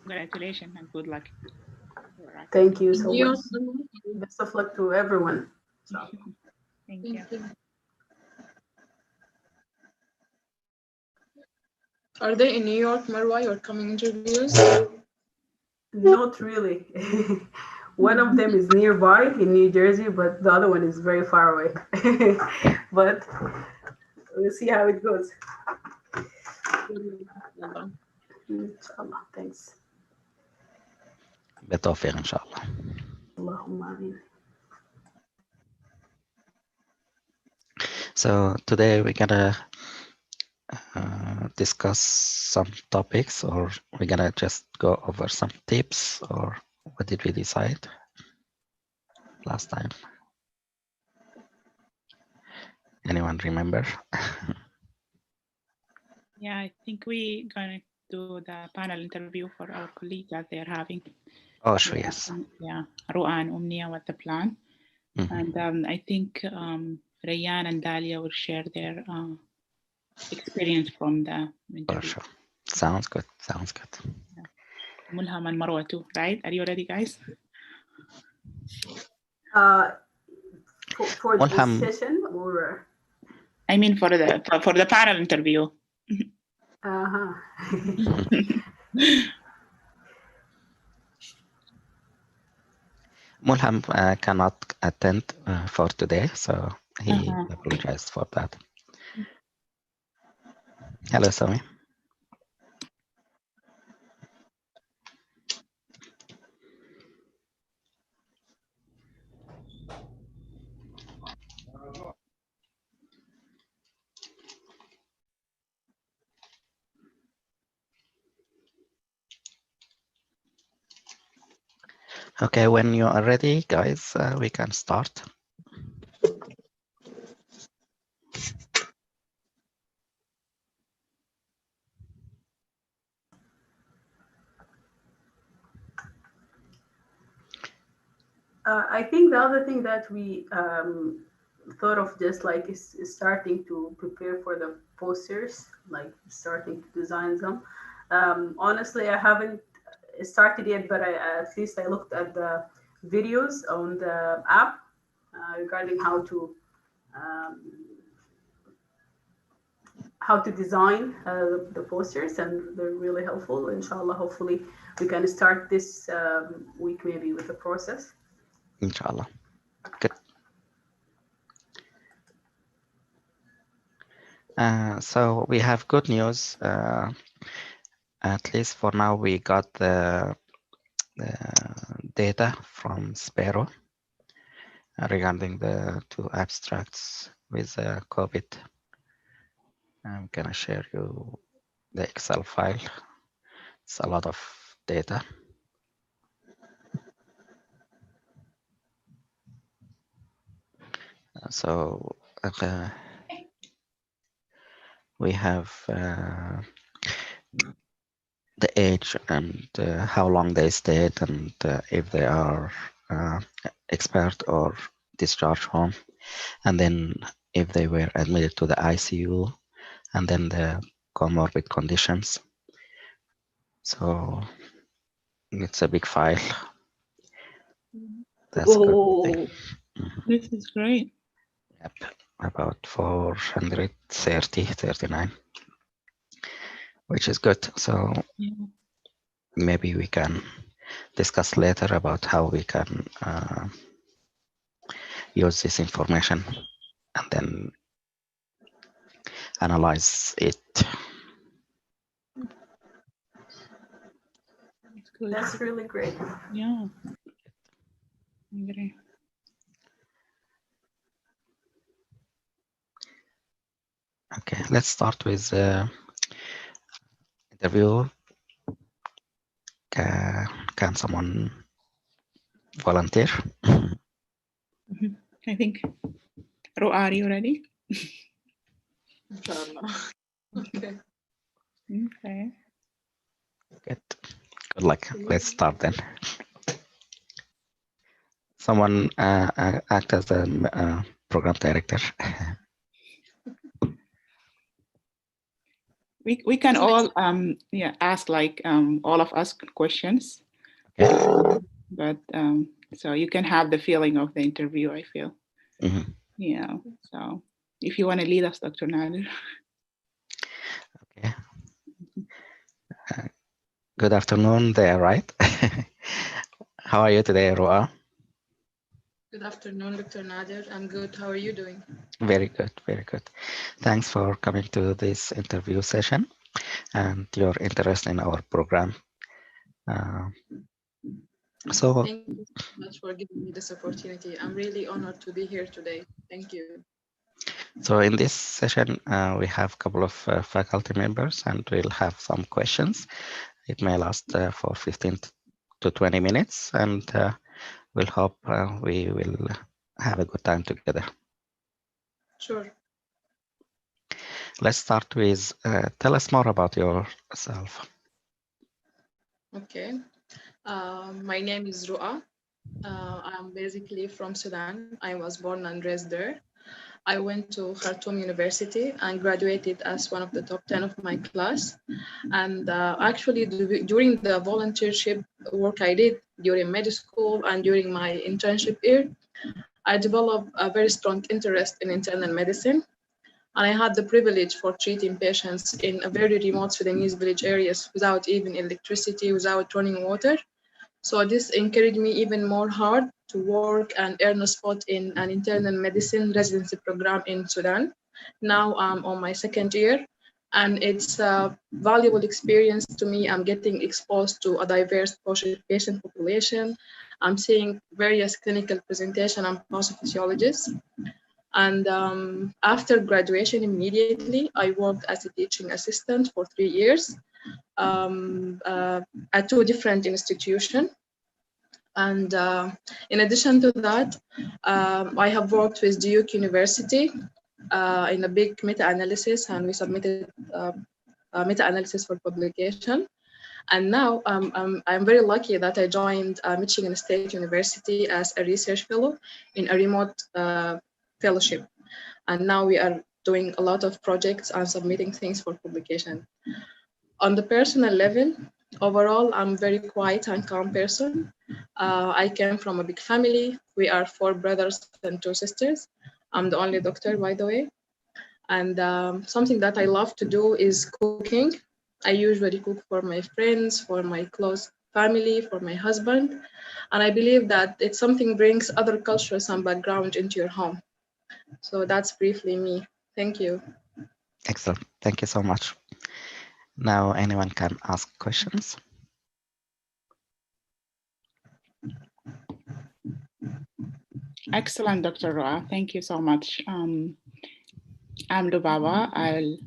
Congratulations and good luck. Thank you so much. Best of luck to everyone. Thank you. Are they in New York, Marwa? You're coming interviews? Not really. One of them is nearby in New Jersey, but the other one is very far away. But we'll see how it goes. Inshallah. Thanks. بالتوفيق إن شاء الله. اللهم آمين. So today we're gonna discuss some topics, or we're gonna just go over some tips, or what did we decide last time? Anyone remember? Yeah, I think we're gonna do the panel interview for our colleagues that they're having. Oh, sure, yes. Yeah, Ru'a and Umnia, what the plan. And I think Rayan and Dalia will share their experience from the interview. Oh, sure. Sounds good. Sounds good. Yeah. Mulham and Marwa too, right? Are you ready, guys? For this session, or I mean for the panel interview. Mulham cannot attend for today, so he apologized for that. Hello, Sami. Okay, when you are ready, guys, we can start. I think the other thing that we thought of just like is starting to prepare for the posters, like starting to design them. Honestly, I haven't started yet, but at least I looked at the videos on the app regarding how to design the posters, and they're really helpful. Inshallah, hopefully we can start this week maybe with the process. Inshallah. Good. So we have good news. At least for now, we got the data from Sparrow regarding the 2 abstracts with COVID. I'm gonna share you the Excel file. It's a lot of data. So we have the age and how long they stayed, and if they are expired or discharged home, and then if they were admitted to the ICU, and then the comorbid conditions. So it's a big file. That's good. This is great. Yep, about 439, which is good. So maybe we can discuss later about how we can use this information and then analyze it. That's really great. Yeah. I agree. Okay, let's start with interview. Can someone volunteer? I think. Ru'a, are you ready? Inshallah. Okay. Okay. Good. Good luck. Let's start then. Someone act as a program director. We can all ask like all of us questions. Okay. But so you can have the feeling of the interview, I feel. Mm-hmm. Yeah. So if you want to lead us, Dr. Nader. Okay. Good afternoon there, right? How are you today, Roa? Good afternoon, Dr. Nader. I'm good. How are you doing? Very good, very good. Thanks for coming to this interview session and your interest in our program. So Thank you so much for giving me this opportunity. I'm really honored to be here today. Thank you. So in this session, we have a couple of faculty members and we'll have some questions. It may last for 15 to 20 minutes and we'll hope we will have a good time together. Sure. Let's start with, tell us more about yourself. Okay. My name is Ru'a. I'm basically from Sudan. I was born and raised there. I went to Khartoum University and graduated as one of the top 10 of my class. And actually, during the volunteership work I did during med school and during my internship year, I developed a very strong interest in internal medicine. And I had the privilege for treating patients in a very remote Sudanese village areas without even electricity, without running water. So this encouraged me even more hard to work and earn a spot in an internal medicine residency program in Sudan. Now I'm on my second year, and it's a valuable experience to me. I'm getting exposed to a diverse patient population. I'm seeing various clinical presentation and pathophysiologists. And after graduation immediately, I worked as a teaching assistant for 3 years at two different institutions. And in addition to that, I have worked with Duke University in a big meta-analysis, and we submitted meta-analysis for publication. And now I'm very lucky that I joined Michigan State University as a research fellow in a remote fellowship. And now we are doing a lot of projects and submitting things for publication. On the personal level, overall, I'm very quiet and calm person. I came from a big family. We are 4 brothers and 2 sisters. I'm the only doctor, by the way. And something that I love to do is cooking. I usually cook for my friends, for my close family, for my husband. And I believe that it's something brings other cultures and background into your home. So that's briefly me. Thank you. Excellent. Thank you so much. Now anyone can ask questions. Excellent, Dr. Roa. Thank you so much. I'm Lubaba. I'll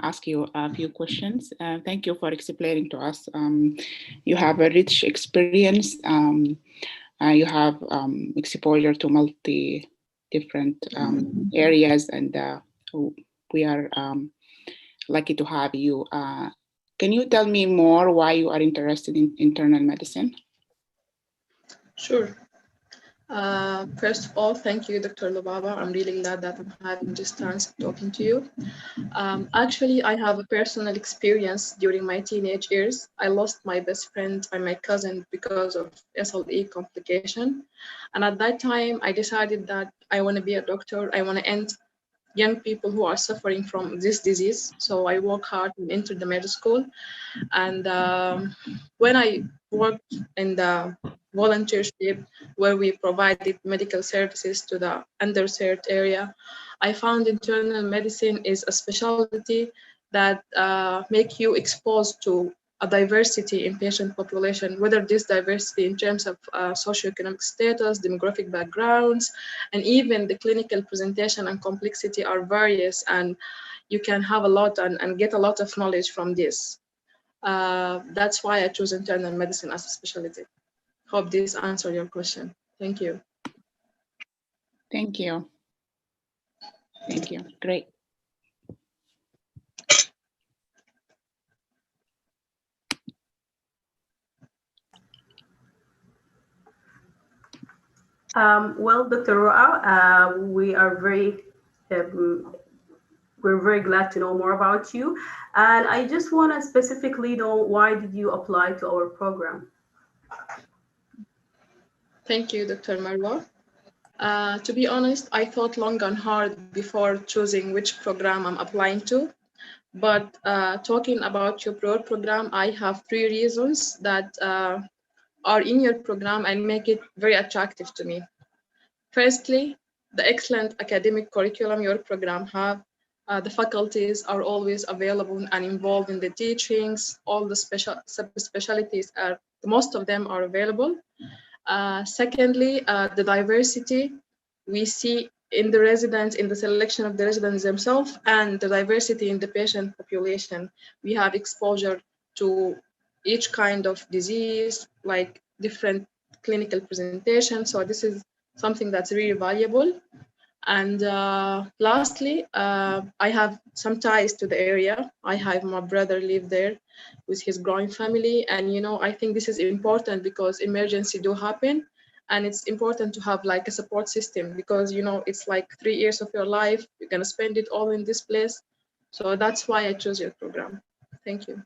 ask you a few questions. Thank you for explaining to us. You have a rich experience. You have exposure to multi different areas, and we are lucky to have you. Can you tell me more why you are interested in internal medicine? Sure. First of all, thank you, Dr. Lubaba. I'm really glad that I'm having this chance talking to you. Actually, I have a personal experience during my teenage years. I lost my best friend and my cousin because of SLE complication. And at that time, I decided that I want to be a doctor. I want to end young people who are suffering from this disease. So I work hard and entered the medical school. And when I worked in the volunteership where we provided medical services to the underserved area, I found internal medicine is a specialty that make you exposed to a diversity in patient population, whether this diversity in terms of socioeconomic status, demographic backgrounds, and even the clinical presentation and complexity are various, and you can have a lot and get a lot of knowledge from this. That's why I chose internal medicine as a specialty. Hope this answered your question. Thank you. Thank you. Thank you. Great. Well, Dr. Roa, we are very we're very glad to know more about you. And I just want to specifically know, why did you apply to our program? Thank you, Dr. Marwa. To be honest, I thought long and hard before choosing which program I'm applying to. But talking about your program, I have 3 reasons that are in your program and make it very attractive to me. Firstly, the excellent academic curriculum your program have. The faculties are always available and involved in the teachings. All the special subspecialties are, most of them are available. Secondly, the diversity we see in the residents, in the selection of the residents themselves, and the diversity in the patient population. We have exposure to each kind of disease, like different clinical presentation. So this is something that's really valuable. And lastly, I have some ties to the area. I have my brother live there with his growing family. And, I think this is important because emergency do happen. And it's important to have like a support system because, it's like 3 years of your life. You're going to spend it all in this place. So that's why I chose your program. Thank you.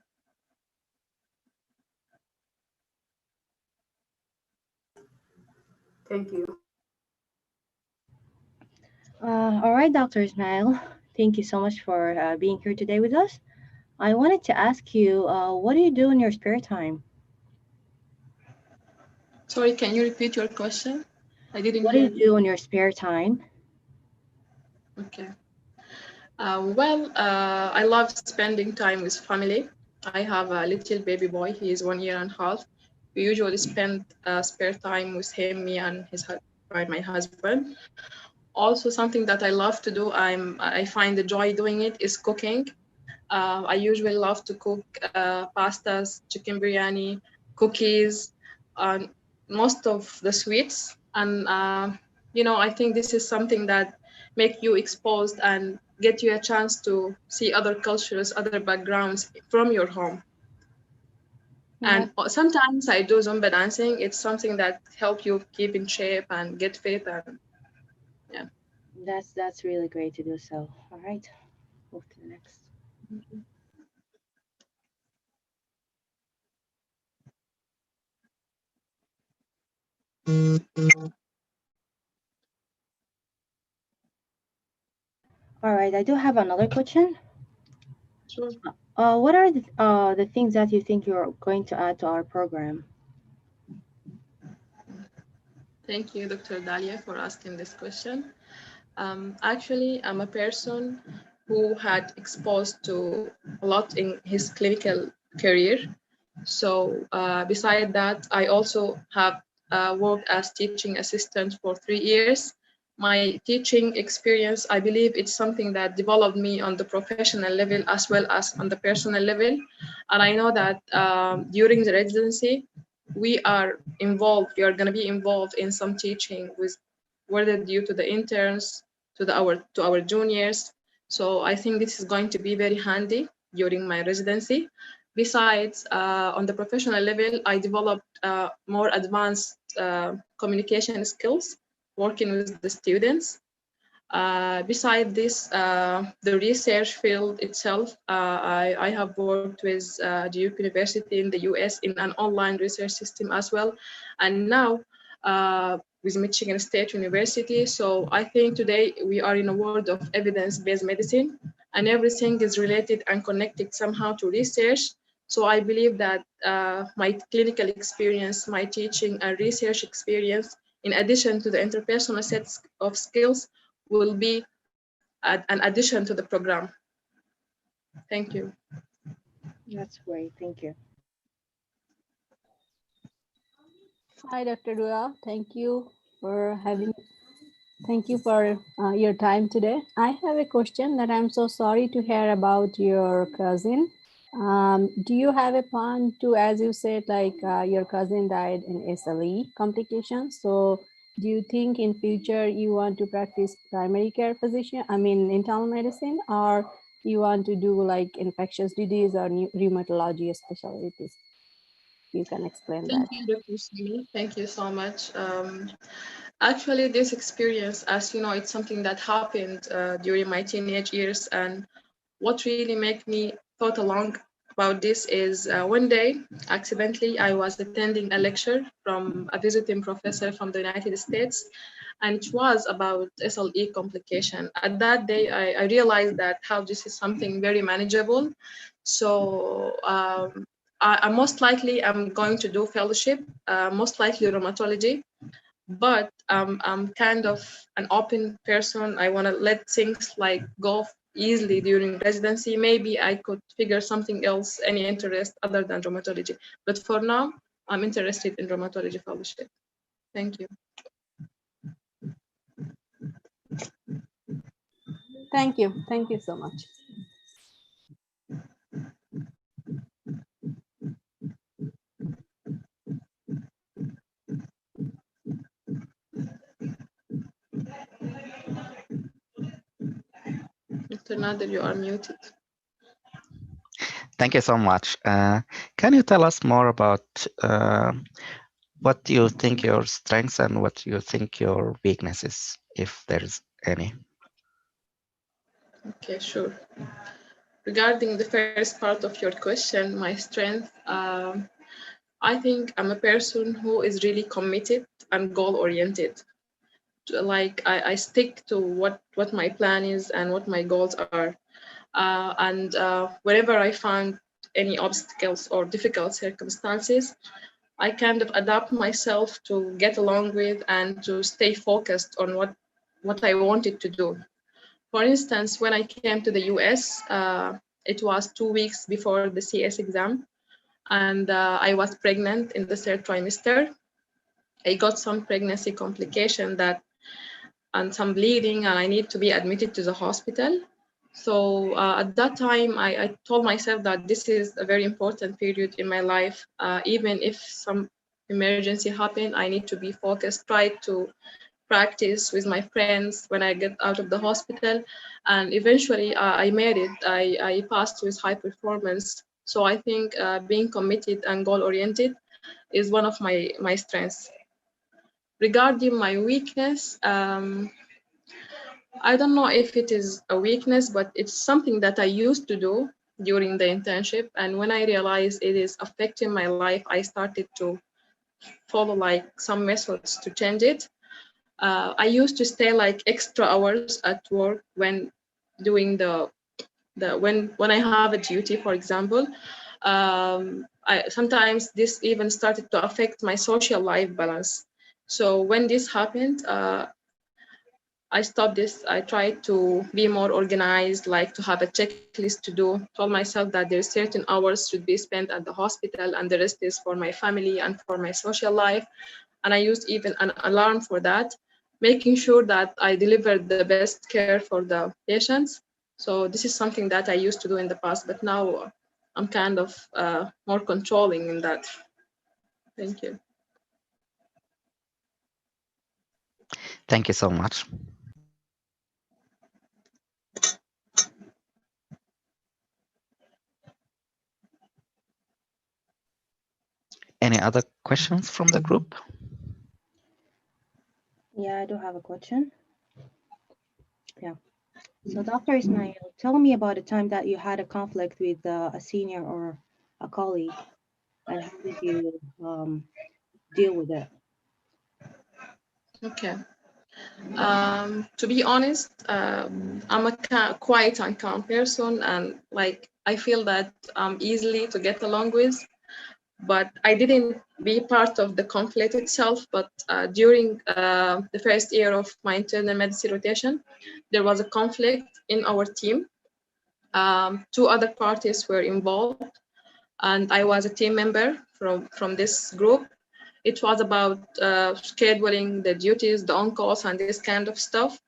Thank you. All right, Dr. Ismail, thank you so much for being here today with us. I wanted to ask you, what do you do in your spare time? Sorry, can you repeat your question? I didn't What do hear you you. do in your spare time? Okay. I love spending time with family. I have a little baby boy. He is 1 year and a half. We usually spend spare time with him, me and my husband. Also, something that I love to do, I find the joy doing it, is cooking. I usually love to cook pastas, chicken biryani, cookies, and most of the sweets. And I think this is something that make you exposed and get you a chance to see other cultures, other backgrounds from your home. That, And sometimes I do Zumba dancing. It's something that help you keep in shape and get fit. And yeah. that's really great to do so. All right, move to the next. All right, I do have another question. Sure. What are the things that you think you're going to add to our program? Thank you, Dr. Dalia, for asking this question. Actually, I'm a person who had exposed to a lot in his clinical career. So beside that, I also have worked as teaching assistant for 3 years. My teaching experience, I believe it's something that developed me on the professional level as well as on the personal level. And I know that during the residency, we are going to be involved in some teaching with, whether due to the interns, to our juniors. So I think this is going to be very handy during my residency. Besides, on the professional level, I developed more advanced communication skills working with the students. Beside this, the research field itself, I have worked with Duke University in the US in an online research system as well. And now with Michigan State University. So I think today we are in a world of evidence-based medicine, and everything is related and connected somehow to research. So I believe that my clinical experience, my teaching and research experience, in addition to the interpersonal sets of skills, will be an addition to the program. Thank you. That's great. Thank you. Hi, Dr. Dua. Thank you for your time today. I have a question that I'm so sorry to hear about your cousin. Do you have a plan to, as you said, like your cousin died in SLE complications? So do you think in future you want to practice primary care physician, internal medicine, or you want to do like infectious disease or rheumatology specialties? You can explain Thank that. you, Dr. Simi. Thank you so much. Actually, this experience, as you know, it's something that happened during my teenage years. And what really made me thought along about this is one day, accidentally, I was attending a lecture from a visiting professor from the United States, and it was about SLE complication. At that day, I realized that how this is something very manageable. So I most likely I'm going to do fellowship, most likely rheumatology, but I'm kind of an open person. I want to let things like go easily during residency. Maybe I could figure something else, any interest other than rheumatology. But for now, I'm interested in rheumatology fellowship. Thank you. Thank you. Thank you so much. Dr. Nader, you are muted. Thank you so much. Can you tell us more about what you think your strengths and what you think your weaknesses, if there's any? Okay, sure. Regarding the first part of your question, my strength, I think I'm a person who is really committed and goal-oriented. Like I stick to what my plan is and what my goals are. And whenever I find any obstacles or difficult circumstances, I kind of adapt myself to get along with and to stay focused on what I wanted to do. For instance, when I came to the US, it was 2 weeks before the CS exam, and I was pregnant in the third trimester. I got some pregnancy complication that and some bleeding, and I need to be admitted to the hospital. So at that time, I told myself that this is a very important period in my life. Even if some emergency happened, I need to be focused, try to practice with my friends when I get out of the hospital. And eventually I made it. I passed with high performance. So I think being committed and goal-oriented is one of my strengths. Regarding my weakness, I don't know if it is a weakness, but it's something that I used to do during the internship. And when I realized it is affecting my life, I started to follow like some methods to change it. I used to stay like extra hours at work when doing when I have a duty, for example. Sometimes this even started to affect my social life balance. So when this happened, I stopped this. I tried to be more organized, like to have a checklist to do. Told myself that there's certain hours should be spent at the hospital and the rest is for my family and for my social life. And I used even an alarm for that, making sure that I delivered the best care for the patients. So this is something that I used to do in the past, but now I'm kind of more controlling in that. Thank you. Thank you so much. Any other questions from the group? Yeah, I do have a question. Yeah. So, Dr. Ismail, tell me about a time that you had a conflict with a senior or a colleague, and how did you deal with it? Okay. To be honest, I'm a quiet and calm person, and like I feel that I'm easily to get along with. But I didn't be part of the conflict itself. But during the first year of my internal medicine rotation, there was a conflict in our team. Two other parties were involved, and I was a team member from this group. It was about scheduling the duties, the on-calls, and this kind of stuff.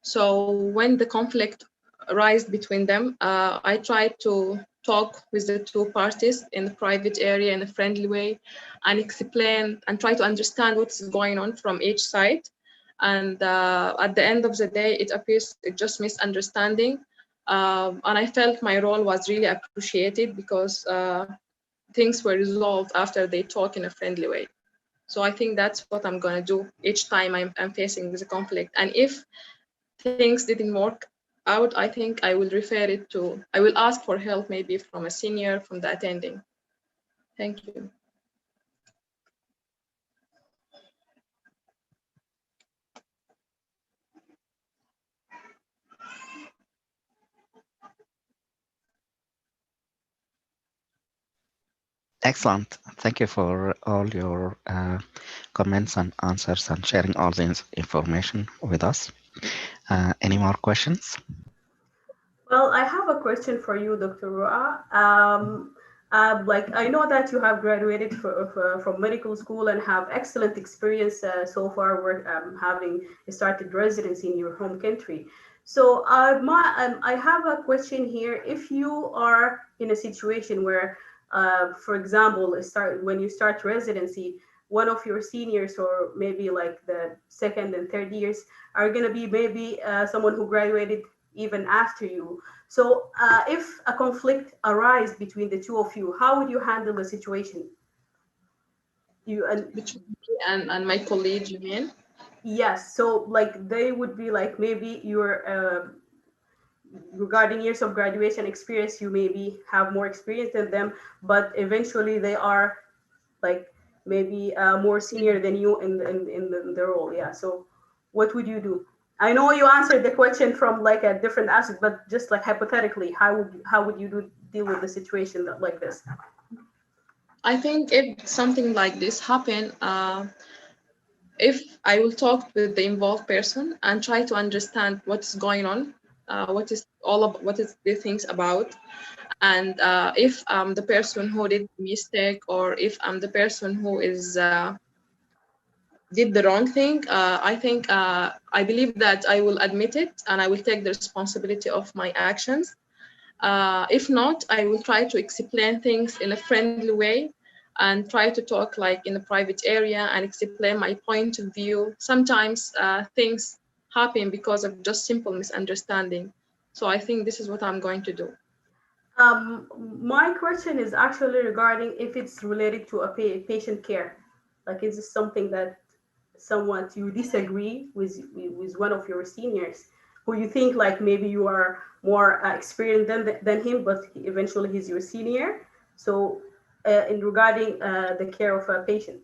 So when the conflict arose between them, I tried to talk with the two parties in a private area in a friendly way and explain and try to understand what's going on from each side. And at the end of the day, it appears it's just misunderstanding. And I felt my role was really appreciated because things were resolved after they talk in a friendly way. So I think that's what I'm going to do each time I'm facing this conflict. And if things didn't work out, I think I will I will ask for help maybe from a senior, from the attending. Thank you. Excellent. Thank you for all your comments and answers and sharing all this information with us. Any more questions? Well, I have a question for you, Dr. Roa. Like I know that you have graduated from medical school and have excellent experience so far, having started residency in your home country. So I have a question here. If you are in a situation where, for example, when you start residency, one of your seniors or maybe like the second and third years are going to be maybe someone who graduated even after you. So if a conflict arises between the two of you, how would you handle the situation? Between me and my colleague, you mean? Yes, so like they would be like maybe you're regarding years of graduation experience, you maybe have more experience than them, but eventually they are like maybe more senior than you in the role. Yeah, so what would you do? I know you answered the question from like a different aspect, but just like hypothetically, how would you deal with the situation like this? I think if something like this happen, if I will talk with the involved person and try to understand what's going on, what is the things about, and if I'm the person who did the mistake, or if I'm the person who is did the wrong thing, I think I believe that I will admit it and I will take the responsibility of my actions. If not, I will try to explain things in a friendly way and try to talk like in a private area and explain my point of view. Sometimes things happen because of just simple misunderstanding. So I think this is what I'm going to do. My question is actually regarding if it's related to a patient care. Like, is this something that somewhat you disagree with one of your seniors, who you think like maybe you are more experienced than him, but eventually he's your senior? So, in regarding the care of a patient.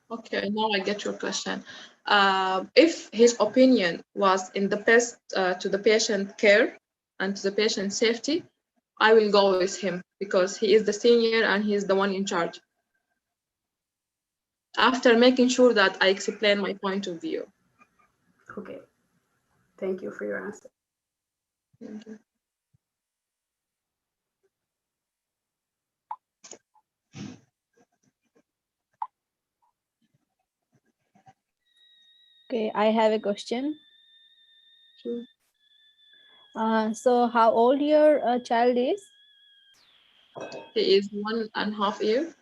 Okay, now I get your question. If his opinion was in the best to the patient care and to the patient safety, I will go with him because he is the senior and he is the one in charge. After making sure that I explain my point of view. Okay, thank you for your answer. Thank you. Okay, I have a question. Sure. So how old your child is? He is 1.5 years.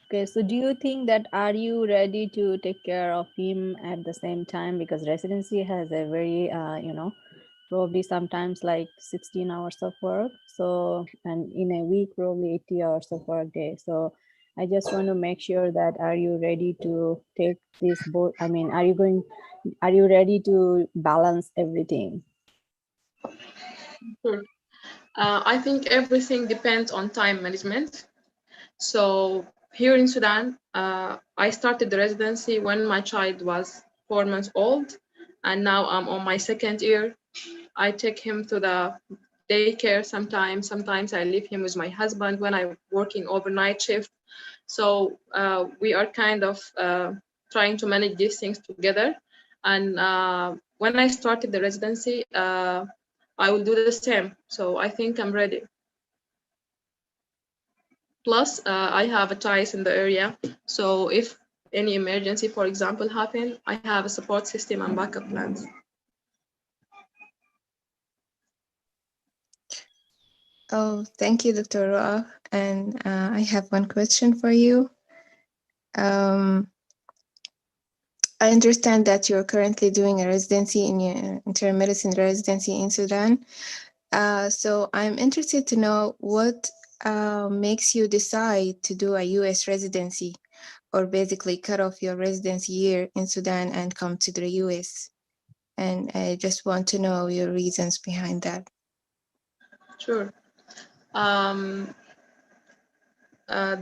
Okay, so do you think that are you ready to take care of him at the same time? Because residency has a very, probably sometimes like 16 hours of work. So, and in a week, probably 80 hours of work day. So I just want to make sure that are you ready to take this both? I mean, are you ready to balance everything? Sure. I think everything depends on time management. So here in Sudan, I started the residency when my child was 4 months old, and now I'm on my second year. I take him to the daycare sometimes. Sometimes I leave him with my husband when I'm working overnight shift. So we are kind of trying to manage these things together. And when I started the residency, I will do the same. So I think I'm ready. Plus, I have a ties in the area. So if any emergency, for example, happen, I have a support system and backup plans. Oh, thank you, Dr. Roa. And I have one question for you. I understand that you're currently doing a residency in your internal medicine residency in Sudan. So I'm interested to know what makes you decide to do a US residency, or basically cut off your residency year in Sudan and come to the US? And I just want to know your reasons behind that. Sure. The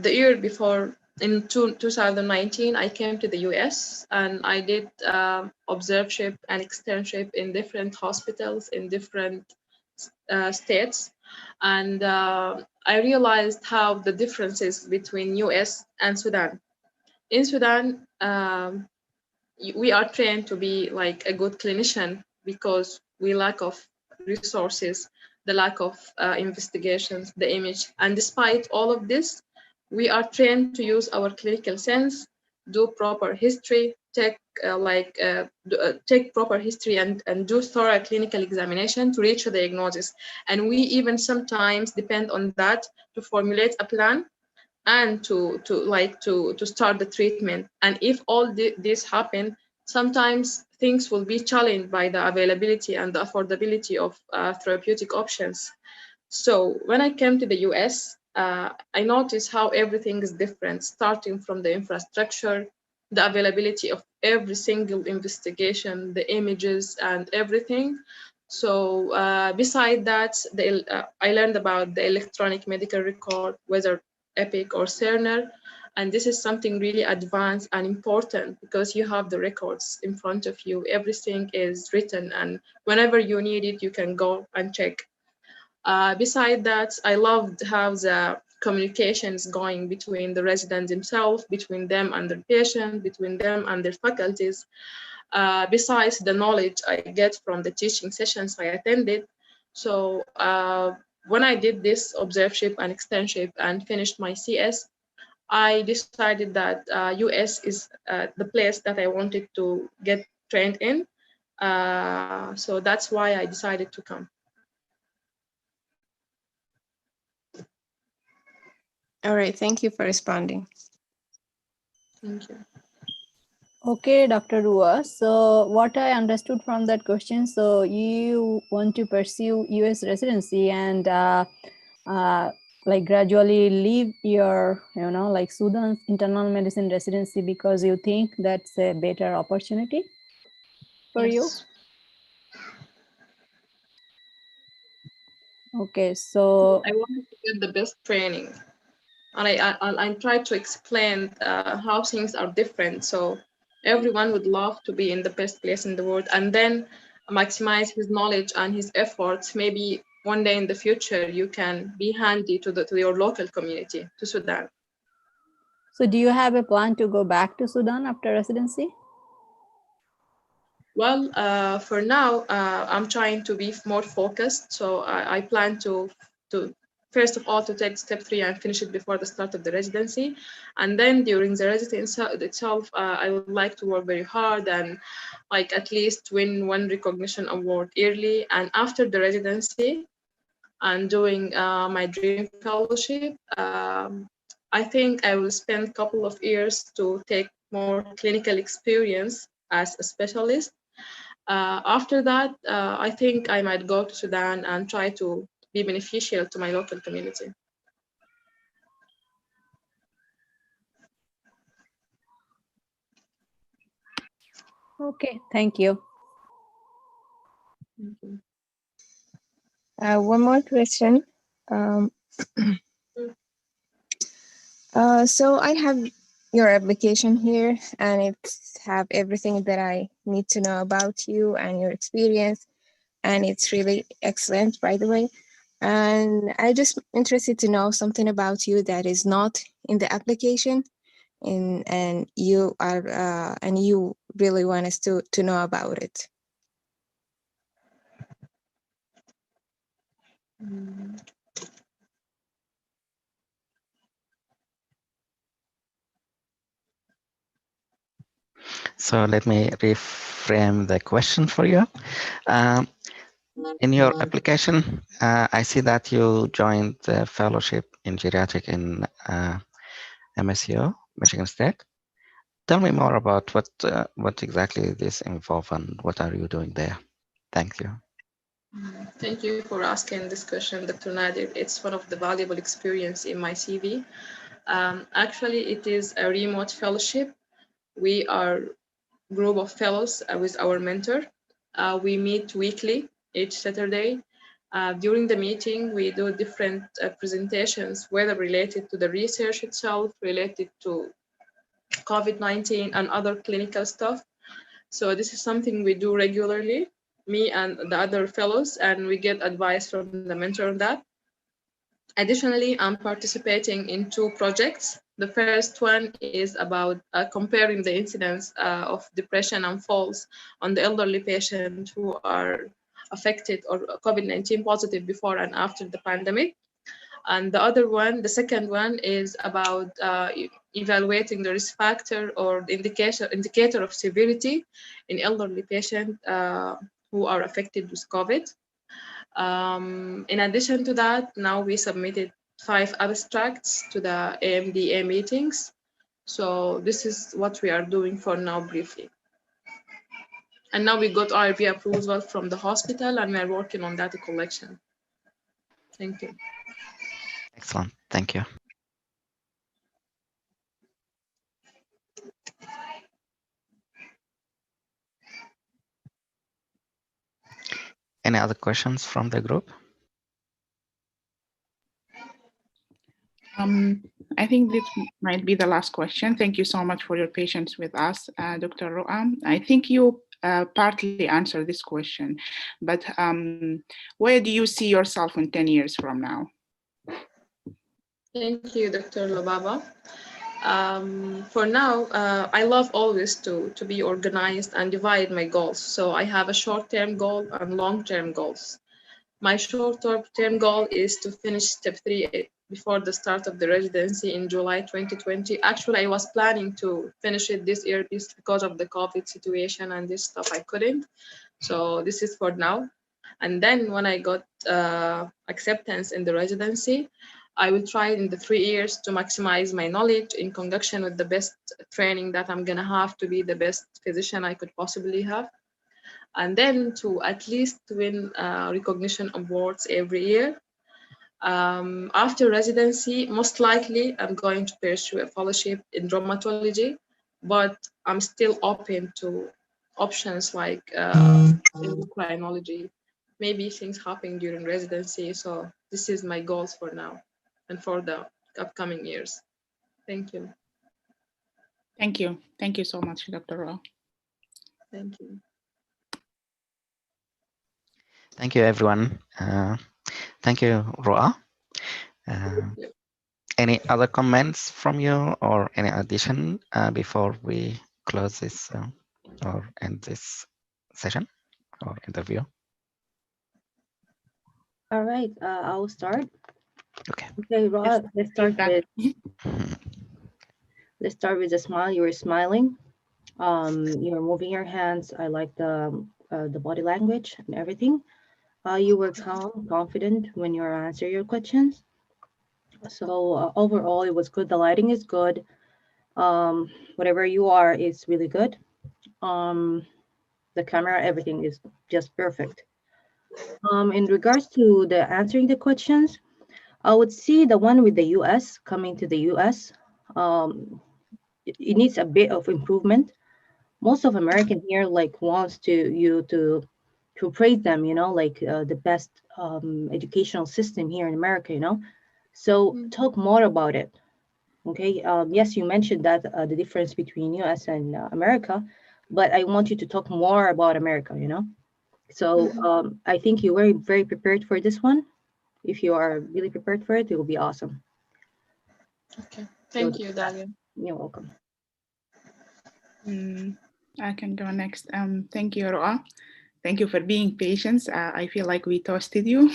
year before, in 2019, I came to the US and I did observeship and externship in different hospitals in different states. And I realized how the differences between US and Sudan. In Sudan, we are trained to be like a good clinician because we lack of resources, the lack of investigations, the image. And despite all of this, we are trained to use our clinical sense, do proper history, take proper history and do thorough clinical examination to reach a diagnosis. And we even sometimes depend on that to formulate a plan and to start the treatment. And if all this happen, sometimes things will be challenged by the availability and the affordability of therapeutic options. So when I came to the US, I noticed how everything is different, starting from the infrastructure, the availability of every single investigation, the images and everything. So beside that, I learned about the electronic medical record, whether Epic or Cerner. And this is something really advanced and important because you have the records in front of you. Everything is written, and whenever you need it, you can go and check. Beside that, I loved how the communications going between the residents themselves, between them and their patient, between them and their faculties. Besides the knowledge I get from the teaching sessions I attended. So when I did this observeship and externship and finished my CS, I decided that US is the place that I wanted to get trained in. So that's why I decided to come. All right, thank you for responding. Thank you. Okay, Dr. Rua. So what I understood from that question, so you want to pursue US residency and like gradually leave your, like Sudan's internal medicine residency because you think that's a better opportunity for you? Okay, so I wanted to get the best training, and I tried to explain how things are different. So everyone would love to be in the best place in the world, and then maximize his knowledge and his efforts. Maybe one day in the future, you can be handy to your local community, to Sudan. so do you have a plan to go back to Sudan after residency? Well, for now, I'm trying to be more focused. So I plan to first of all to take step 3 and finish it before the start of the residency, and then during the residency itself, I would like to work very hard and like at least win one recognition award yearly. And after the residency and doing my dream fellowship, I think I will spend a couple of years to take more clinical experience as a specialist. After that, I think I might go to Sudan and try to be beneficial to my local community. Okay, thank you. Thank you. One more question. So I have your application here, and it's have everything that I need to know about you and your experience, and it's really excellent, by the way. And I just interested to know something about you that is not in the application, and you are and you really want us to know about it. So let me reframe the question for you. In your application, I see that you joined the fellowship in geriatric in MSU, Michigan State. Tell me more about what exactly this involves and what are you doing there? Thank you. Thank you for asking this question, Dr. Nadir. It's one of the valuable experience in my CV. Actually, it is a remote fellowship. We are a group of fellows with our mentor. We meet weekly, each Saturday. During the meeting, we do different presentations, whether related to the research itself, related to COVID-19 and other clinical stuff. So this is something we do regularly, me and the other fellows, and we get advice from the mentor on that. Additionally, I'm participating in 2 projects. The first one is about comparing the incidence of depression and falls on the elderly patients who are affected or COVID-19 positive before and after the pandemic. And the other one, the second one, is about evaluating the risk factor or the indicator of severity in elderly patients who are affected with COVID. In addition to that, now we submitted 5 abstracts to the AMDA meetings. So this is what we are doing for now briefly. And now we got IRB approval from the hospital and we are working on data collection. Thank you. Excellent. Thank you. Any other questions from the group? I think this might be the last question. Thank you so much for your patience with us, Dr. Roa. I think you partly answered this question, but where do you see yourself in 10 years from now? Thank you, Dr. Lobaba. For now, I love always to be organized and divide my goals. So I have a short-term goal and long-term goals. My short-term goal is to finish step 3 before the start of the residency in July 2020. Actually, I was planning to finish it this year because of the COVID situation and this stuff I couldn't. So this is for now. And then when I got acceptance in the residency, I will try in the 3 years to maximize my knowledge in conjunction with the best training that I'm gonna have to be the best physician I could possibly have. And then to at least win recognition awards every year. After residency, most likely I'm going to pursue a fellowship in dermatology, but I'm still open to options like endocrinology. Maybe things happen during residency, so this is my goals for now and for the upcoming years. Thank you. Thank you. Thank you so much, Dr. Roa. Thank you. Thank you, everyone. Thank you, Roa. Any other comments from you or any addition before we close this or end this session or interview? All right, I'll start. Okay. Okay, Roa, let's start with a smile. You were smiling. You're moving your hands. I like the body language and everything. You were calm, confident when you answer your questions. So overall, it was good. The lighting is good. Whatever you are is really good. The camera, everything is just perfect. In regards to the answering the questions, I would see the one with the US, coming to the US. It needs a bit of improvement. Most of American here like wants to praise them, like the best educational system here in America, So talk more about it. Okay. Yes, you mentioned that the difference between US and America, but I want you to talk more about America, So I think you were very prepared for this one. If you are really prepared for it, it will be awesome. Okay. Thank you, Dalia. You're welcome. I can go next. Thank you, Roa. Thank you for being patient. I feel like we toasted you.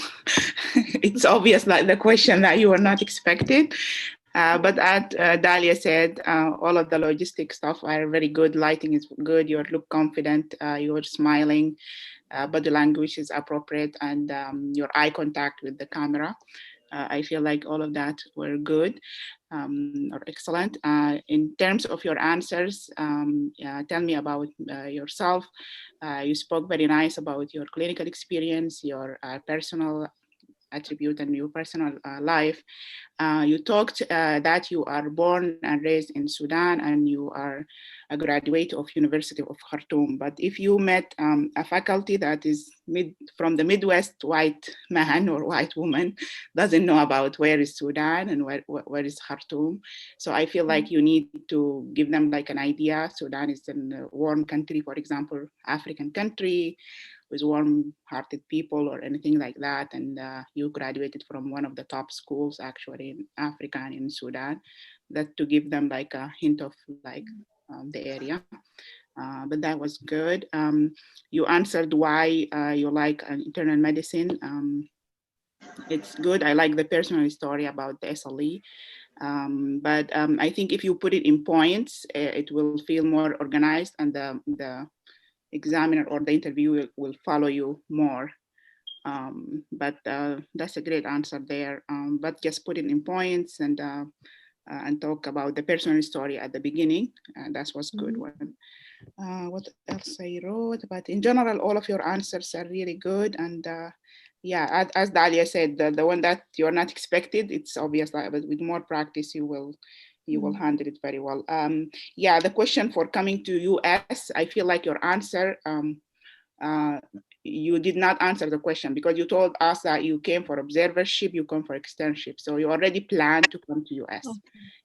It's obvious that the question that you were not expected. But as Dalia said, all of the logistic stuff are very good. Lighting is good. You look confident. You're smiling. Body language is appropriate, and your eye contact with the camera. I feel like all of that were good or excellent. In terms of your answers, tell me about yourself. You spoke very nice about your clinical experience, your personal attribute and your personal life. You talked that you are born and raised in Sudan and you are a graduate of University of Khartoum. But if you met a faculty that is from the Midwest, white man or white woman, doesn't know about where is Sudan and where is Khartoum. So I feel like you need to give them like an idea. Sudan is a warm country, for example, African country, with warm-hearted people or anything like that, and you graduated from one of the top schools actually in Africa and in Sudan, that to give them like a hint of like the area. But that was good. You answered why you like internal medicine. It's good. I like the personal story about the SLE. But I think if you put it in points, it will feel more organized, and the examiner or the interviewer will follow you more. But that's a great answer there. But just put it in points and talk about the personal story at the beginning. And that was good one. What else I wrote? But in general, all of your answers are really good. And yeah, as Dalia said, the one that you're not expected, it's obvious, but with more practice, you will handle it very well. Yeah, the question for coming to US, I feel like your answer, you did not answer the question because you told us that you came for observership, you come for externship. So you already planned to come to US. Okay.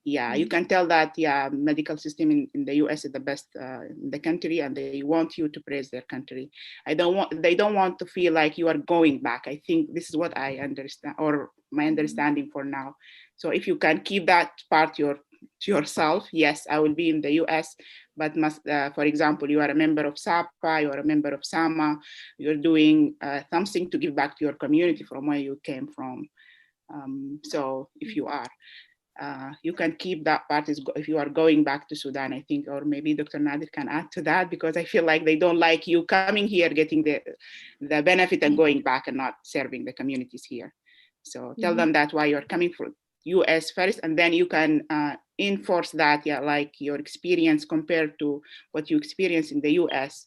Yeah, you can tell that, yeah, medical system in the US is the best in the country, and they want you to praise their country. They don't want to feel like you are going back. I think this is what I understand, or my understanding for now. So if you can keep that part to yourself, yes, I will be in the US, but for example, you are a member of SAPA, you are a member of SAMA, you're doing something to give back to your community from where you came from. So if you are, you can keep that part if you are going back to Sudan, I think, or maybe Dr. Nadir can add to that, because I feel like they don't like you coming here, getting the benefit and going back and not serving the communities here. So tell them that why you're coming from US first, and then you can enforce that, yeah, like your experience compared to what you experience in the US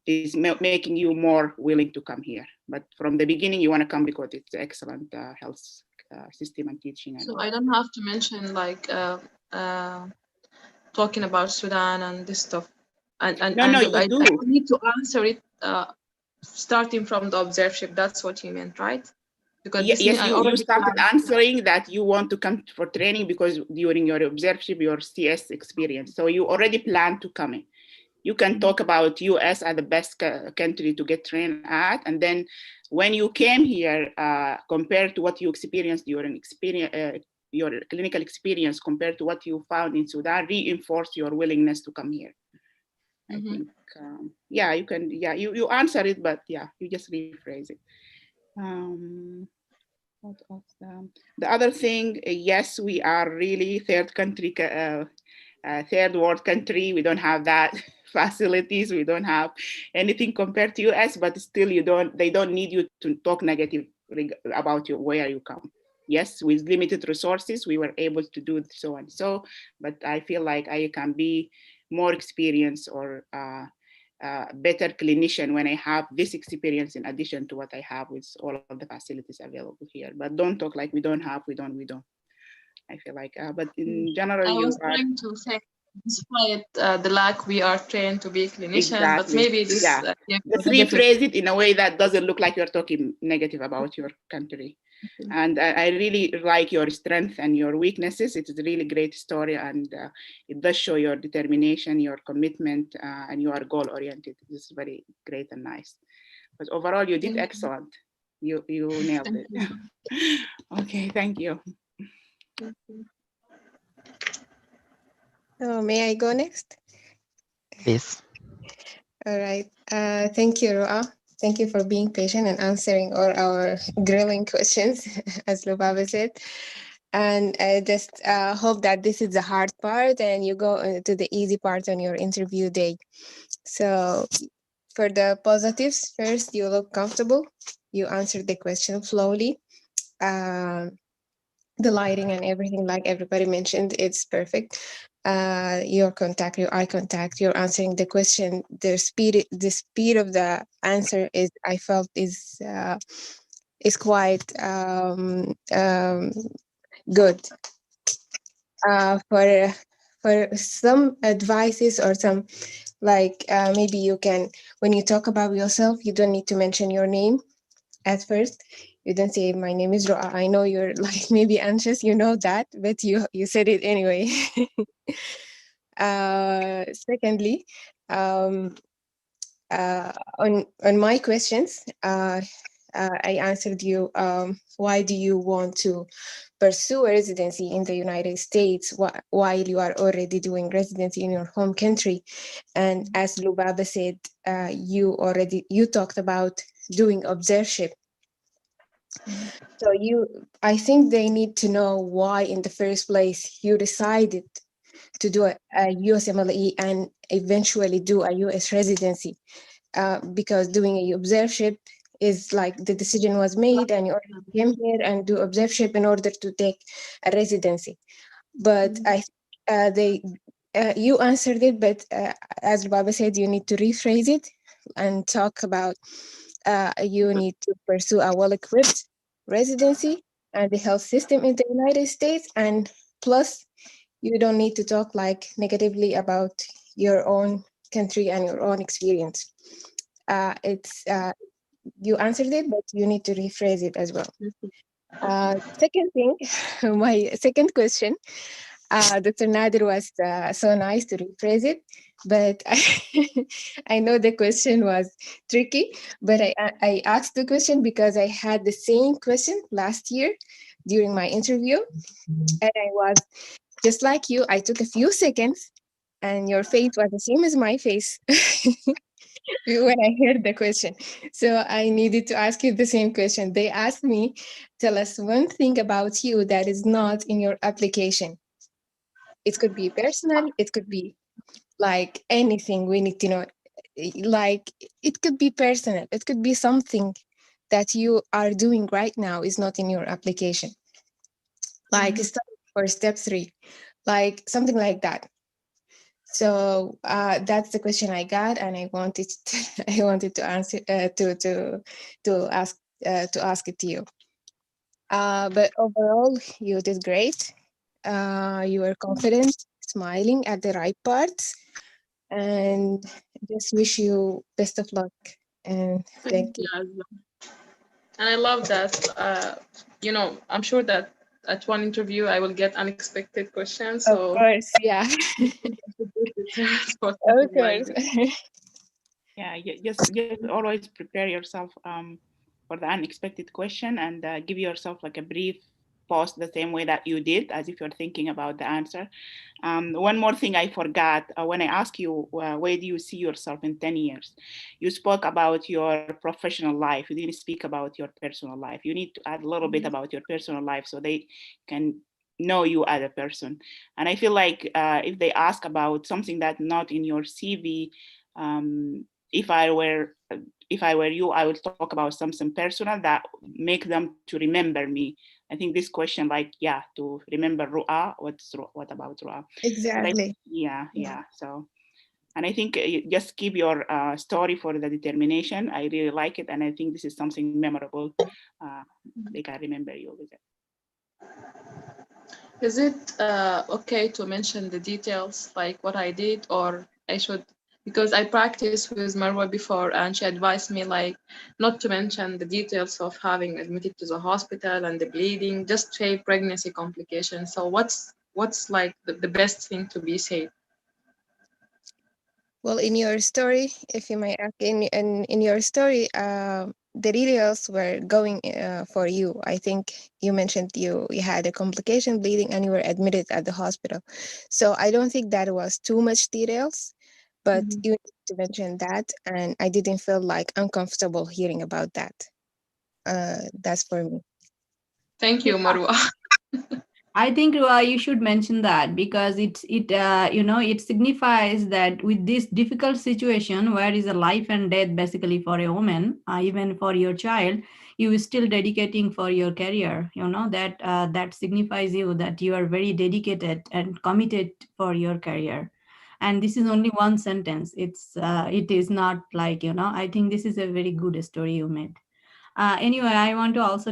is making you more willing to come here. But from the beginning, you want to come because it's excellent health system and teaching. So I don't have to mention like talking about Sudan and this stuff. And you I do. need to answer it starting from the observership. That's what you meant, right? Because yes, you started answering that you want to come for training because during your observership, your CS experience. So you already planned to come in. You can talk about US as the best country to get trained at. And then when you came here, compared to what you experienced during your clinical experience compared to what you found in Sudan, reinforce your willingness to come here. I think, yeah, you can, yeah, you answer it, but yeah, you just rephrase it. What else? The other thing, yes, we are really third world country. We don't have that facilities. We don't have anything compared to US, but still they don't need you to talk negative about where you come. Yes, with limited resources, we were able to do so and so, but I feel like I can be more experienced or better clinician when I have this experience in addition to what I have with all of the facilities available here. But don't talk like we don't have, we don't. I feel like, but in general, I was trying to say, despite the lack, we are trained to be clinicians, exactly. But maybe this, yeah. Let's rephrase it in a way that doesn't look like you're talking negative about your country. And I really like your strength and your weaknesses. It's a really great story, and it does show your determination, your commitment, and you are goal-oriented. This is very great and nice. But overall, you did excellent. You nailed it. Okay, thank you. Oh, may I go next? Yes. All right. Thank you, Roa. Thank you for being patient and answering all our grilling questions, as Lubaba said. And I just hope that this is the hard part and you go to the easy part on your interview day. So for the positives, first, you look comfortable. You answered the question flowly. the lighting and everything, like everybody mentioned, it's perfect. Your contact, your eye contact, you're answering the question, the speed of the answer is, I felt, is quite good. For some advices or some, like, maybe you can, when you talk about yourself, you don't need to mention your name at first. You don't say, my name is Roa. I know you're like maybe anxious, you know that, but you said it anyway. Secondly, um, on my questions, I answered you, why do you want to pursue a residency in the United States while you are already doing residency in your home country? And as Lubaba said, you talked about doing observership. So I think they need to know why in the first place you decided to do a USMLE and eventually do a US residency. Because doing a observership is like the decision was made and you already came here and do observership in order to take a residency. But you answered it, but as Baba said, you need to rephrase it and talk about you need to pursue a well-equipped residency and the health system in the United States, and plus you don't need to talk like negatively about your own country and your own experience. It's You answered it, but you need to rephrase it as well. Second thing, my second question, Dr. Nadir was so nice to rephrase it, but I know the question was tricky, but I asked the question because I had the same question last year during my interview, and I was just like you. I took a few seconds, and your face was the same as my face when I heard the question. So I needed to ask you the same question. They asked me, tell us one thing about you that is not in your application. It could be personal, it could be like anything we need to know. Like, it could be personal, it could be something that you are doing right now is not in your application. Like for step 3, like something like that. So that's the question I got, and I wanted I wanted to answer to ask it to you. But overall, you did great. You were confident, smiling at the right parts, and just wish you best of luck. And thank you. And I love that. I'm sure that at one interview I will get unexpected questions. Of So course, yeah, for of something like course. this. Yeah, just always prepare yourself for the unexpected question, and give yourself like a brief pause the same way that you did, as if you're thinking about the answer. One more thing I forgot, when I asked you, where do you see yourself in 10 years? You spoke about your professional life. You didn't speak about your personal life. You need to add a little bit about your personal life so they can know you as a person. And I feel like if they ask about something that's not in your CV, if I were you, I would talk about something personal that make them to remember me. I think this question, like, yeah, to remember Ru'a, what about Ru'a? Exactly. Yeah. So, and I think you just keep your story for the determination. I really like it, and I think this is something memorable. They can remember you with it. Is it okay to mention the details, like what I did, or I should? Because I practiced with Marwa before, and she advised me like not to mention the details of having admitted to the hospital and the bleeding, just say pregnancy complications. So what's like the best thing to be said? Well, in your story, if you may ask, in your story, the details were going for you. I think you mentioned you had a complication, bleeding, and you were admitted at the hospital. So I don't think that was too much details, but you need to mention that, and I didn't feel like uncomfortable hearing about that. That's for me. Thank you, Marwa. I think you should mention that because it signifies that with this difficult situation where is a life and death basically for a woman, even for your child, you still dedicating for your career, that that signifies you that you are very dedicated and committed for your career. And this is only one sentence. It is not like, I think this is a very good story you made. Anyway, I want to also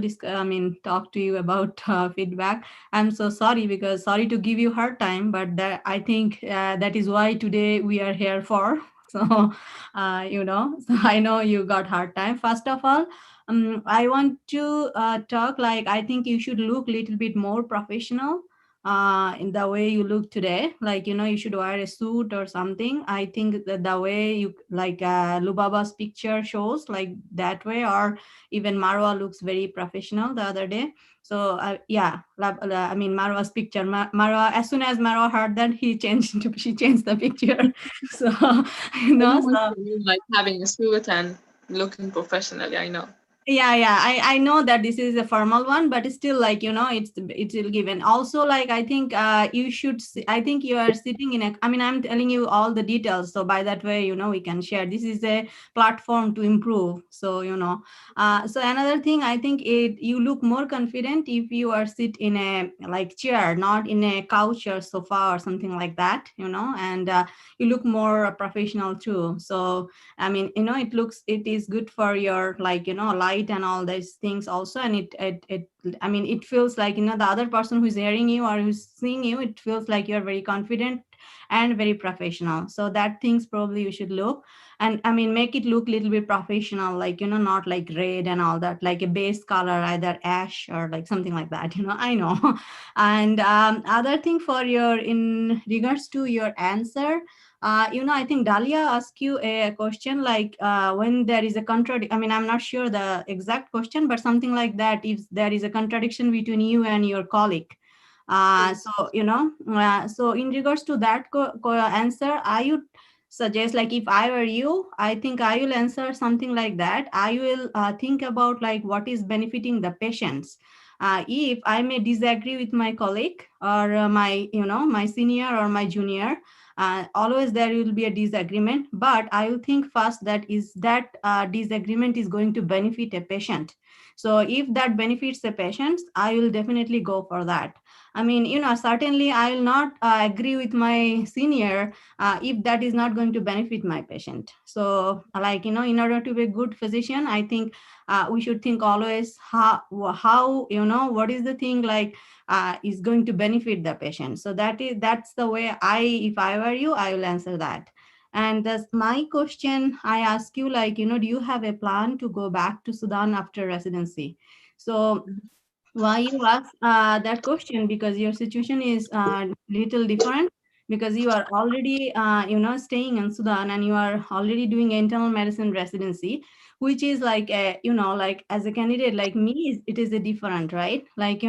talk to you about feedback. I'm so sorry, because sorry to give you hard time, but I think that is why today we are here for. So, so I know you got hard time. First of all, I want to talk like, I think you should look a little bit more professional in the way you look today. Like, you should wear a suit or something. I think that the way you, like Lubaba's picture shows, like that way, or even Marwa looks very professional the other day. So yeah, Marwa's picture. Marwa, as soon as Marwa heard that, she changed the picture. So I know what so you mean, like having a suit and looking professionally. I know. yeah, I know that this is a formal one, but it's still like, it's still given. Also, like, I think you should I think you are sitting in a, I'm telling you all the details, so by that way, we can share. This is a platform to improve. So, so another thing, I think you look more confident if you are sit in a like chair, not in a couch or sofa or something like that, and you look more professional too. So it is good for your, like, light and all these things also. And it feels like, the other person who's hearing you or who's seeing you, it feels like you're very confident and very professional. So that things probably you should look. And make it look a little bit professional, like, not like red and all that, like a base color, either ash or like something like that, I know. And other thing for your, in regards to your answer, I think Dalia asked you a question like, when there is a contradiction. I'm not sure the exact question, but something like that. If there is a contradiction between you and your colleague, Yes. so in regards to that answer, I would suggest, like, if I were you, I think I will answer something like that. I will think about like what is benefiting the patients. If I may disagree with my colleague or my senior or my junior, always there will be a disagreement, but I will think first that is that disagreement is going to benefit a patient. So if that benefits the patients, I will definitely go for that. Certainly I will not agree with my senior if that is not going to benefit my patient. So, like, in order to be a good physician, I think we should think always how what is the thing, like, is going to benefit the patient. So that's the way if I were you, I will answer that. And that's my question. I ask you, like, do you have a plan to go back to Sudan after residency? So why you ask that question? Because your situation is little different, because you are already staying in Sudan, and you are already doing internal medicine residency, which is like a, like, as a candidate like me, it is a different, right? Like,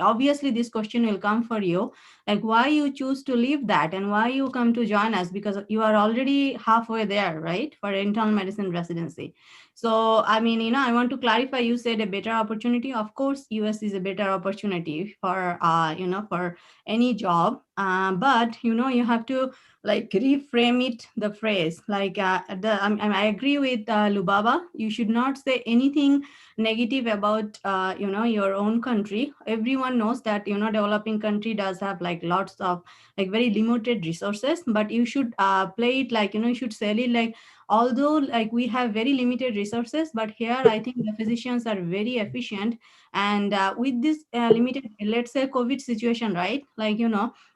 obviously this question will come for you, like, why you choose to leave that and why you come to join us, because you are already halfway there, right, for internal medicine residency. So, I want to clarify, you said a better opportunity. Of course, US is a better opportunity for, for any job. But, you have to like reframe it, the phrase, like, I agree with Lubaba. You should not say anything negative about, your own country. Everyone knows that, developing country does have like lots of like very limited resources, but you should play it like, you should sell it like, although like we have very limited resources, but here I think the physicians are very efficient. And with this limited, let's say, COVID situation, right, like,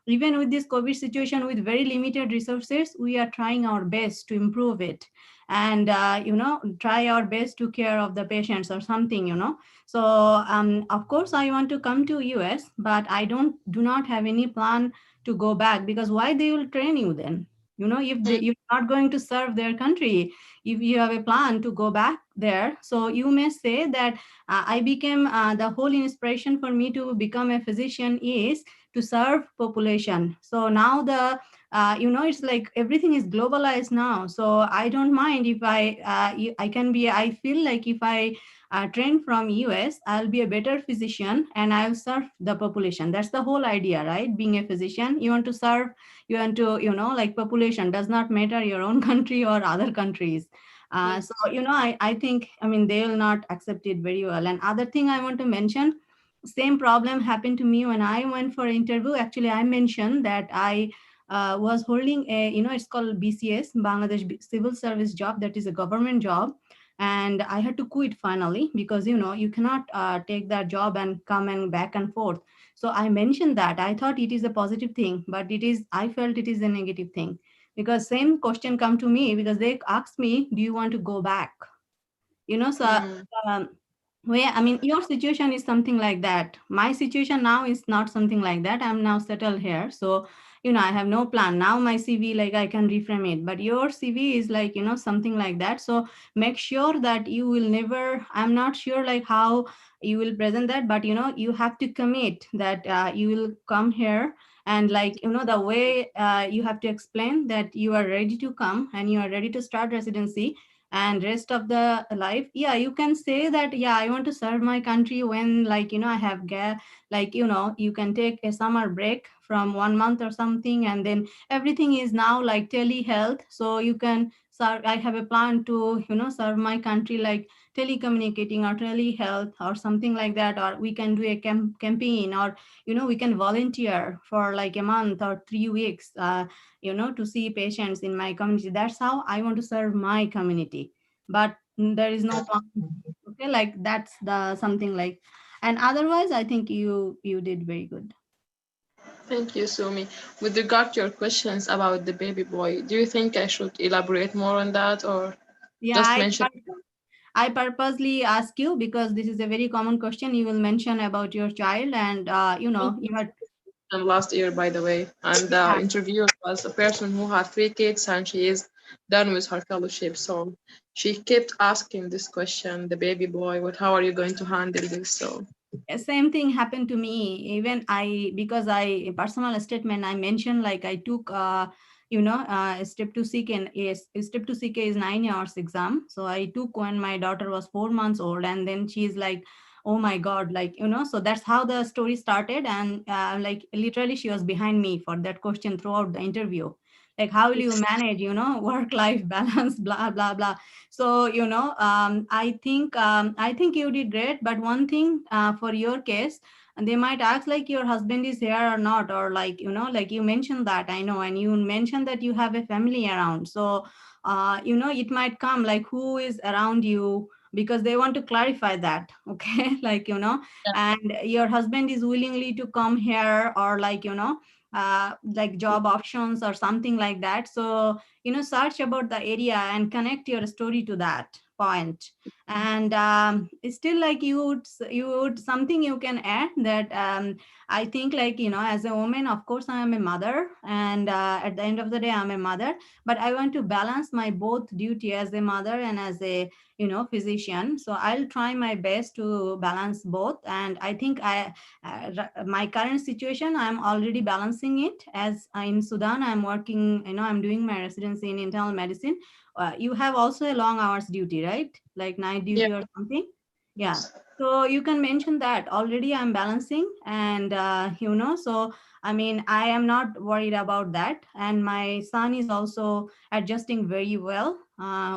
even with this COVID situation, with very limited resources, we are trying our best to improve it, and try our best to care of the patients or something. So of course I want to come to US, but I do not have any plan to go back, because why they will train you then? If you're not going to serve their country, if you have a plan to go back there, so you may say that I became the whole inspiration for me to become a physician is to serve population. So now the it's like everything is globalized now, so I don't mind if I feel like if I train from US, I'll be a better physician and I'll serve the population. That's the whole idea, right? Being a physician, you want to serve, you want to, like, population does not matter your own country or other countries. So, I think, they will not accept it very well. And other thing I want to mention, same problem happened to me when I went for interview. Actually, I mentioned that I was holding a, it's called BCS, Bangladesh Civil Service job. That is a government job. And I had to quit finally because, you cannot take that job and come and back and forth. So I mentioned that I thought it is a positive thing, but I felt it is a negative thing, because same question come to me because they asked me, do you want to go back? So um, well, your situation is something like that. My situation now is not something like that. I'm now settled here. So, I have no plan. Now my CV, like I can reframe it. But your CV is like, something like that. So make sure that you will never, I'm not sure like how you will present that, but you have to commit that you will come here, and like, the way you have to explain that you are ready to come and you are ready to start residency and rest of the life. Yeah, you can say that, yeah, I want to serve my country when, like, I have like, you can take a summer break from 1 month or something, and then everything is now like telehealth, so you can serve. I have a plan to, serve my country like telecommunicating or telehealth or something like that, or we can do a campaign, or we can volunteer for like a month or 3 weeks, to see patients in my community. That's how I want to serve my community. But there is no plan. Okay, like that's the something like. And otherwise, I think you did very good. Thank you, Sumi. With regard to your questions about the baby boy, do you think I should elaborate more on that or Yeah, just mention I purposely ask you because this is a very common question. You will mention about your child, and you had. last year, by the way, and the Yeah. interviewer was a person who had 3 kids and she is done with her fellowship. So she kept asking this question, the baby boy, what, how are you going to handle this? So Same thing happened to me. Even because I personal statement I mentioned, like I took step to seek, and step to seek is 9 years exam, so I took when my daughter was 4 months old, and then she's like, oh my god, like, so that's how the story started. And like literally she was behind me for that question throughout the interview, like how will you manage work life balance, blah blah blah. So I think you did great. But one thing, for your case, and they might ask like your husband is here or not, or like like you mentioned that, I know, and you mentioned that you have a family around. So it might come like who is around you, because they want to clarify that. Okay, like and your husband is willingly to come here, or like like job options or something like that. So search about the area and connect your story to that point. And it's still like you would something you can add that, I think, like as a woman, of course I am a mother, and at the end of the day I'm a mother, but I want to balance my both duty as a mother and as a physician. So I'll try my best to balance both. And I think my current situation, I'm already balancing it. As in Sudan, I'm working, I'm doing my residency in internal medicine. You have also a long hours duty, right? Like night yeah, duty or something. Yeah. So you can mention that already I'm balancing. And so I am not worried about that. And my son is also adjusting very well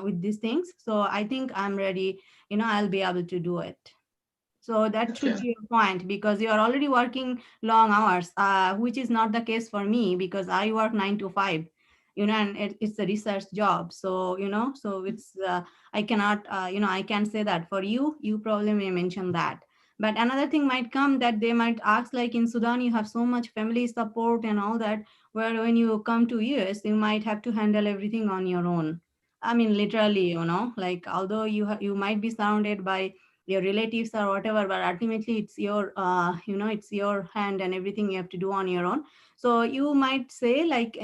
with these things. So I think I'm ready, I'll be able to do it. So that should okay. be a point, because you are already working long hours, which is not the case for me because I work 9 to 5, and it's a research job. So, so it's, I cannot, I can say that for you, you probably may mention that. But another thing might come that they might ask, like in Sudan, you have so much family support and all that, where when you come to US, you might have to handle everything on your own. Literally, like although you might be surrounded by your relatives or whatever, but ultimately it's your it's your hand, and everything you have to do on your own. So you might say like,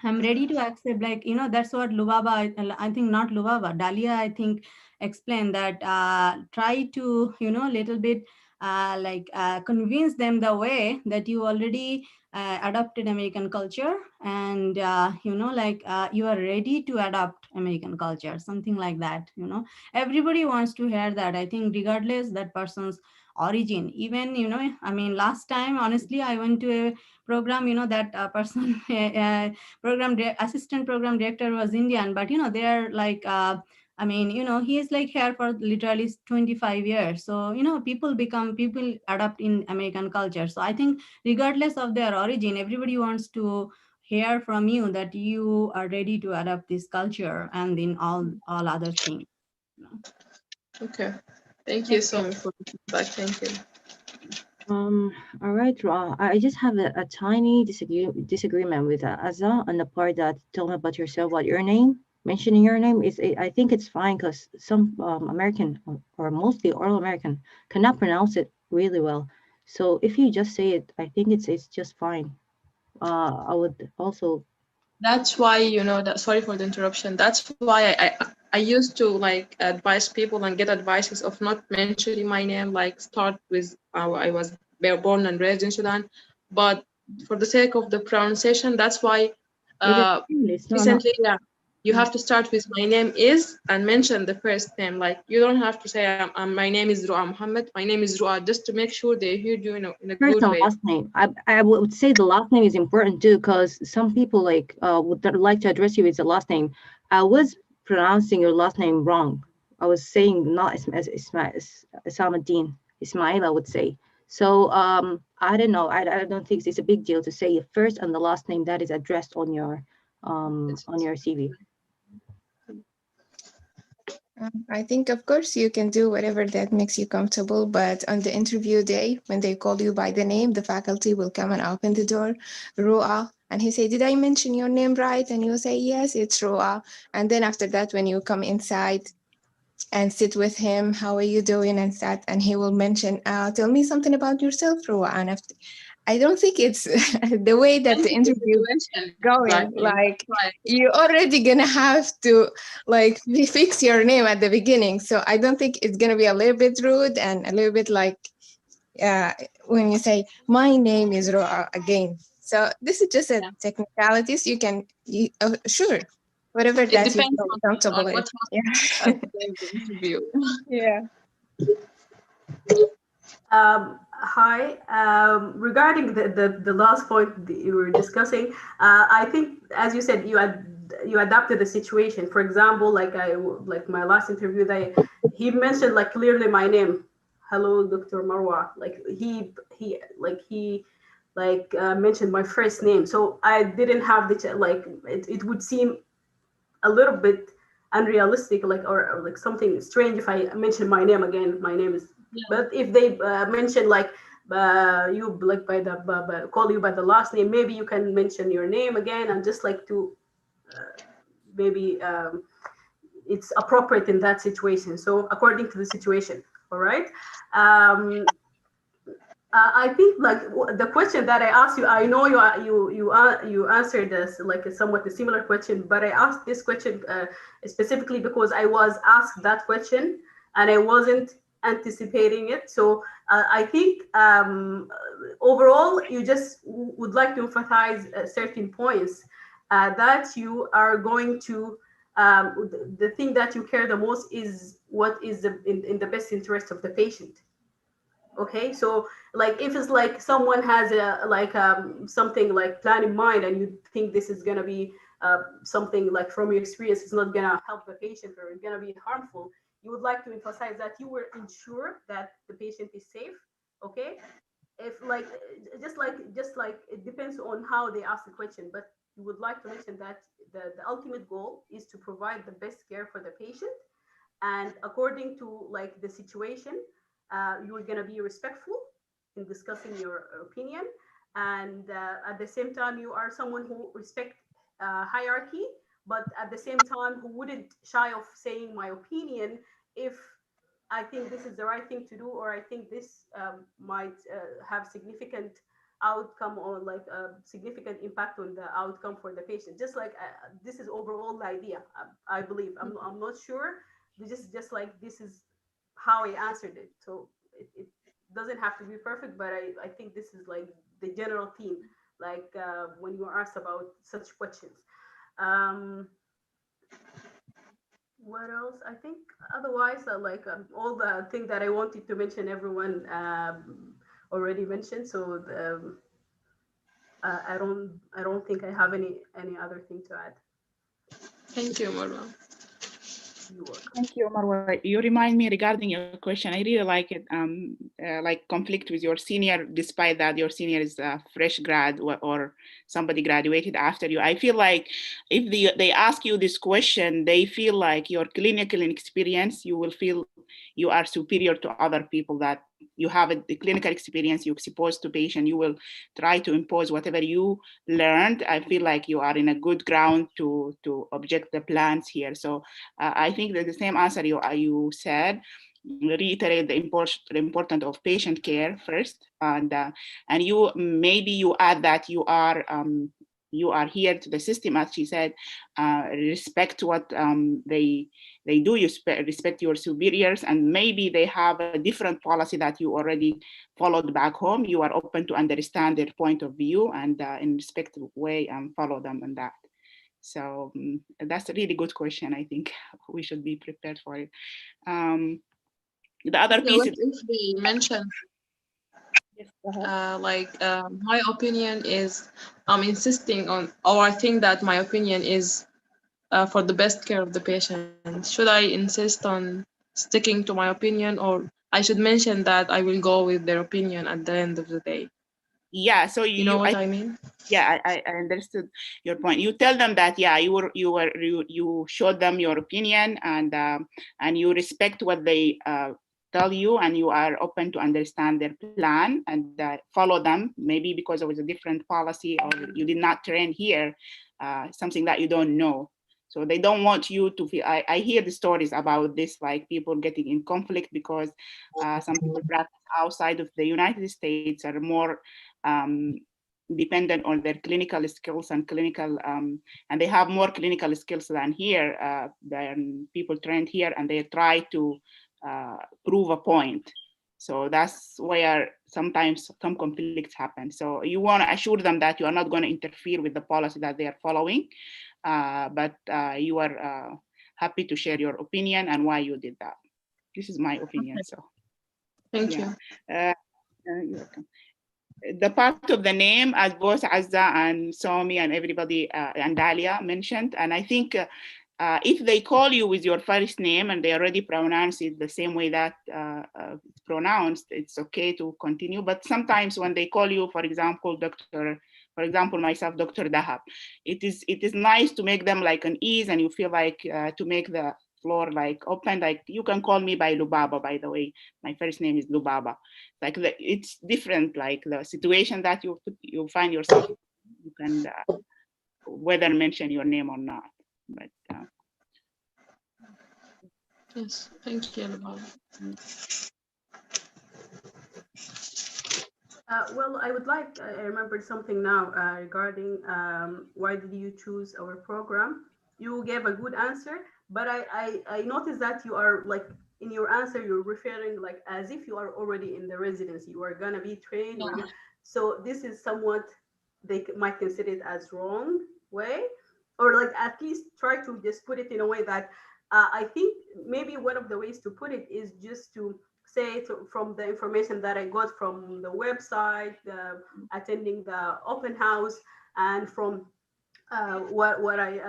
I'm ready to accept, like, that's what Lubaba, I think not Lubaba, Dalia, I think, explained that, try to, little bit, convince them the way that you already adopted American culture, and, you are ready to adopt American culture, something like that. Everybody wants to hear that, I think, regardless that person's origin. Even, I mean, last time, honestly, I went to a program, that person, assistant program director was Indian, but they're like, I mean, he is like here for literally 25 years. So, people adapt in American culture. So I think regardless of their origin, everybody wants to hear from you that you are ready to adapt this culture and in all other things. Okay. Thank you Thank so you. much for the feedback. Thank you. All right, I just have a tiny disagreement with Azza on the part that told me about yourself, what your name. Mentioning your name is, I think it's fine because some American or mostly oral American cannot pronounce it really well. So if you just say it, I think it's just fine. I would also. That's why, that, sorry for the interruption. That's why I used to like advise people and get advices of not mentioning my name, like start with I was born and raised in Sudan. But for the sake of the pronunciation, that's why It is uh it's not. recently, yeah, you have to start with my name is and mention the first name. Like you don't have to say my name is Ru'a Muhammad. My name is Ru'a, just to make sure they hear you in a First good and way. last name. I would say the last name is important too, because some people like would like to address you with the last name. I was pronouncing your last name wrong. I was saying not as Ismail, Ismail, I would say. So I don't know. I don't think it's a big deal to say your first and the last name that is addressed on your CV. I think, of course, you can do whatever that makes you comfortable, but on the interview day, when they call you by the name, the faculty will come and open the door, Ru'a, and he say, "Did I mention your name right?" And you say, "Yes, it's Ru'a." And then after that, when you come inside and sit with him, "How are you doing?" and that, and he will mention, "Tell me something about yourself, Ru'a." And after, I don't think it's the way that the Depends on the interview situation, going, exactly. like Right. you're already gonna have to like fix your name at the beginning, so I don't think it's gonna be a little bit rude and a little bit like uh, when you say my name is Roa again. So this is just a Yeah. technicalities. Sure, whatever It that you depends feel on comfortable in. what happens Yeah. at the end of the interview. Yeah. Hi. Regarding the last point that you were discussing, I think, as you said, you adapted the situation. For example, like my last interview, he mentioned like clearly my name. Hello, Dr. Marwa. Like he mentioned my first name. So I didn't have like it would seem a little bit unrealistic, like or like something strange if I mention my name again. My name is. Yeah. But if they mention like you like call you by the last name, maybe you can mention your name again and just like to maybe it's appropriate in that situation. So according to the situation, all right. Um, I think like the question that I asked you, I know you answered this like a somewhat a similar question, but I asked this question specifically because I was asked that question and I wasn't anticipating it. So I think overall you just would like to emphasize certain points that you are going to. The thing that you care the most is what is in the best interest of the patient. Okay, so like if it's like someone has a like something like plan in mind and you think this is going to be something like from your experience it's not going to help the patient or it's going to be harmful, you would like to emphasize that you will ensure that the patient is safe. Okay, if like just like it depends on how they ask the question, but you would like to mention that the ultimate goal is to provide the best care for the patient, and according to like the situation, you're going to be respectful in discussing your opinion, and at the same time you are someone who respect hierarchy, but at the same time who wouldn't shy of saying my opinion if I think this is the right thing to do, or I think this might have significant outcome or like a significant impact on the outcome for the patient. Just like this is overall the idea. I believe. I'm not sure. Just like this is how I answered it. So it doesn't have to be perfect, but I think this is like the general theme. Like when you are asked about such questions. Um, What else? I think otherwise, all the thing that I wanted to mention, everyone already mentioned. So I don't think I have any other thing to add. Thank you, Marwa. You're welcome. Thank you, Marwa. You remind me regarding your question. I really like it. Like conflict with your senior, despite that your senior is a fresh grad or somebody graduated after you. I feel like if they ask you this question, they feel like your clinical experience, you will feel you are superior to other people, that you have the clinical experience, you expose to patient, you will try to impose whatever you learned. I feel like you are in a good ground to object the plans here. So I think that the same answer you said reiterate the importance of patient care first, and you maybe you add that you are here to the system, as she said, respect what they do, you respect your superiors, and maybe they have a different policy that you already followed back home. You are open to understand their point of view and in respectful way follow them on that. So that's a really good question. I think we should be prepared for it. The other Yeah, piece what is, if they mention yes, go ahead. my opinion is I'm insisting on, or I think that my opinion is for the best care of the patient. Should I insist on sticking to my opinion, or I should mention that I will go with their opinion at the end of the day? Yeah, so You know what I mean? yeah, I understood your point. You tell them that, yeah, you showed them your opinion, and you respect what they tell you, and you are open to understand their plan and follow them, maybe because it was a different policy or you did not train here, something that you don't know. So they don't want you to feel, I hear the stories about this, like people getting in conflict because some people practice outside of the United States are more dependent on their clinical skills and and they have more clinical skills than here, than people trained here, and they try to prove a point. So that's where sometimes some conflicts happen. So you want to assure them that you are not going to interfere with the policy that they are following, but you are happy to share your opinion and why you did that. This is my opinion. So Thank yeah. you. You're welcome. The part of the name, as both Azza and Somi and everybody and Dalia mentioned, and I think if they call you with your first name and they already pronounce it the same way that it's pronounced, it's okay to continue. But sometimes when they call you, for example, myself, Dr. Dahab, it is nice to make them like an ease, and you feel like to make the floor like open, like you can call me by Lubaba, by the way. My first name is Lubaba. Like it's different, like the situation that you find yourself, you can whether mention your name or not. But Yes, thank you, Lubaba. Well, I remembered something now regarding why did you choose our program? You gave a good answer, but I noticed that you are like, in your answer, you're referring like as if you are already in the residency. You are gonna be trained. So this is somewhat, they might consider it as wrong way, or like at least try to just put it in a way that I think maybe one of the ways to put it is just to say from the information that I got from the website, attending the open house, and from what I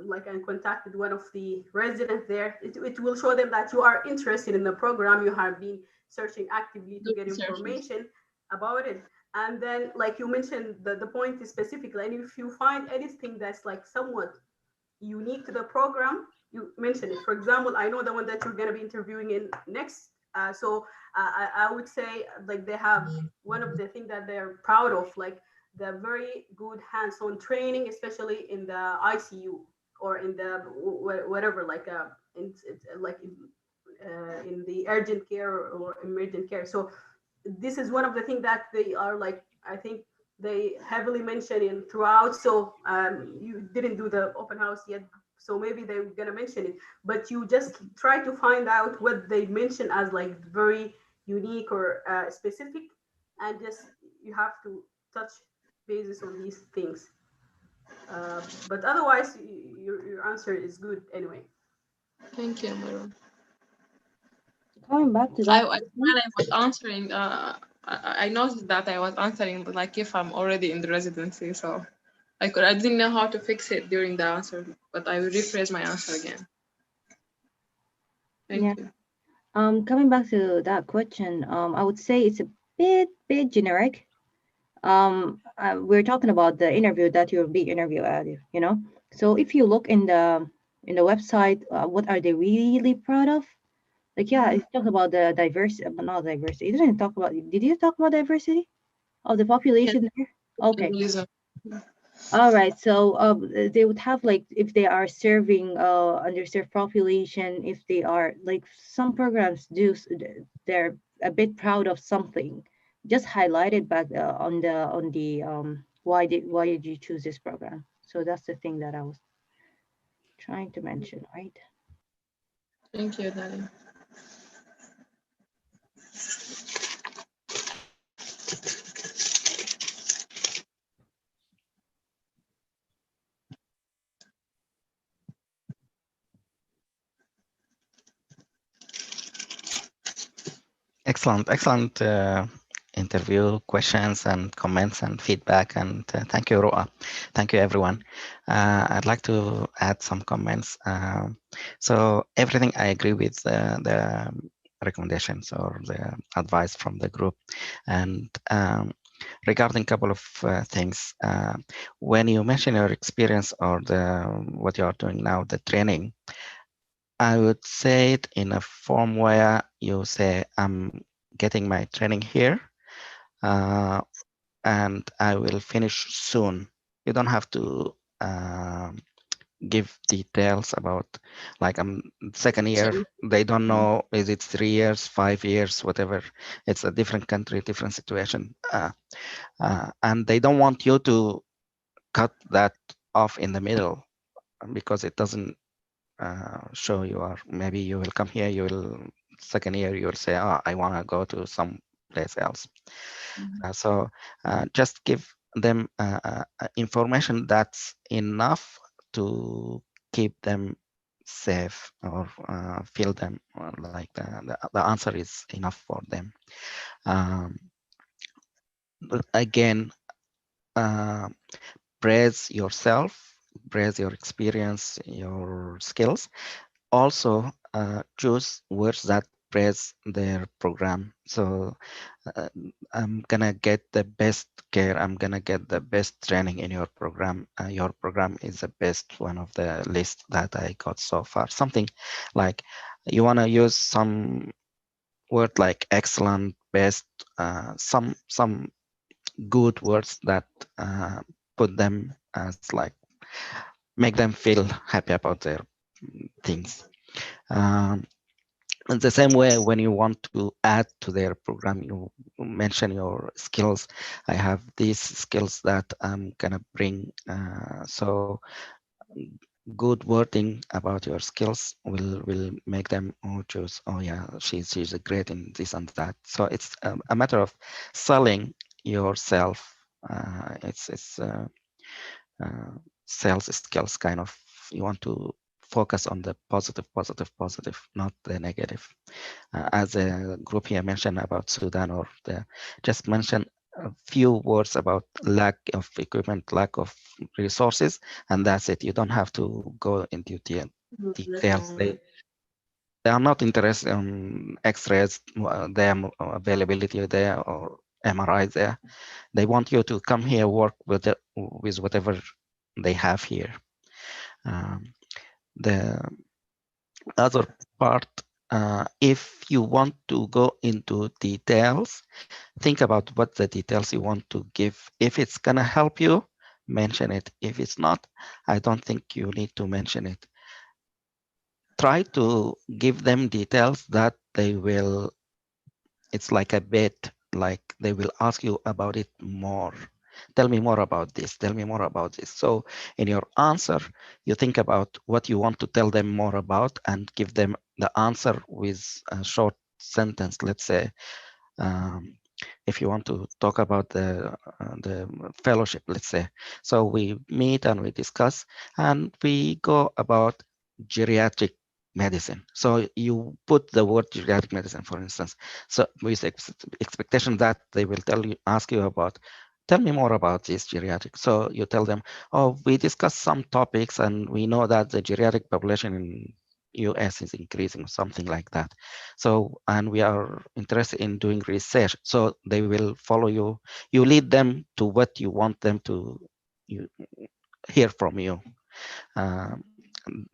like, I contacted one of the residents there. It will show them that you are interested in the program. You have been searching actively to get information about it. And then, like you mentioned, the point is specifically, and if you find anything that's like somewhat unique to the program, you mention it. For example, I know the one that you're going to be interviewing in next. I would say like they have one of the things that they're proud of, like the very good hands-on training, especially in the ICU or in the whatever, like like in the urgent care or emergent care. So this is one of the things that they are like, I think they heavily mention in throughout. So you didn't do the open house yet, so maybe they're gonna mention it, but you just try to find out what they mention as like very unique or specific, and just you have to touch bases on these things. But otherwise, your answer is good anyway. Thank you, Maroon. Coming back to I, that while question, I was answering, I noticed that I was answering like if I'm already in the residency, so I didn't know how to fix it during the answer, but I will rephrase my answer again. Thank yeah. you. Coming back to that question, I would say it's a bit generic. We're talking about the interview that you'll be interviewed at, you know. So if you look in the website, what are they really proud of? Like, yeah, it talks about the diversity, but not diversity. It didn't talk about. Did you talk about diversity of the Yes, population there? Okay. journalism. All right. So they would have like if they are serving underserved population, if they are like some programs do, they're a bit proud of something. Just highlighted back on the why did you choose this program? So that's the thing that I was trying to mention, right? Thank you, Dali. Excellent, excellent interview questions and comments and feedback. And thank you, Roa. Thank you, everyone. I'd like to add some comments. So everything I agree with the recommendations or the advice from the group. And regarding a couple of things, when you mention your experience or what you are doing now, the training, I would say it in a form where you say, I'm getting my training here uh, and I will finish soon. You don't have to give details about like I'm second year. They don't know, is it 3 years, 5 years, whatever. It's a different country, different situation. And they don't want you to cut that off in the middle because it doesn't show you are, maybe you will come here, you will second year, you will say, oh, I want to go to some place else. So just give them information that's enough to keep them safe or feel them like the answer is enough for them. Um, but again, uh, praise yourself, praise your experience, your skills. Also choose words that praise their program. So I'm gonna get the best care, I'm gonna get the best training in your program. Your program is the best one of the list that I got so far. Something like you want to use some word like excellent, best, some good words that put them as like make them feel happy about their things. Um, in the same way, when you want to add to their program, you mention your skills. I have these skills that I'm gonna bring. So good wording about your skills will make them choose. Oh yeah, she's great in this and that. So it's a matter of selling yourself. It's uh, sales skills kind of. You want to focus on the positive, positive, positive, not the negative. As a group here mentioned about Sudan, or just mention a few words about lack of equipment, lack of resources, and that's it. You don't have to go into details. They are not interested in X-rays, their availability there, or MRIs there. They want you to come here, work with whatever they have here. The other part, if you want to go into details, think about what the details you want to give. If it's gonna help you, mention it. If it's not, I don't think you need to mention it. Try to give them details that they will, it's like a bet, like they will ask you about it more. Tell me more about this, tell me more about this. So in your answer, you think about what you want to tell them more about and give them the answer with a short sentence. Let's say, if you want to talk about the fellowship, let's say. So we meet and we discuss and we go about geriatric medicine. So you put the word geriatric medicine, for instance, so with expectation that they will ask you about, tell me more about this geriatric. So you tell them, oh, we discussed some topics and we know that the geriatric population in US is increasing, something like that. So, and we are interested in doing research. So they will follow you. You lead them to what you want them to hear from you. Um,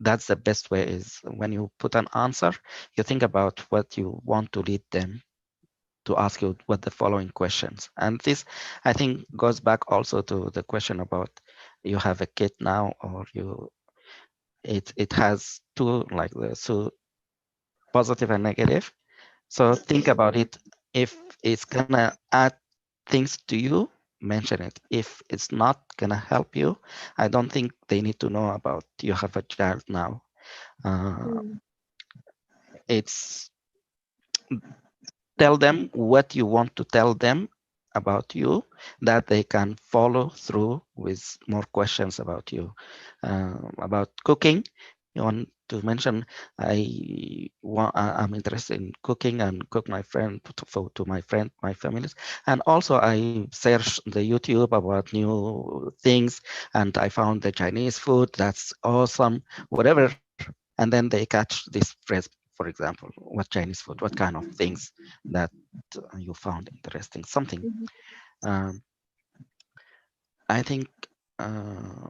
that's the best way, is when you put an answer, you think about what you want to lead them to ask you what the following questions. And this, I think, goes back also to the question about you have a kid now, or it has two, like the so positive and negative. So think about it. If it's gonna add things to you, mention it. If it's not gonna help you, I don't think they need to know about you have a child now. Uh, it's tell them what you want to tell them about you, that they can follow through with more questions about you. About cooking, you want to mention, I'm interested in cooking and cook my friend to my friend, my families. And also I searched the YouTube about new things, and I found the Chinese food that's awesome, whatever. And then they catch this phrase, for example, what Chinese food, what kind of things that you found interesting, something. Um, I think uh,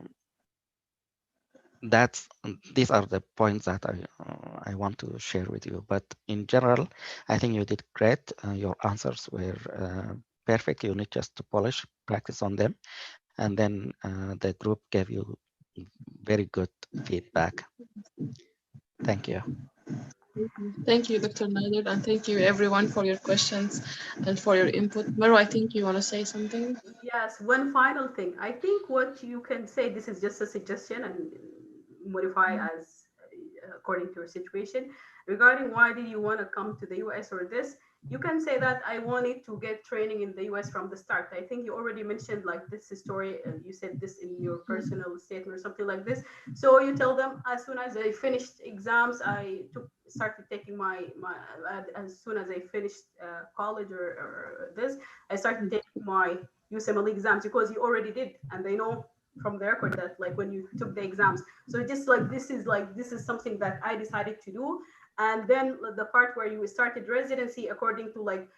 that's these are the points that I want to share with you. But in general, I think you did great. Your answers were perfect. You need just to polish, practice on them, and then the group gave you very good feedback. Thank you. Thank you, Dr. Nader, and thank you everyone for your questions and for your input. Mero, I think you want to say something. Yes, one final thing. I think what you can say, this is just a suggestion and modify as according to your situation. Regarding why did you want to come to the US or this, you can say that I wanted to get training in the US from the start. I think you already mentioned like this story, you said this in your personal statement or something like this. So you tell them as soon as I finished exams, I started taking my as soon as I finished college or this, I started taking my USMLE exams because you already did, and they know from the record that like when you took the exams. So just like this is something that I decided to do. And then the part where you started residency according to like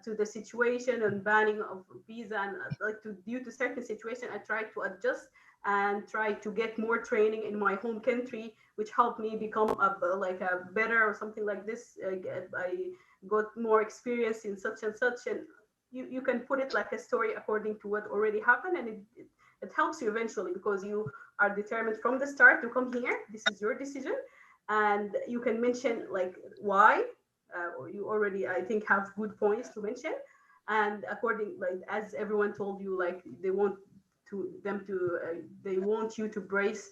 to the situation and banning of visa and like to due to certain situation, I tried to adjust and try to get more training in my home country, which helped me become like a better or something like this. I got more experience in such and such, and you can put it like a story according to what already happened, and it helps you eventually because you are determined from the start to come here. This is your decision, and you can mention like why, or you already I think have good points to mention, and according like as everyone told you, like they want to them to they want you to brace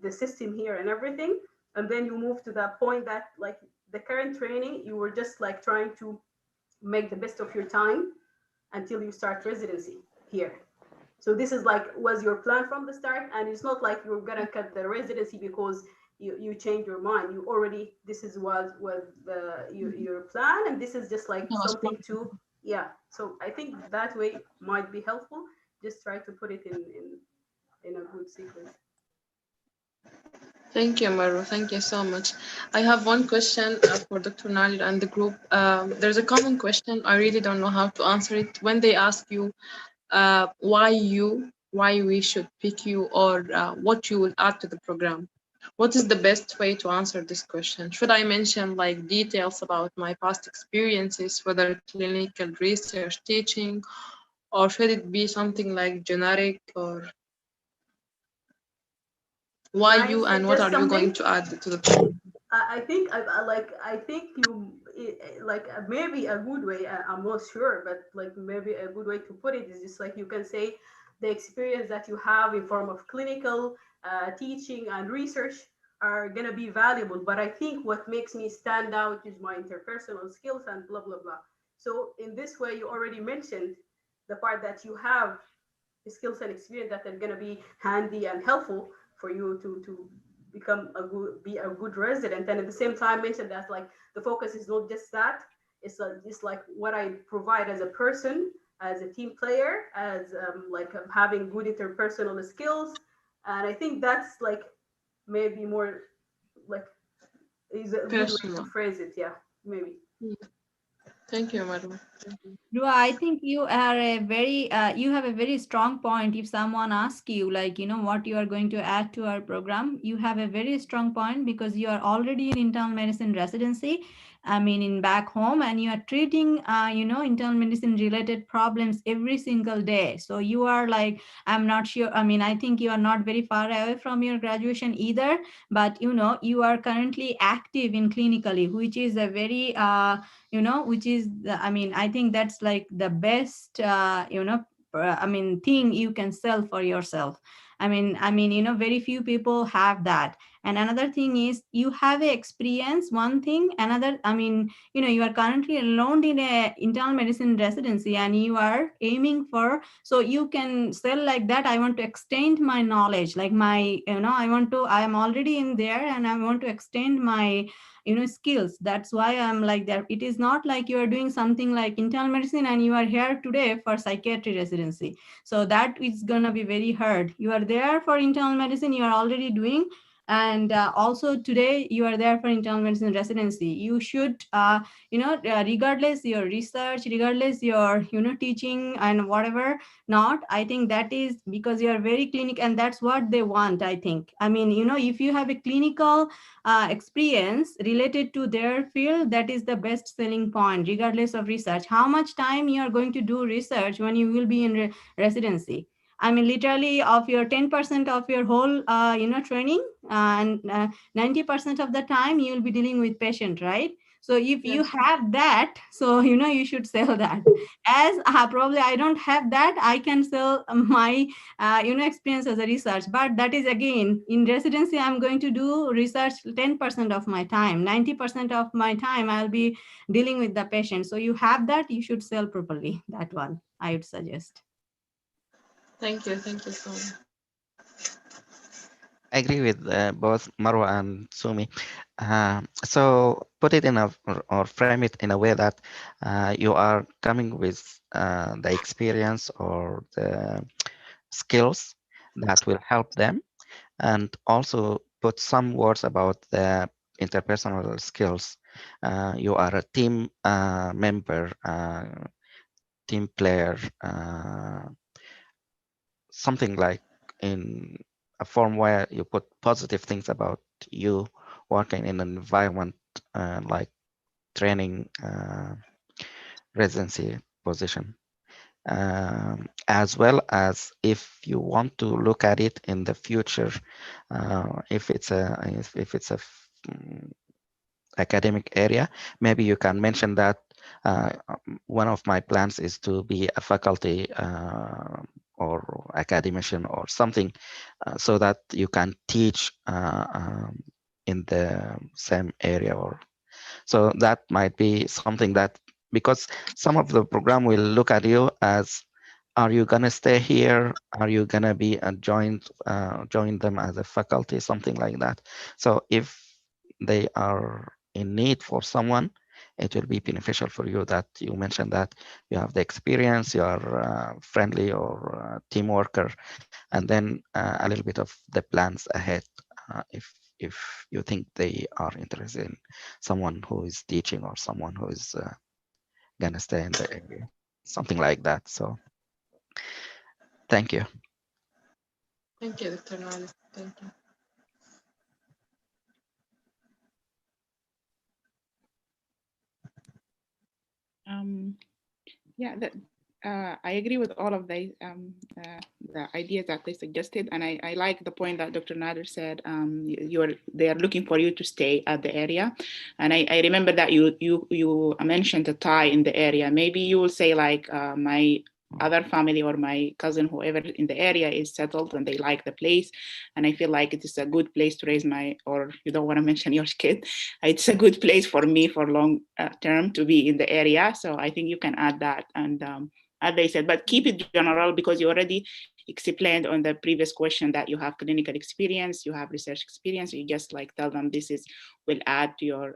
the system here and everything, and then you move to that point that like the current training you were just like trying to make the best of your time until you start residency here. So this is like was your plan from the start, and it's not like you're gonna cut the residency because you change your mind. You already this is was your plan, and this is just like That was something to yeah. So I think that way might be helpful. Just try to put it in a good sequence. Thank you, Maru. Thank you so much. I have one question for Dr. Nadir and the group. There's a common question. I really don't know how to answer it. When they ask you why we should pick you, or what you will add to the program, what is the best way to answer this question? Should I mention like details about my past experiences, whether clinical research, teaching, or should it be something like generic, or why Can I you and what suggest are you going something? to add to the program? I think I think you like maybe a good way. I'm not sure, but like maybe a good way to put it is just like you can say the experience that you have in form of clinical teaching and research are gonna be valuable. But I think what makes me stand out is my interpersonal skills and blah blah blah. So in this way, you already mentioned the part that you have skills and experience that are gonna be handy and helpful for you to be a good resident, and at the same time mention that like the focus is not just that, it's just like what I provide as a person, as a team player, as having good interpersonal skills. And I think that's like maybe more like is a good way to Personal. phrase it. Yeah, maybe. Thank you, Marwa. Dua, I think you are you have a very strong point. If someone asks you, like, what you are going to add to our program, you have a very strong point because you are already in internal medicine residency. I mean, in back home, and you are treating, internal medicine related problems every single day. So you are like, I'm not sure. I mean, I think you are not very far away from your graduation either, but you are currently active in clinically, which is a very which is I mean, I think that's like the best thing you can sell for yourself. Very few people have that. And another thing is you have a experience, one thing. Another, you are currently enrolled in a internal medicine residency and you are aiming for, so you can sell like that. I want to extend my knowledge, like I am already in there and I want to extend my skills. That's why I'm like that. It is not like you are doing something like internal medicine and you are here today for psychiatry residency, so that is going to be very hard. You are there for internal medicine, you are already doing, and also today you are there for internal medicine residency. You should regardless your research, regardless your teaching and whatever, not, I think that is because you are very clinical and that's what they want. I think, if you have a clinical experience related to their field, that is the best selling point, regardless of research. How much time you are going to do research when you will be in residency? I mean, literally of your 10% of your whole, training, and 90% of the time you will be dealing with patient, right? So if you Yes. have that, so you should sell that. As probably I don't have that, I can sell my experience as a research, but that is again in residency. I'm going to do research 10% of my time, 90% of my time I'll be dealing with the patient. So you have that, you should sell properly. That one I would suggest. Thank you so much. I agree with both Marwa and Sumi. So put it in or frame it in a way that you are coming with the experience or the skills that will help them, and also put some words about the interpersonal skills. You are a team member, team player, something like in a form where you put positive things about you working in an environment like training residency position. As well as if you want to look at it in the future, if it's a academic area, maybe you can mention that one of my plans is to be a faculty or academician or something, so that you can teach in the same area. Or so that might be something that, because some of the program will look at you as, are you gonna stay here? Are you gonna be join them as a faculty, something like that. So if they are in need for someone, it will be beneficial for you that you mentioned that you have the experience, you are friendly or team worker, and then a little bit of the plans ahead, if you think they are interested in someone who is teaching or someone who is gonna stay in the area, something like that. So thank you. Thank you, Dr. Nali. Thank you. Yeah, I agree with all of the ideas that they suggested, and I like the point that Dr. Nader said. They are looking for you to stay at the area, and I remember that you mentioned a tie in the area. Maybe you will say like my other family or my cousin, whoever in the area is settled and they like the place, and I feel like it is a good place to raise my, or you don't want to mention your kid, it's a good place for me for long term to be in the area. So I think you can add that, and as they said, but keep it general because you already explained on the previous question that you have clinical experience, you have research experience. You just like tell them this is will add to your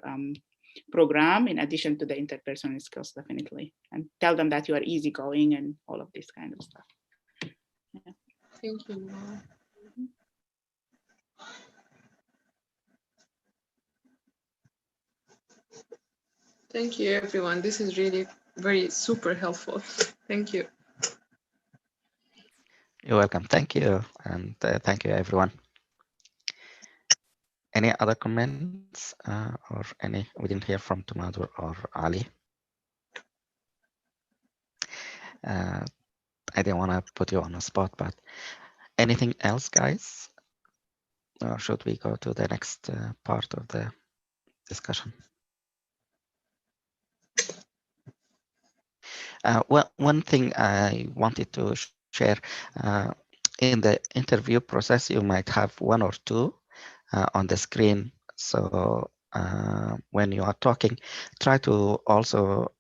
program in addition to the interpersonal skills, definitely, and tell them that you are easygoing and all of this kind of stuff. Yeah. Thank you. Thank you, everyone. This is really very super helpful. Thank you. You're welcome. Thank you. And thank you, everyone. Any other comments or any? We didn't hear from Tumadur or Ali. I didn't want to put you on a spot, but anything else, guys? Or should we go to the next part of the discussion? Well, one thing I wanted to share, in the interview process, you might have one or two on the screen. So when you are talking, try to also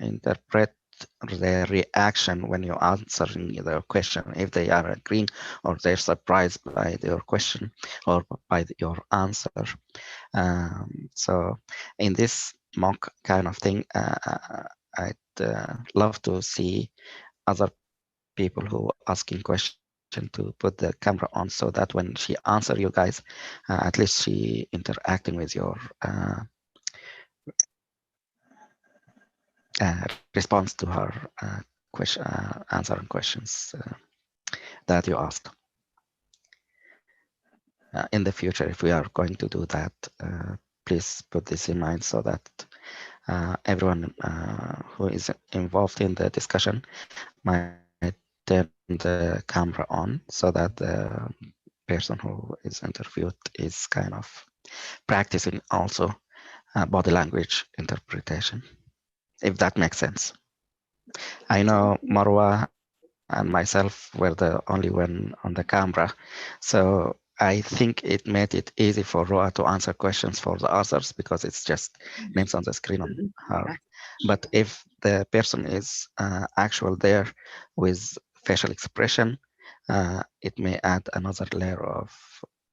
interpret their reaction when you're answering the question, if they are agreeing or they're surprised by your question or by your answer. So in this mock kind of thing, I'd love to see other people who are asking question to put the camera on so that when she answer you guys, at least she interacting with your response to her question, answering questions that you asked. In the future, if we are going to do that, please put this in mind so that everyone who is involved in the discussion might turn the camera on so that the person who is interviewed is kind of practicing also body language interpretation, if that makes sense. I know Marwa and myself were the only one on the camera, so I think it made it easy for Roa to answer questions for the others because it's just names on the screen on her. But if the person is actual there with facial expression, it may add another layer of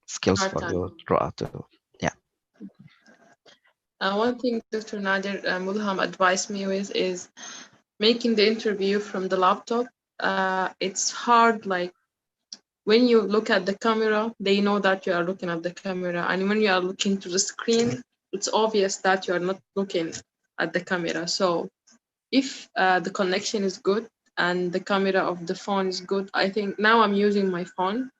skills Hard for time. you, Roa, to, yeah. One thing Dr. Nadir Mulham advised me with is making the interview from the laptop. It's hard, like when you look at the camera, they know that you are looking at the camera. And when you are looking to the screen, it's obvious that you are not looking at the camera. So if the connection is good and the camera of the phone is good, I think now I'm using my phone.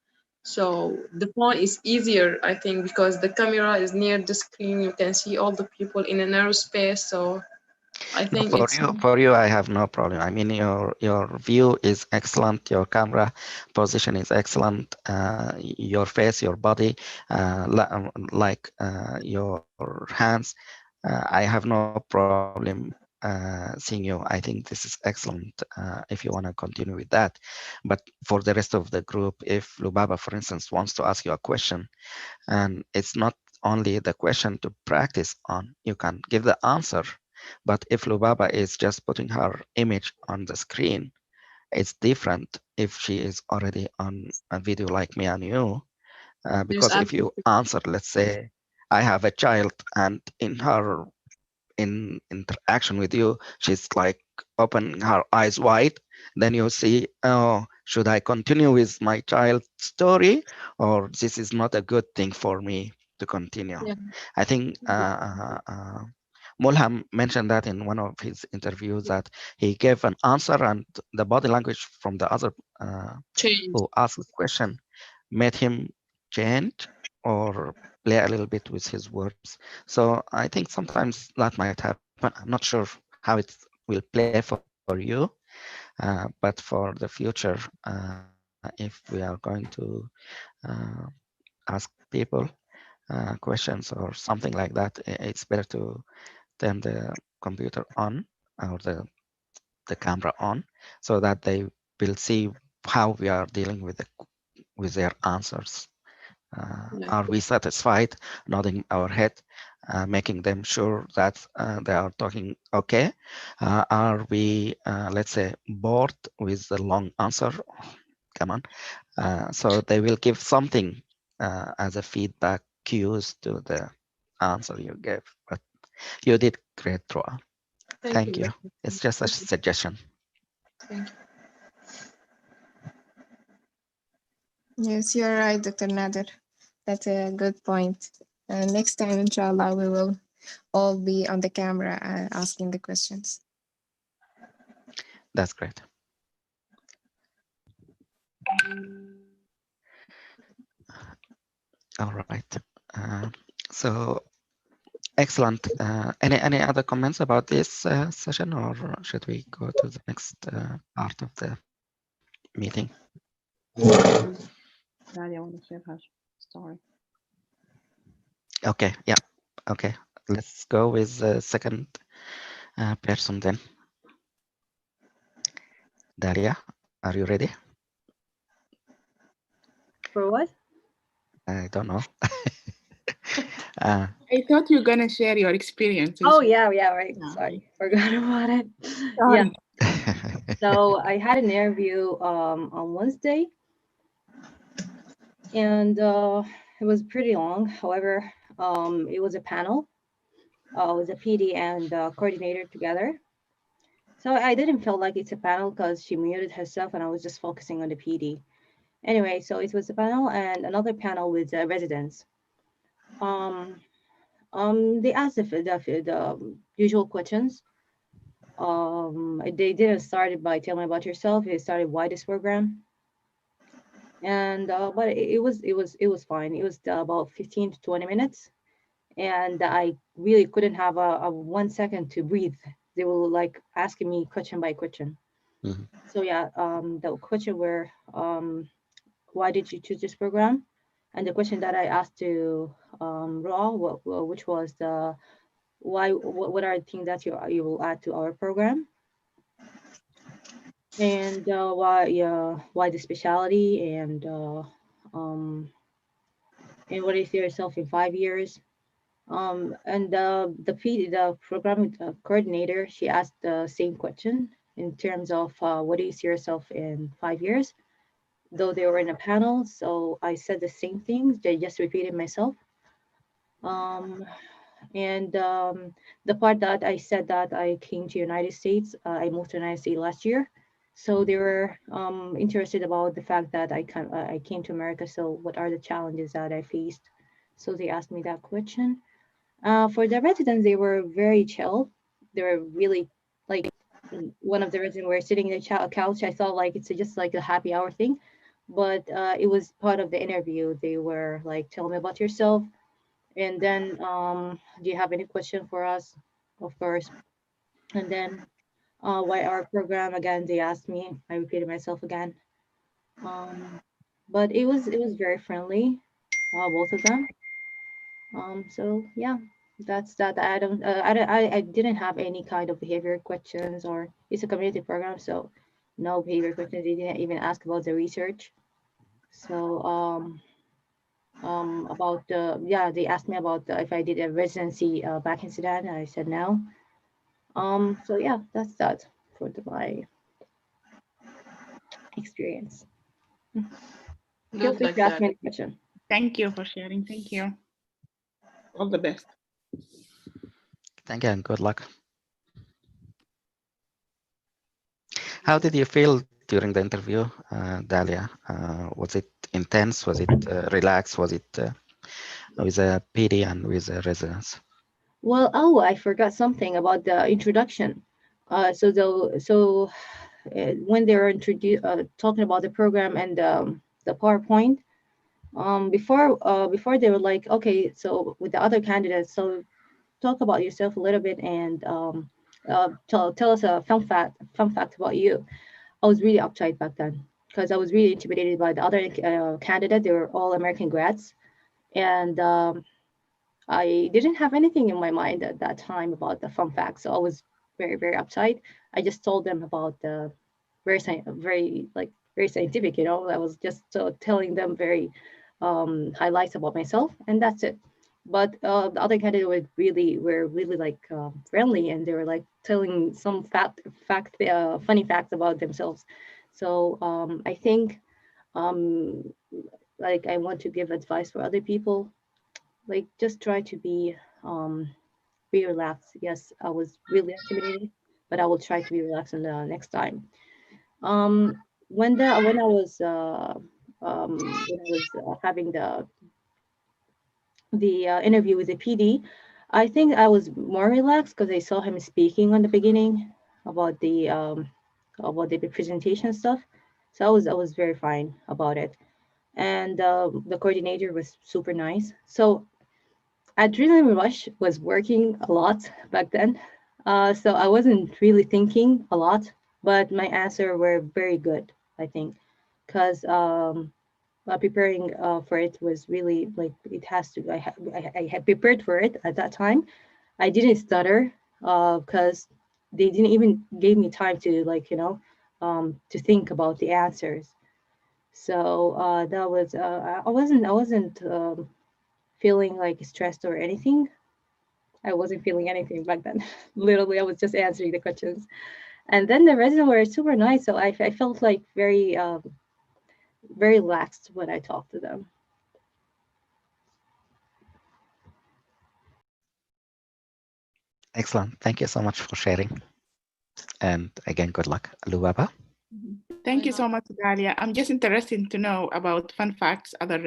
So the phone is easier, I think, because the camera is near the screen. You can see all the people in a narrow space. So I No, think it's for you, I have no problem. I mean, your view is excellent. Your camera position is excellent. Your face, your body, like your hands. I have no problem seeing you. I think this is excellent. If you want to continue with that, but for the rest of the group, if Lubaba, for instance, wants to ask you a question, and it's not only the question to practice on, you can give the answer. But if Lubaba is just putting her image on the screen, it's different if she is already on a video like me and you. there's Because if you answer, let's say, I have a child, and in her in interaction with you, she's like opening her eyes wide, then you see, oh, should I continue with my child's story, or this is not a good thing for me to continue? yeah. I think Mulham mentioned that in one of his interviews, that he gave an answer and the body language from the other Change. who asked the question made him change or play a little bit with his words. So I think sometimes that might happen. I'm not sure how it will play for you, but for the future, if we are going to ask people questions or something like that, it's better to turn the computer on or the camera on so that they will see how we are dealing with with their answers Are we satisfied? Nodding our head, making them sure that they are talking okay. Are we, let's say, bored with the long answer? Come on. So they will give something as a feedback cues to the answer you gave. But you did great, Roa. Thank you. It's just a suggestion. Thank you. Yes, you're right, Dr. Nader. That's a good point. Next time, inshallah, we will all be on the camera asking the questions. That's great. All right. So excellent. Any other comments about this session, or should we go to the next part of the meeting? Dalia want to share her story. Okay. Yeah. Okay. Let's go with the second person then. Dalia, are you ready? For what? I don't know. I thought you were gonna share your experiences. Oh yeah, right. Yeah. Sorry, forgot about it. Sorry. Yeah. So I had an interview on Wednesday, and it was pretty long. However, it was a panel. It was a PD and coordinator together. So I didn't feel like it's a panel because she muted herself, and I was just focusing on the PD. Anyway, so it was a panel and another panel with residents. They asked the usual questions. They didn't start it by telling me about yourself. They started why this program, and but it was fine. It was about 15 to 20 minutes, and I really couldn't have a 1 second to breathe. They were like asking me question by question. Mhm. So yeah, the question were why did you choose this program, and the question that I asked to Raw, which was the why what are the things that you will add to our program, and why the specialty, um and what is yourself in 5 years. And the program coordinator, she asked the same question in terms of what do you see yourself in 5 years, though they were in a panel, so I said the same things. They just repeated myself. um and the part that I said that I came to United States, I moved to United States last year. So they were interested about the fact that I came to America. So what are the challenges that I faced? So they asked me that question. For the residents, they were very chill. They were really like one of the residents were sitting in the couch. I thought like it's just like a happy hour thing, but it was part of the interview. They were like, "Tell me about yourself." And then, do you have any question for us? Of course. And then, why our program again? They asked me. I repeated myself again. Um, but it was very friendly, both of them. So yeah, that's that. I didn't have any kind of behavior questions, or it's a community program, so no behavior questions. They didn't even ask about the research. So about yeah, they asked me about if I did a residency back in Sudan, and I said no. So yeah, that's that for my experience. Feel Good free luck, to ask Dad. me any question. Thank you for sharing. Thank you. All the best. Thank you and good luck. How did you feel during the interview, Dalia? Was it intense? Was it relaxed? Was it with a PD and with a residence? Well, I forgot something about the introduction. When they were talking about the program and the PowerPoint, before they were like, okay, so with the other candidates, so talk about yourself a little bit and tell us a fun fact about you. I was really uptight back then because I was really intimidated by the other candidate. They were all American grads, and I didn't have anything in my mind at that time about the fun facts. So I was very, very uptight. I just told them about the very, very like very scientific. I was just telling them very highlights about myself, and that's it. But the other candidates were really like friendly, and they were like telling some funny facts about themselves. So I think um, like I want to give advice for other people, like just try to be relaxed. Yes, I was really intimidated, but I will try to be relaxed in the next time. When I was having the interview with the PD, I think I was more relaxed because I saw him speaking on the beginning about the presentation stuff. So I was very fine about it, and the coordinator was super nice. So adrenaline rush was working a lot back then, so I wasn't really thinking a lot, but my answer were very good, I think, because preparing for it was really like it has to. I had prepared for it at that time. I didn't stutter because they didn't even give me time to to think about the answers. So that was I wasn't feeling like stressed or anything. I wasn't feeling anything back then. Literally, I was just answering the questions. And then the residents were super nice, so I felt like very relaxed when I talked to them. Excellent. Thank you so much for sharing. And again, good luck. Lubaba? Thank you so much, Dalia. I'm just interested to know about fun facts other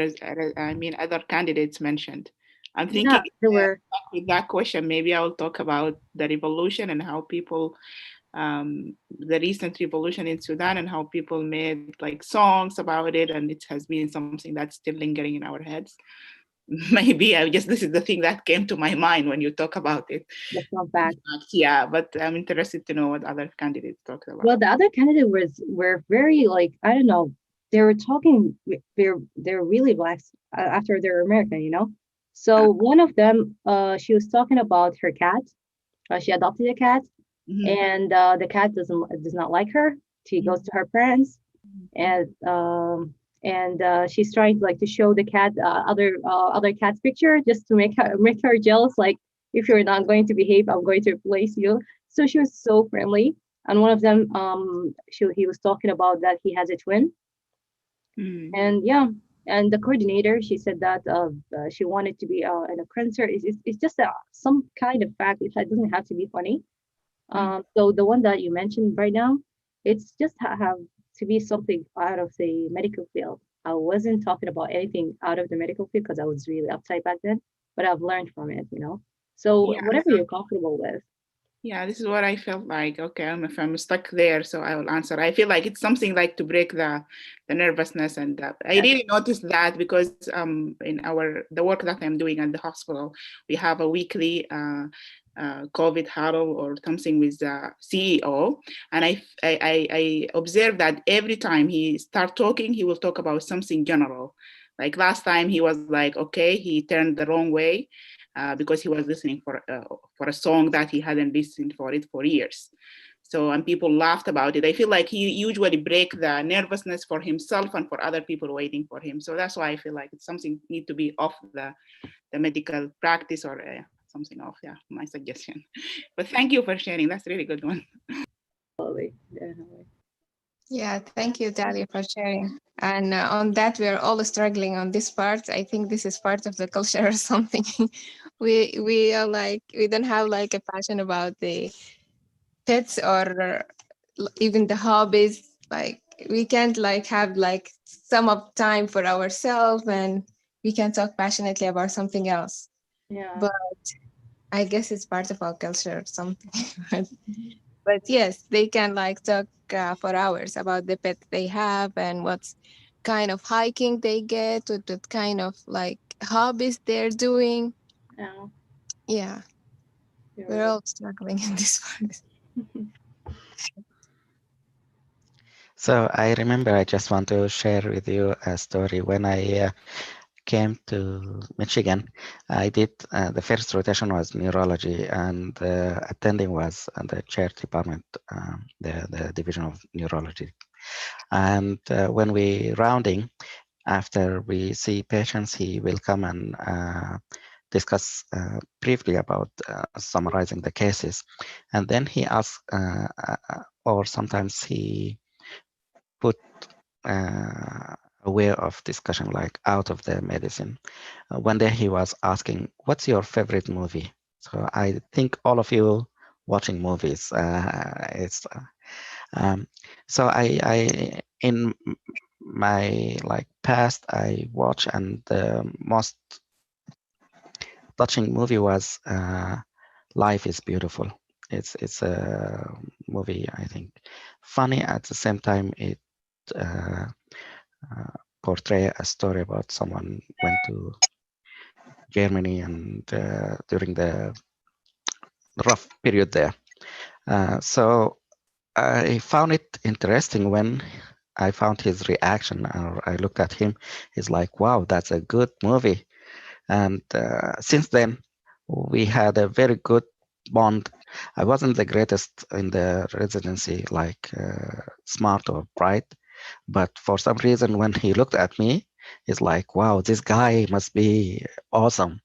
candidates mentioned. I'm thinking Yeah, there were. with that question, maybe I will talk about the revolution and how people, the recent revolution in Sudan and how people made like songs about it, and it has been something that's still lingering in our heads. Maybe this is the thing that came to my mind when you talk about it. The fun fact. Yeah, but I'm interested to know what other candidates talked about. Well, the other candidate were very like I don't know. They were talking. They're really black after they're American, you know. So one of them, she was talking about her cat. She adopted a cat, and the cat does not like her. She goes to her parents, and she's trying to show the cat other cat's picture just to make her jealous. Like, if you're not going to behave, I'm going to replace you. So she was so friendly. And one of them, he was talking about that he has a twin. And yeah, and the coordinator, she said that she wanted to be a cancer. It's just some kind of fact. It doesn't have to be funny. So the one that you mentioned right now, it's just have to be something out of the medical field. I wasn't talking about anything out of the medical field because I was really uptight back then, but I've learned from it, you know. So whatever you're comfortable with. Yeah, this is what I felt like. Okay, if I'm stuck there, so I will answer. I feel like it's something like to break the nervousness, and I really noticed that because in the work that I'm doing at the hospital, we have a weekly COVID huddle or something with the CEO, and I observed that every time he start talking, he will talk about something general. Like last time, he was like, okay, he turned the wrong way. Because he was listening for a song that he hadn't listened for it for years. So, and people laughed about it. I feel like he usually break the nervousness for himself and for other people waiting for him. So that's why I feel like it's something need to be off the medical practice or something off. Yeah, my suggestion. But thank you for sharing. That's a really good one. Yeah, thank you, Dalia, for sharing. And on that, we are all struggling on this part. I think this is part of the culture or something. We are like we don't have like a passion about the pets or even the hobbies. Like we can't like have like some of time for ourselves, and we can talk passionately about something else. Yeah. But I guess it's part of our culture or something. But yes, they can like talk for hours about the pet they have and what's kind of hiking they get, what kind of like hobbies they're doing. Yeah. Yeah, we're all struggling in this part. So I remember I just want to share with you a story. When I came to Michigan, I did the first rotation was neurology, and attending was the chair department, the division of neurology. And when we rounding, After we see patients, he will come and discuss briefly about summarizing the cases. And then he asks, or sometimes he put a way of discussion like out of the medicine. One day he was asking, what's your favorite movie? So I think all of you watching movies, it's so I in my like past I watch, and the most touching movie was Life is Beautiful. It's a movie, I think, funny at the same time. It uh, portray a story about someone went to Germany and during the rough period there. So I found it interesting when I found his reaction, or I looked at him. He's like, "Wow, that's a good movie." And since then, we had a very good bond. I wasn't the greatest in the residency, like smart or bright, but for some reason, when he looked at me, he's like, "Wow, this guy must be awesome."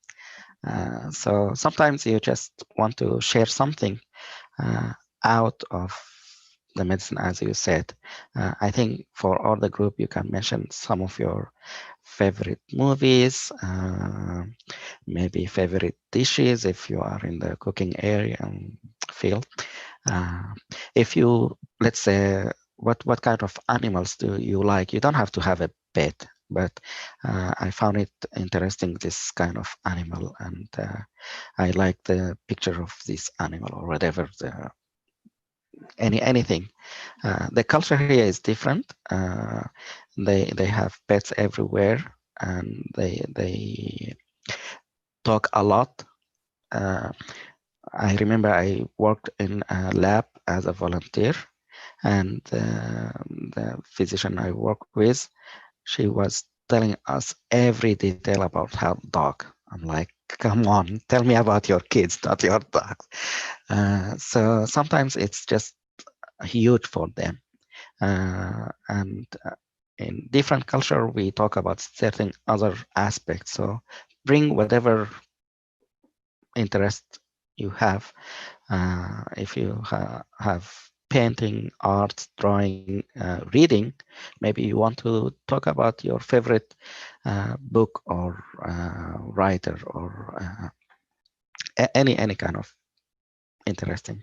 So sometimes you just want to share something uh, out of the medicine, as you said. I think for all the group, you can mention some of your favorite movies, maybe favorite dishes if you are in the cooking area and field. Uh, if you, let's say, what kind of animals do you like? You don't have to have a pet, but I found it interesting, this kind of animal, and I like the picture of this animal or whatever, anything. The culture here is different. They have pets everywhere, and they talk a lot. Uh, I remember I worked in a lab as a volunteer, and the physician I work with, she was telling us every detail about her dog. I'm like, come on, tell me about your kids, not your dogs. So sometimes it's just huge for them. And in different culture, we talk about certain other aspects. So bring whatever interest you have. If you have painting, art, drawing, reading, maybe you want to talk about your favorite book or writer or any kind of interesting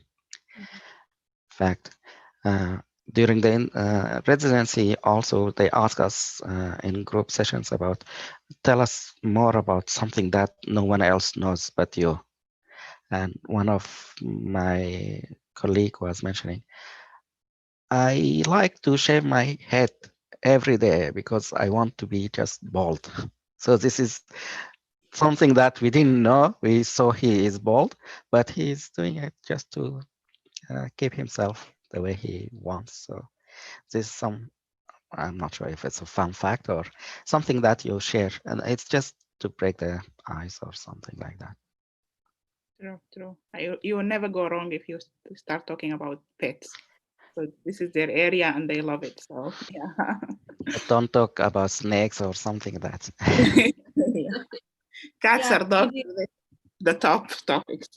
fact. Uh, During the residency, also they ask us in group sessions about, tell us more about something that no one else knows but you. And one of my colleague was mentioning, I like to shave my head every day because I want to be just bald. So this is something that we didn't know. We saw he is bald, but he's doing it just to keep himself the way he wants. So this is some, I'm not sure if it's a fun fact or something that you share, and it's just to break the ice or something like that. True, true. You will never go wrong if you start talking about pets. So this is their area and they love it. So yeah. But don't talk about snakes or something that. Yeah. Cats Yeah, are dogs, the top topics.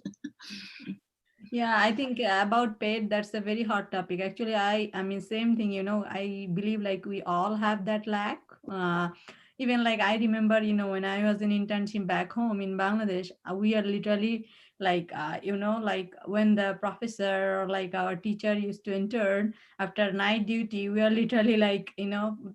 yeah, I think about pet, that's a very hot topic. Actually, I mean, same thing, I believe like we all have that lack. Even like I remember, when I was in internship back home in Bangladesh, we are literally like, like when the professor or like our teacher used to intern after night duty, we are literally like,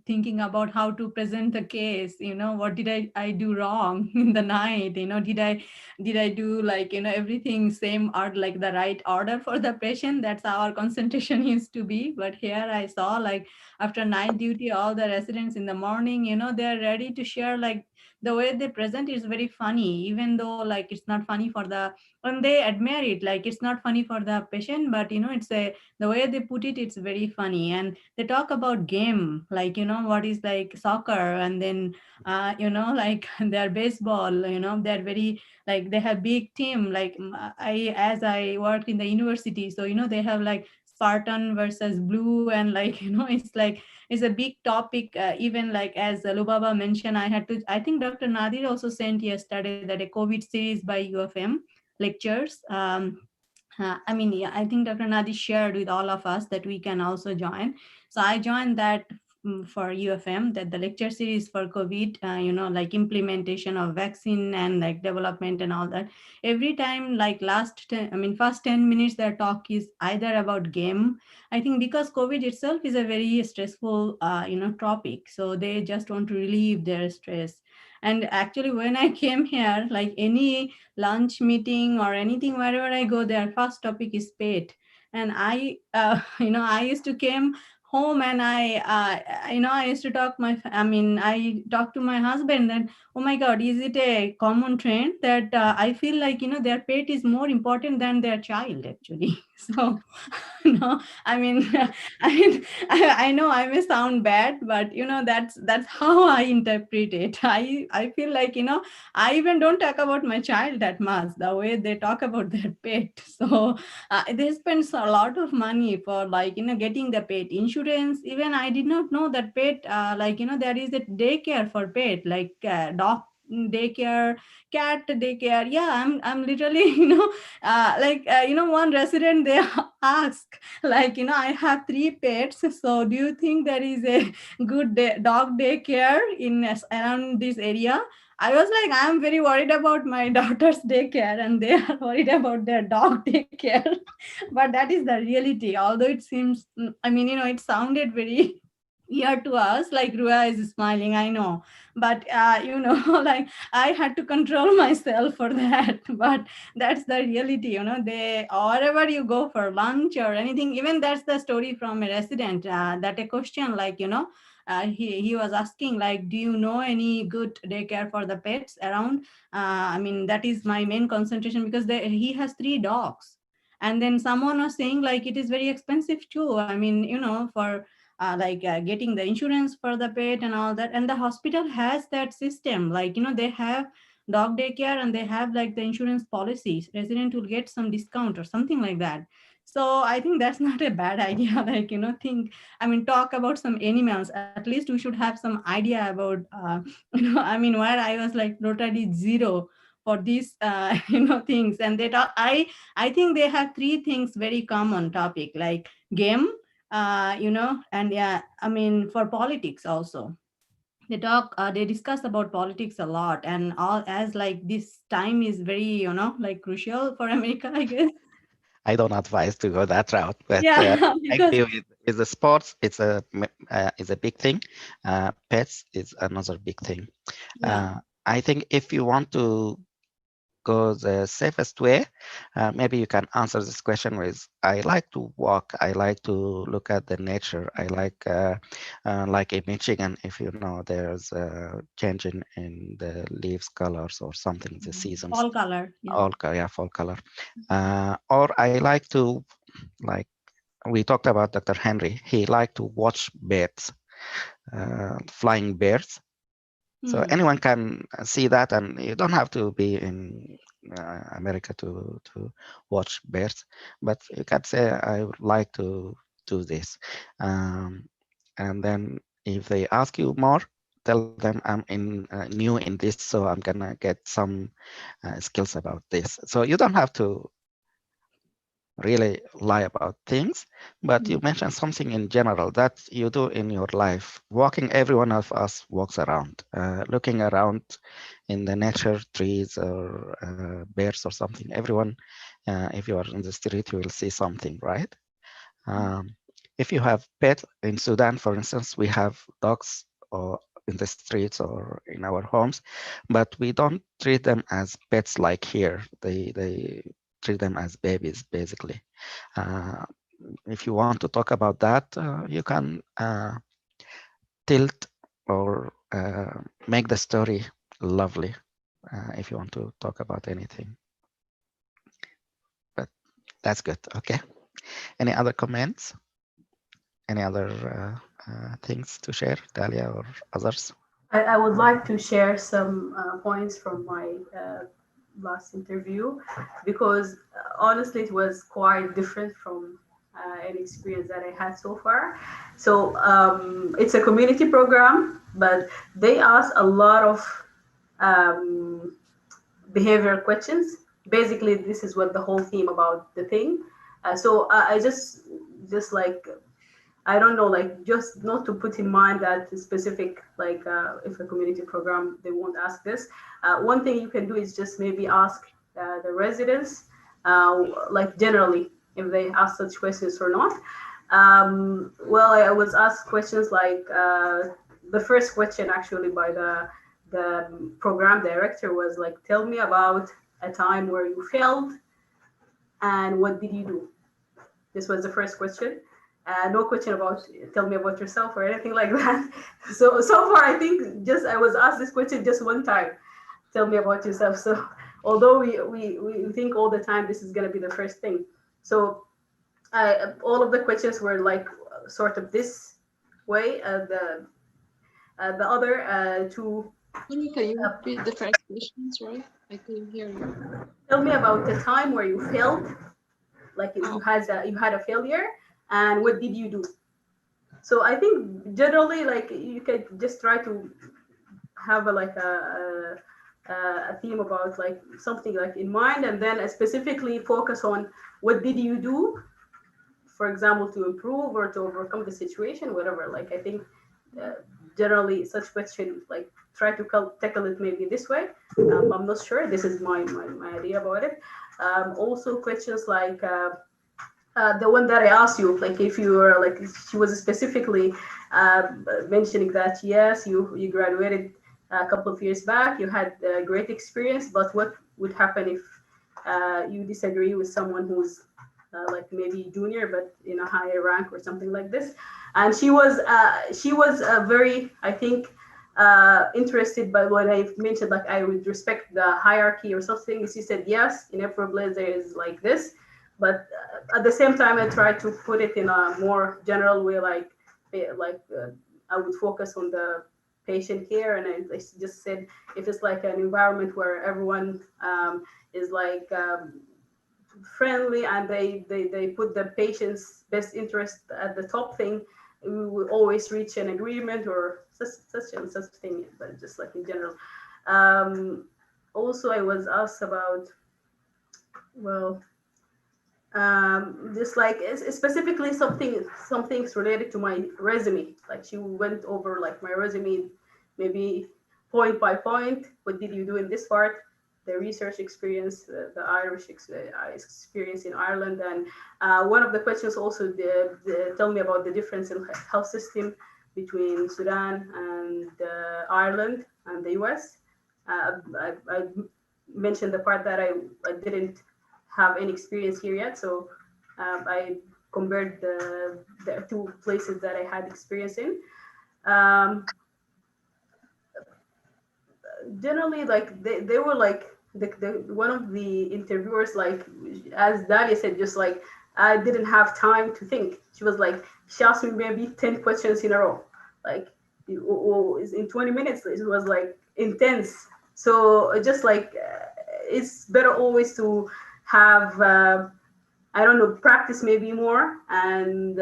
thinking about how to present the case, what did I do wrong in the night, did I do like everything same or like the right order for the patient. That's how our concentration used to be. But here I saw like after night duty, all the residents in the morning, they're ready to share. Like the way they present is very funny, even though like it's not funny for the, and they admire it, like it's not funny for the patient, but it's a, the way they put it, it's very funny. And they talk about game, like what is like soccer, and then like their baseball, they're very like they have big team. Like I, as I worked in the university, so they have like Spartan versus blue, and like, it's a big topic. Even like as Lubaba mentioned, I think Dr. Nadir also sent yesterday that a COVID series by UFM lectures. Yeah, I think Dr. Nadi shared with all of us that we can also join. So I joined that for UFM, that the lecture series for COVID, like implementation of vaccine and like development and all that. Every time, like first 10 minutes, their talk is either about game. I think because COVID itself is a very stressful, topic. So they just want to relieve their stress. And actually, when I came here, like any lunch meeting or anything, wherever I go, their first topic is pet. And I used to came home, and I used to I talk to my husband that, oh my God, is it a common trend that I feel like, their pet is more important than their child actually. So, I mean, I know I may sound bad, but that's how I interpret it. I feel like, I even don't talk about my child that much, the way they talk about their pet. So they spend a lot of money for like, getting the pet insurance. Even I did not know that pet, there is a daycare for pet, like dog daycare, cat daycare. Yeah, I'm literally, one resident, they ask, like, I have 3 pets. So do you think there is a good dog daycare in around this area? I was like, I'm very worried about my daughter's daycare, and they are worried about their dog daycare. But that is the reality. Although it seems, it sounded very weird to us, like Rua is smiling, I know. But, like I had to control myself for that. But that's the reality, they, wherever you go for lunch or anything, even that's the story from a resident, that a question like, he was asking like, do you know any good daycare for the pets around? That is my main concentration, because he has 3 dogs. And then someone was saying like, it is very expensive too. For getting the insurance for the pet and all that. And the hospital has that system, like, they have dog daycare, and they have like the insurance policies, resident will get some discount or something like that. So I think that's not a bad idea. Like, talk about some animals. At least we should have some idea about, where I was like totally zero for these, things. And they talk, I think they have 3 things very common topic, like game, and yeah, for politics also. They discuss about politics a lot, and all, as like this time is very, like crucial for America, I guess. I don't advise to go that route, but Yeah, I because agree with the sports. It's a big thing. Pets is another big thing. yeah. I think if you want to go the safest way, maybe you can answer this question with, I like to walk, I like to look at the nature, I like in Michigan, if you know, there's a change in the leaves colors or something, the seasons, Fall color, yeah. yeah, fall color. Or I like to, like we talked about Dr. Henry, he liked to watch birds, flying birds. So anyone can see that, and you don't have to be in America to watch birds, but you can say, I would like to do this. And then if they ask you more, tell them I'm new in this, so I'm gonna get some skills about this. So you don't have to really lie about things, but you mentioned something in general that you do in your life. Walking, every one of us walks around, looking around in the nature, trees or birds or something. Everyone, if you are in the street, you will see something, right? If you have pets in Sudan, for instance, we have dogs or in the streets or in our homes, but we don't treat them as pets like here. They treat them as babies, basically. If you want to talk about that, you can tilt or make the story lovely if you want to talk about anything. But that's good. Okay. Any other comments? Any other things to share, Dalia or others? I would like to share some points from my last interview, because honestly it was quite different from and experience that I had so far. So it's a community program, but they ask a lot of um, behavioral questions. Basically, this is what the whole theme about the thing. So I just like I don't know, like just not to put in mind that specific, like if a community program, they won't ask this. One thing you can do is just maybe ask the residents, like generally, if they ask such questions or not. Well, I was asked questions like the first question actually by the program director was like, tell me about a time where you failed and what did you do? This was the first question. No question about tell me about yourself or anything like that. So far, I think just I was asked this question just one time. Tell me about yourself. So although we think all the time this is gonna be the first thing. So all of the questions were like sort of this way. The other two. Can you repeat the first question? Sorry, I couldn't hear you. Tell me about the time where you failed, like you had a failure, and what did you do? So I think generally, like you can just try to have a theme about like something like in mind, and then specifically focus on what did you do, for example, to improve or to overcome the situation, whatever. Like I think uh, generally such question, like try to tackle it maybe this way. I'm not sure. This is my idea about it. Also questions like. The one that I asked you, like if you were like, she was specifically mentioning that yes, you graduated a couple of years back, you had a great experience, but what would happen if you disagree with someone who's like maybe junior but in a higher rank or something like this? And she was very, I think, interested by what I mentioned, like I would respect the hierarchy or something. She said yes, in every place there is like this, but at the same time I try to put it in a more general way, like I would focus on the patient care, and I just said if it's like an environment where everyone is like friendly and they put the patient's best interest at the top thing, we will always reach an agreement or such and such thing, but just like in general. Also I was asked about, well, just like specifically some things related to my resume, like she went over like my resume maybe point by point, what did you do in this part, the research experience, the Irish experience in Ireland. And one of the questions also tell me about the difference in health system between Sudan and Ireland and the US. I mentioned the part that I didn't have any experience here yet. So I compared the two places that I had experience in. Generally, like they were like the one of the interviewers, like as Dalia said, just like I didn't have time to think. She was like, she asked me maybe 10 questions in a row, like in 20 minutes. It was like intense. So just like it's better always to have I don't know, practice maybe more and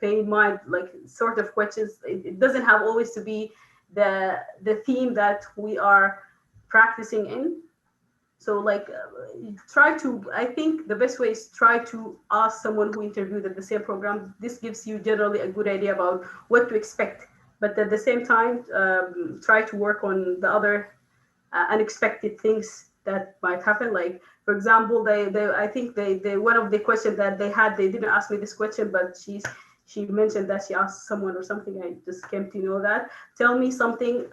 pay in mind like sort of questions. It doesn't have always to be the theme that we are practicing in. So like try to, I think the best way is try to ask someone who interviewed at the same program. This gives you generally a good idea about what to expect. But at the same time, try to work on the other unexpected things that might happen. Like for example, I think they one of the questions that they had, they didn't ask me this question, but she mentioned that she asked someone or something. I just came to know that. Tell me something,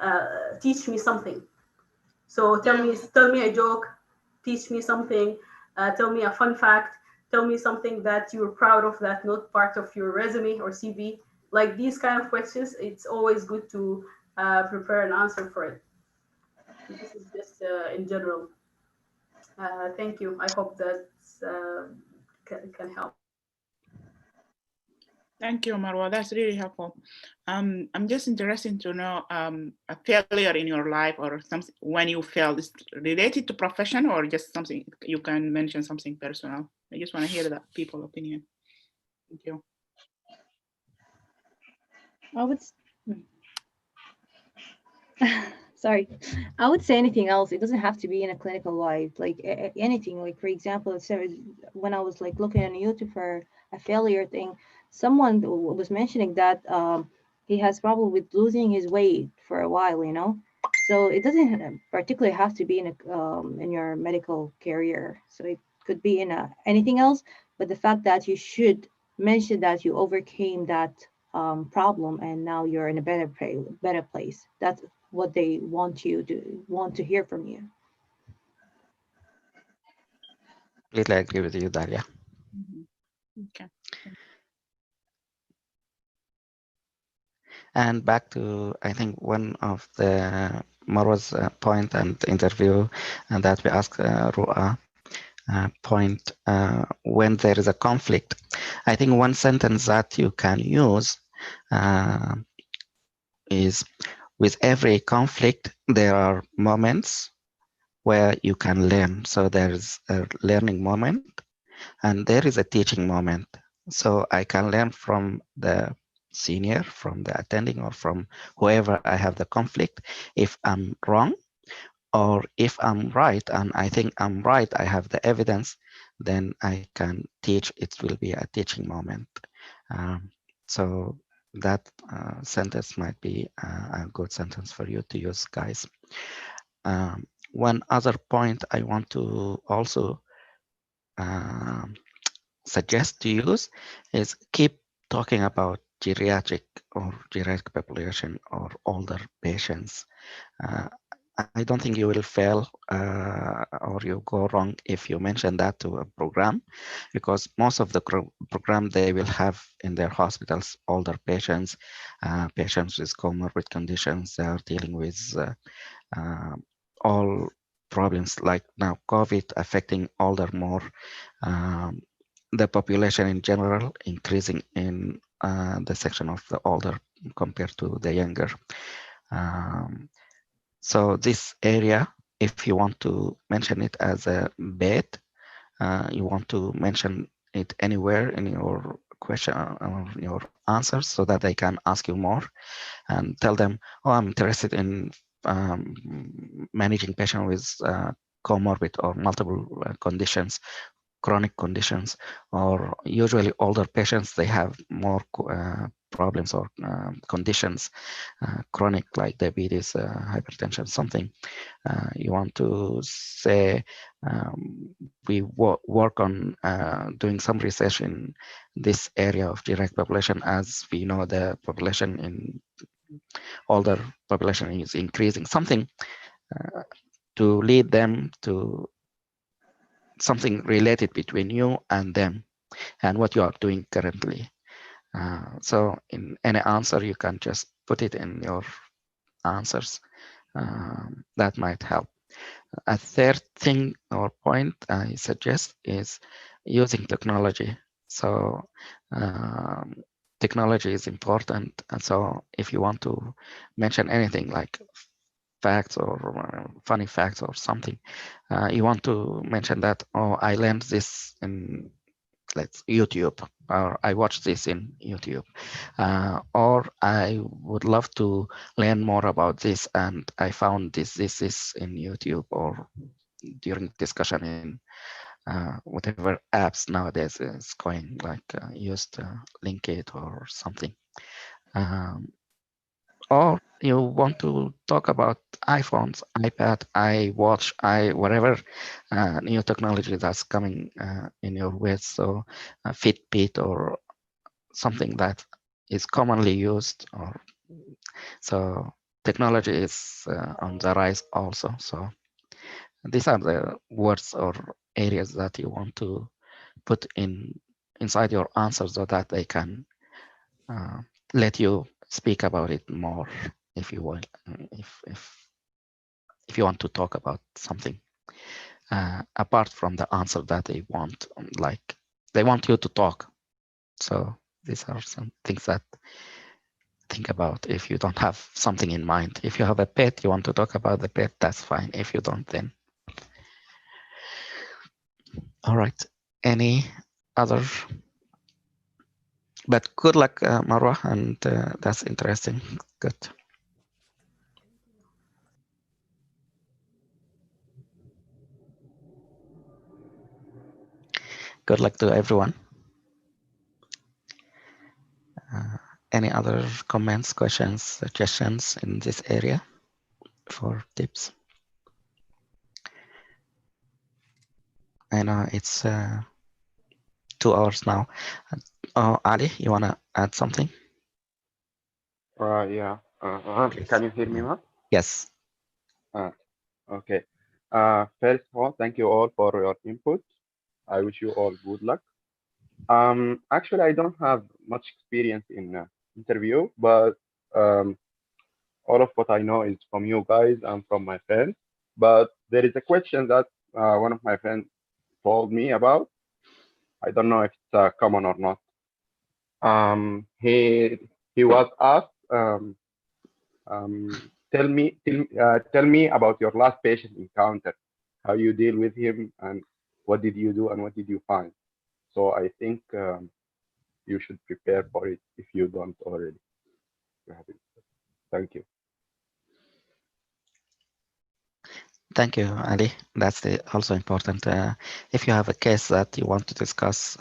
teach me something. So tell me a joke, teach me something, tell me a fun fact, tell me something that you're proud of that not part of your resume or CV. Like these kind of questions, it's always good to prepare an answer for it. This is just in general. Thank you. I hope that can help. Thank you, Marwa. That's really helpful. I'm just interested to know a failure in your life or something when you failed. Is related to profession or just something you can mention something personal? I just want to hear that people opinion. Thank you. I would. Sorry, I would say anything else. It doesn't have to be in a clinical life, like anything. Like for example, when I was like looking on YouTube for a failure thing, someone was mentioning that he has problem with losing his weight for a while, you know. So it doesn't particularly have to be in your medical career. So it could be in anything else. But the fact that you should mention that you overcame that problem and now you're in a better place. That's what they want to hear from you. Completely agree with you, Dalia. Okay. And back to, I think, one of the Marwa's point and interview, and that we asked Ru'a point when there is a conflict. I think one sentence that you can use is, with every conflict, there are moments where you can learn. So there's a learning moment and there is a teaching moment. So I can learn from the senior, from the attending, or from whoever I have the conflict. If I'm wrong, or if I'm right, and I think I'm right, I have the evidence, then I can teach. It will be a teaching moment. So that sentence might be a good sentence for you to use, guys. One other point I want to also suggest to use is keep talking about geriatric or geriatric population or older patients. I don't think you will fail or you go wrong if you mention that to a program, because most of the program they will have in their hospitals older patients, patients with comorbid conditions. They are dealing with all problems like now COVID affecting older more. The population in general increasing in the section of the older compared to the younger. So this area, if you want to mention it as a bed, you want to mention it anywhere in your question or your answers so that they can ask you more and tell them, oh, I'm interested in managing patients with comorbid or multiple conditions, chronic conditions, or usually older patients, they have more problems or conditions, chronic like diabetes, hypertension, something. You want to say, we work on doing some research in this area of direct population, as we know the population in older population is increasing, something to lead them to something related between you and them and what you are doing currently. So in any answer, you can just put it in your answers. That might help. A third thing or point I suggest is using technology. So technology is important. And so if you want to mention anything like facts or funny facts or something, you want to mention that, oh, I learned this in YouTube, or I watched this in YouTube, or I would love to learn more about this and I found this in YouTube, or during discussion in whatever apps nowadays is going, like used link it or something. Or you want to talk about iPhones, iPad, iWatch, whatever new technology that's coming in your way. So Fitbit or something that is commonly used. Or so technology is on the rise also. So these are the words or areas that you want to put inside your answer so that they can let you speak about it more if you want, if you want to talk about something apart from the answer that they want, like they want you to talk. So these are some things that think about if you don't have something in mind. If you have a pet, you want to talk about the pet, that's fine. If you don't, then all right. Any other But good luck, Marwa, and that's interesting. Good. Good luck to everyone. Any other comments, questions, suggestions in this area for tips? I know it's 2 hours now. Ali, you want to add something? Yeah. Can you hear me now? Yes. Okay. First of all, thank you all for your input. I wish you all good luck. Actually, I don't have much experience in interview, but all of what I know is from you guys and from my friends. But there is a question that one of my friends told me about. I don't know if it's common or not. He was asked, tell me about your last patient encounter, how you deal with him, and what did you do and what did you find. So I think you should prepare for it if you don't already. Thank you. Thank you, Ali. That's also important. If you have a case that you want to discuss,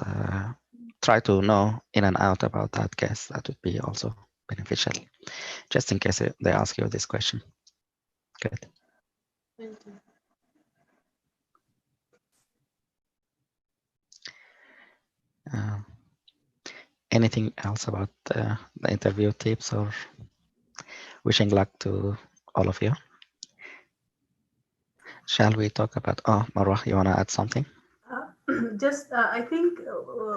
try to know in and out about that case. That would be also beneficial, just in case they ask you this question. Good. Thank you. Anything else about the interview tips, or wishing luck to all of you? Shall we talk about, Marwa, you want to add something? I think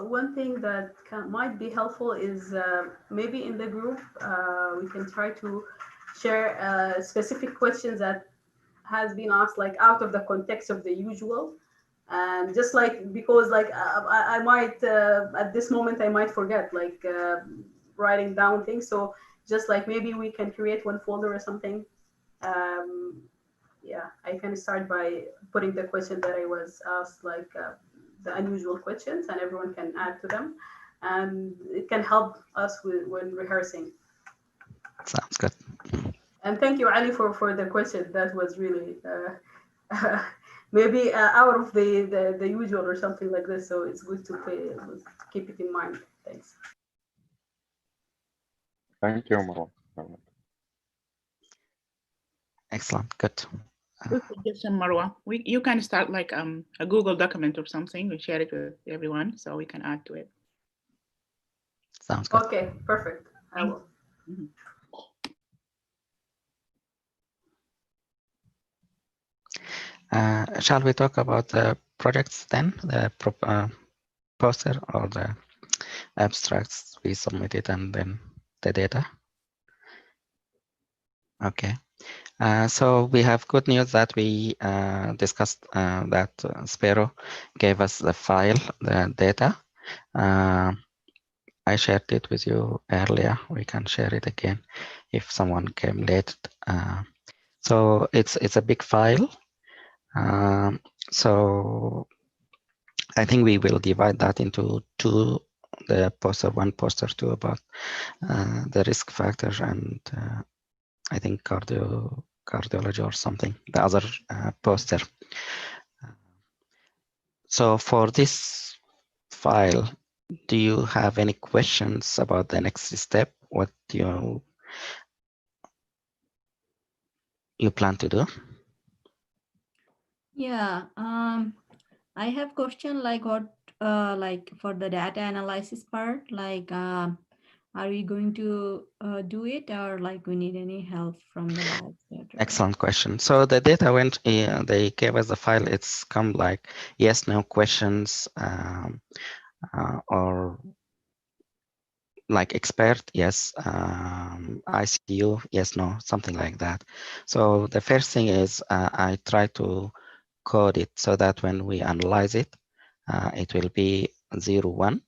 one thing that might be helpful is maybe in the group we can try to share specific questions that has been asked like out of the context of the usual, and just like because like I might at this moment I might forget like writing down things, so just like maybe we can create one folder or something. Yeah, I can start by putting the question that I was asked, like the unusual questions, and everyone can add to them, and it can help us when rehearsing. Sounds good. And thank you, Ali, for the question. That was really maybe out of the usual or something like this. So it's good to keep it in mind. Thanks. Thank you, Marwan. Excellent. Good. Good suggestion, Marwa. You can start like a Google document or something. We share it with everyone so we can add to it. Sounds good. Okay, perfect. I will. Shall we talk about the projects then? The poster or the abstracts we submitted and then the data? Okay. So we have good news that we discussed that Sparrow gave us the file, the data. I shared it with you earlier. We can share it again if someone came late. So it's a big file. So I think we will divide that into two, the poster 1, poster 2 about the risk factor, and I think cardiology or something, the other poster. So for this file, do you have any questions about the next step? What you plan to do? Yeah, I have question like what like for the data analysis part, like are we going to do it, or like we need any help from the lab? Excellent question. So the data went, they gave us the file. It's come like yes, no questions, or like expert, yes, ICU, yes, no, something like that. So the first thing is I try to code it so that when we analyze it, it will be 0, 1.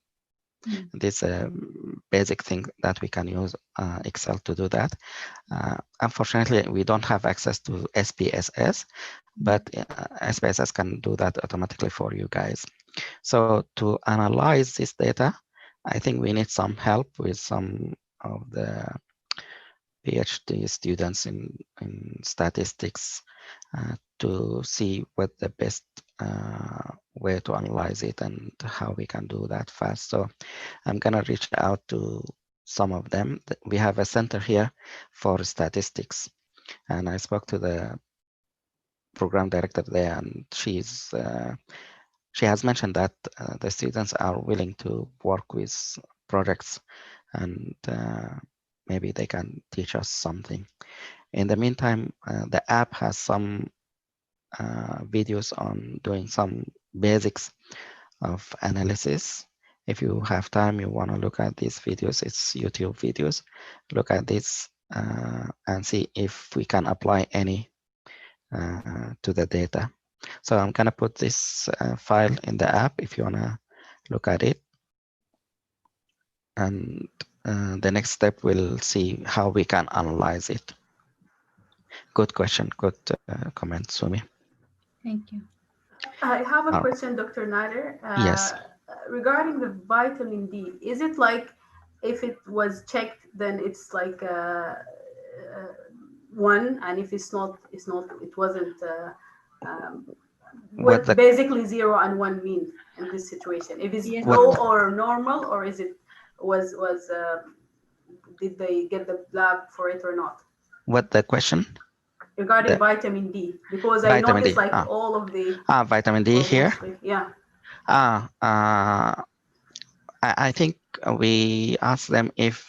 This basic thing that we can use Excel to do that. Unfortunately, we don't have access to SPSS, but SPSS can do that automatically for you guys. So to analyze this data, I think we need some help with some of the PhD students in statistics to see what the best way to analyze it and how we can do that fast. So I'm gonna reach out to some of them. We have a center here for statistics, and I spoke to the program director there, and she has mentioned that the students are willing to work with projects, and maybe they can teach us something. In the meantime, the app has some videos on doing some basics of analysis. If you have time, you want to look at these videos, it's YouTube videos. Look at this and see if we can apply any to the data. So I'm gonna put this file in the app if you wanna look at it. And the next step we'll see how we can analyze it. Good question, good comment, Sumi. Thank you. I have a question, Dr. Nader. Yes. Regarding the vitamin D, is it like if it was checked, then it's like one, and if it's not, it wasn't. What basically 0 and 1 mean in this situation? If it's Yes. low or normal, or is it was did they get the lab for it or not? What the question? Regarding vitamin D, because I noticed like all of the vitamin D here. Yeah. I think we asked them if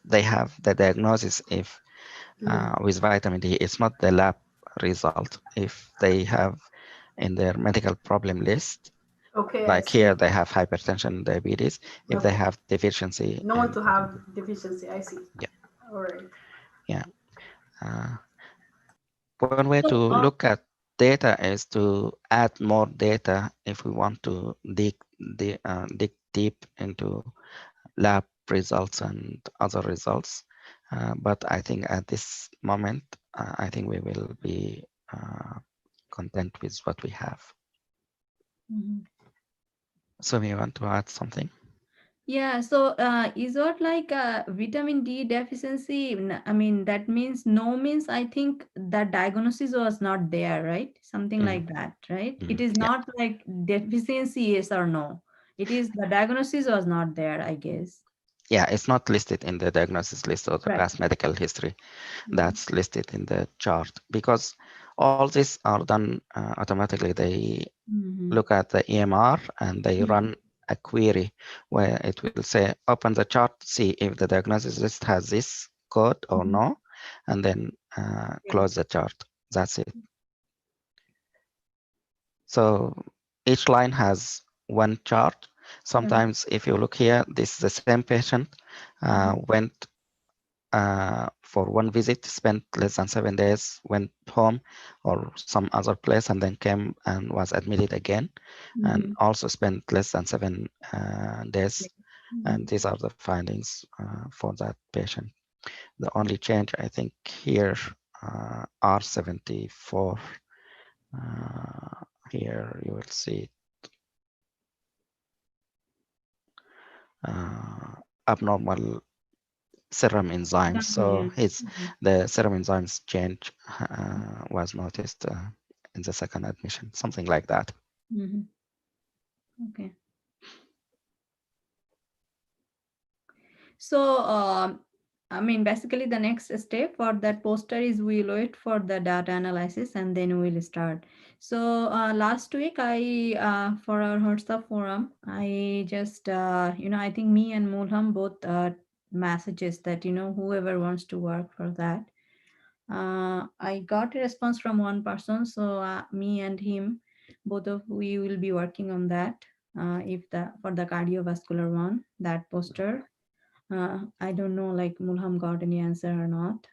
they have the diagnosis if with vitamin D. It's not the lab result. If they have in their medical problem list, okay, like here they have hypertension, diabetes. If they have deficiency, known to have deficiency, I see. Yeah. All right. Yeah. One way to look at data is to add more data if we want to dig deep into lab results and other results. But I think at this moment, I think we will be content with what we have. So you want to add something? Yeah, so is it like vitamin D deficiency? I mean, that means no means I think that diagnosis was not there, right? Something like that, right? It is not like deficiency, yes or no. It is the diagnosis was not there, I guess. Yeah, it's not listed in the diagnosis list or the past medical history. That's listed in the chart because all these are done automatically. They look at the EMR and they run a query where it will say, open the chart, see if the diagnosis list has this code or no, and then close the chart. That's it. So each line has one chart. Sometimes if you look here, this is the same patient went for one visit, spent less than 7 days, went home or some other place, and then came and was admitted again, and also spent less than 7 days. And these are the findings for that patient. The only change, I think, here R74. Here you will see abnormal serum enzymes. So the serum enzymes change was noticed in the second admission, something like that. Okay. So, I mean, basically the next step for that poster is we'll wait for the data analysis and then we'll start. So last week for our WhatsApp forum, I just, I think me and Mulham both messages that, whoever wants to work for that. I got a response from one person. So me and him, both of we will be working on that. For the cardiovascular one, that poster. I don't know like Mulham got any answer or not,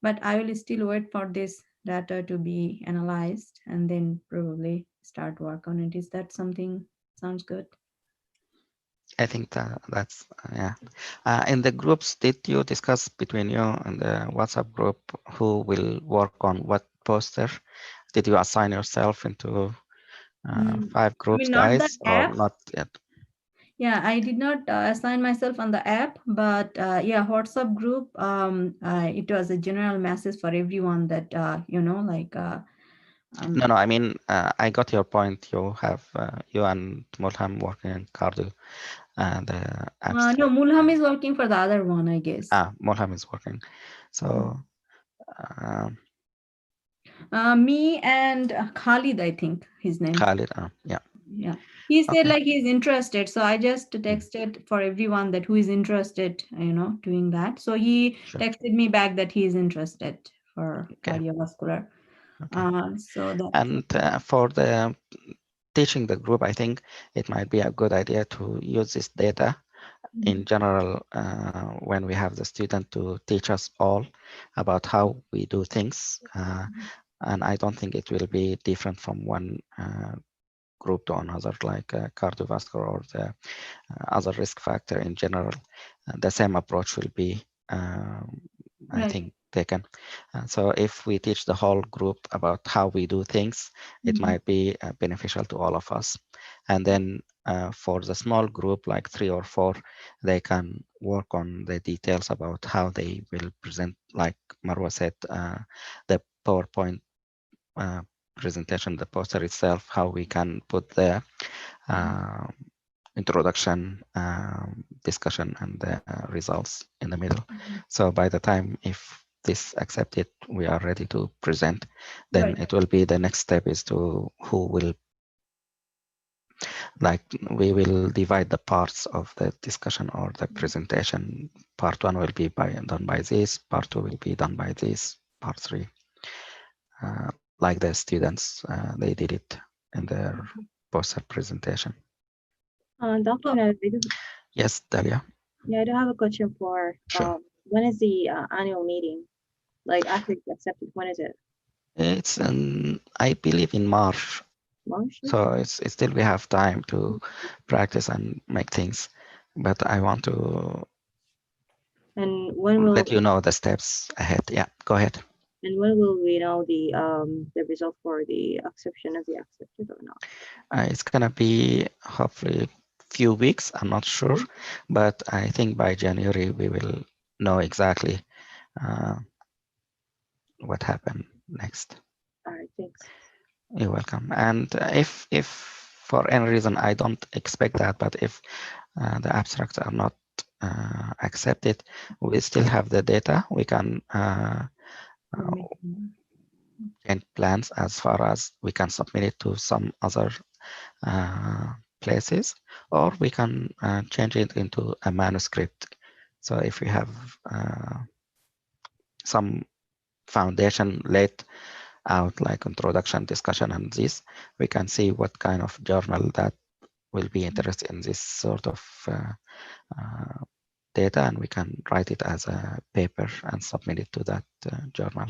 but I will still wait for this data to be analyzed and then probably start work on it. Is that something sounds good? I think that's, yeah. In the groups, did you discuss between you and the WhatsApp group who will work on what poster? Did you assign yourself into 5 groups, not guys, that or app. not yet? Yeah, I did not assign myself on the app, but yeah, WhatsApp group. It was a general message for everyone that like. No, I mean, I got your point. You have you and Mulham working in Cardo, and the No, abstract. Mulham is working for the other one, I guess. Mulham is working. So um, Me and Khalid, I think his name. Khalid, yeah. Yeah, he said Okay. like he's interested, so I just texted for everyone that who is interested, doing that. So he Sure. texted me back that he is interested for Okay. cardiovascular. Okay. So that. And for the teaching the group, I think it might be a good idea to use this data in general when we have the student to teach us all about how we do things. And I don't think it will be different from one group to another, like cardiovascular or the other risk factor in general. The same approach will be, I think, taken. So if we teach the whole group about how we do things, it might be beneficial to all of us. And then for the small group, like 3 or 4, they can work on the details about how they will present, like Marwa said, the PowerPoint presentation, the poster itself, how we can put the introduction, discussion, and the results in the middle. So by the time if this accepted, we are ready to present, then it will be the next step is to who will, like we will divide the parts of the discussion or the presentation. Part 1 will be done by this, part 2 will be done by this, part 3. Like the students, they did it in their poster presentation. Dr. Navid, Yes, Dalia. yeah, I do have a question for Sure. when is the annual meeting? Like after it's accepted, when is it? It's I believe in March. March? So it's still we have time to practice and make things. But I want to And when will let you know the steps ahead. Yeah, go ahead. we know the result for the acceptance of the accepted or not? It's gonna be hopefully few weeks. I'm not sure, but I think by January we will know exactly what happened next. All right, thanks. You're welcome. And if for any reason I don't expect that, but if the abstracts are not accepted, we still have the data. We can change plans as far as we can submit it to some other places, or we can change it into a manuscript. So if we have some foundation laid out, like introduction, discussion, and this, we can see what kind of journal that will be interested in this sort of data, and we can write it as a paper and submit it to that journal.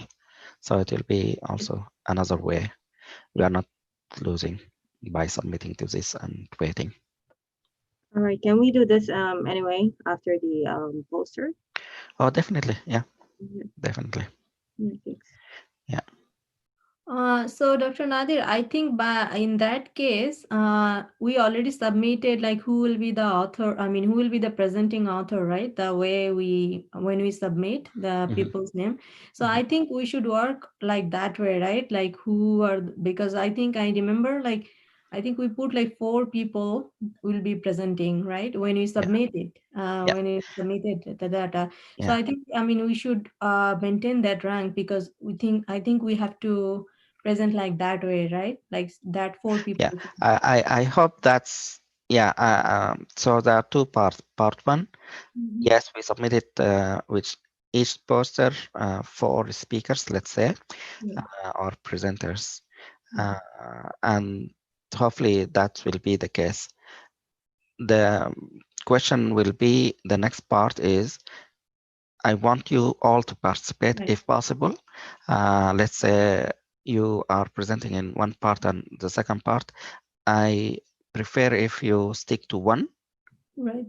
So it will be also another way. We are not losing by submitting to this and waiting. All right, can we do this anyway after the poster? Oh, definitely. Yeah, definitely. Yeah, thanks. Yeah. So Dr. Nadir, I think in that case, we already submitted like who will be the author, I mean, who will be the presenting author, right? The way when we submit the people's name. So I think we should work like that way, right? Like who are, because I think I remember like, I think we put like 4 people will be presenting, right? When we submit it, when we submitted the data. So I think, I mean, we should maintain that rank because I think we have to present like that way, right? Like that 4 people. Yeah, I hope that's, yeah. So there are 2 parts. Part 1, yes, we submitted with each poster 4 speakers, let's say, or presenters, and hopefully that will be the case. The question will be, the next part is, I want you all to participate if possible. Let's say you are presenting in one part and the second part. I prefer if you stick to one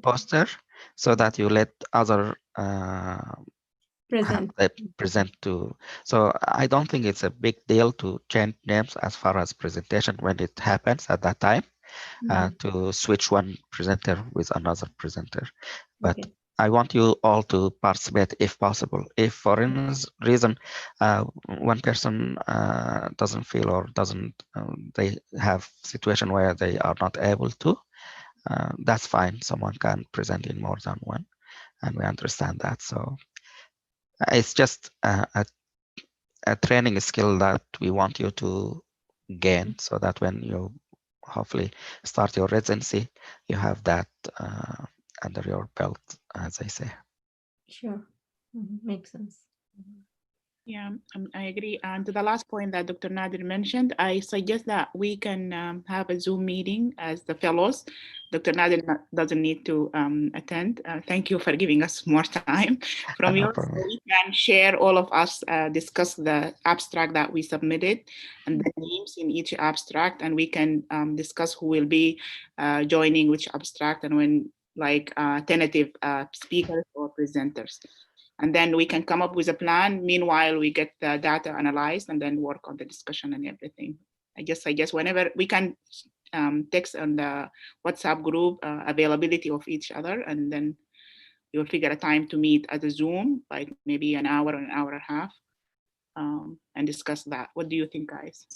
poster so that you let other present to. So I don't think it's a big deal to change names as far as presentation when it happens at that time. to switch one presenter with another presenter. But Okay. I want you all to participate if possible. If for any reason one person doesn't feel or doesn't, they have situation where they are not able to, that's fine. Someone can present in more than one, and we understand that. So it's just a training skill that we want you to gain, so that when you hopefully start your residency, you have that under your belt, as I say. Sure. Makes sense. Yeah, I agree. And to the last point that Dr. Nadir mentioned, I suggest that we can have a Zoom meeting as the fellows. Dr. Nadir doesn't need to attend. Thank you for giving us more time from No yours. So problem. we can share, all of us, discuss the abstract that we submitted and the names in each abstract, and we can discuss who will be joining which abstract and when, like tentative speakers or presenters. And then we can come up with a plan. Meanwhile, we get the data analyzed and then work on the discussion and everything. I guess whenever we can text on the WhatsApp group availability of each other, and then we will figure a time to meet at a Zoom, like maybe an hour or an hour and a half, and discuss that. What do you think, guys?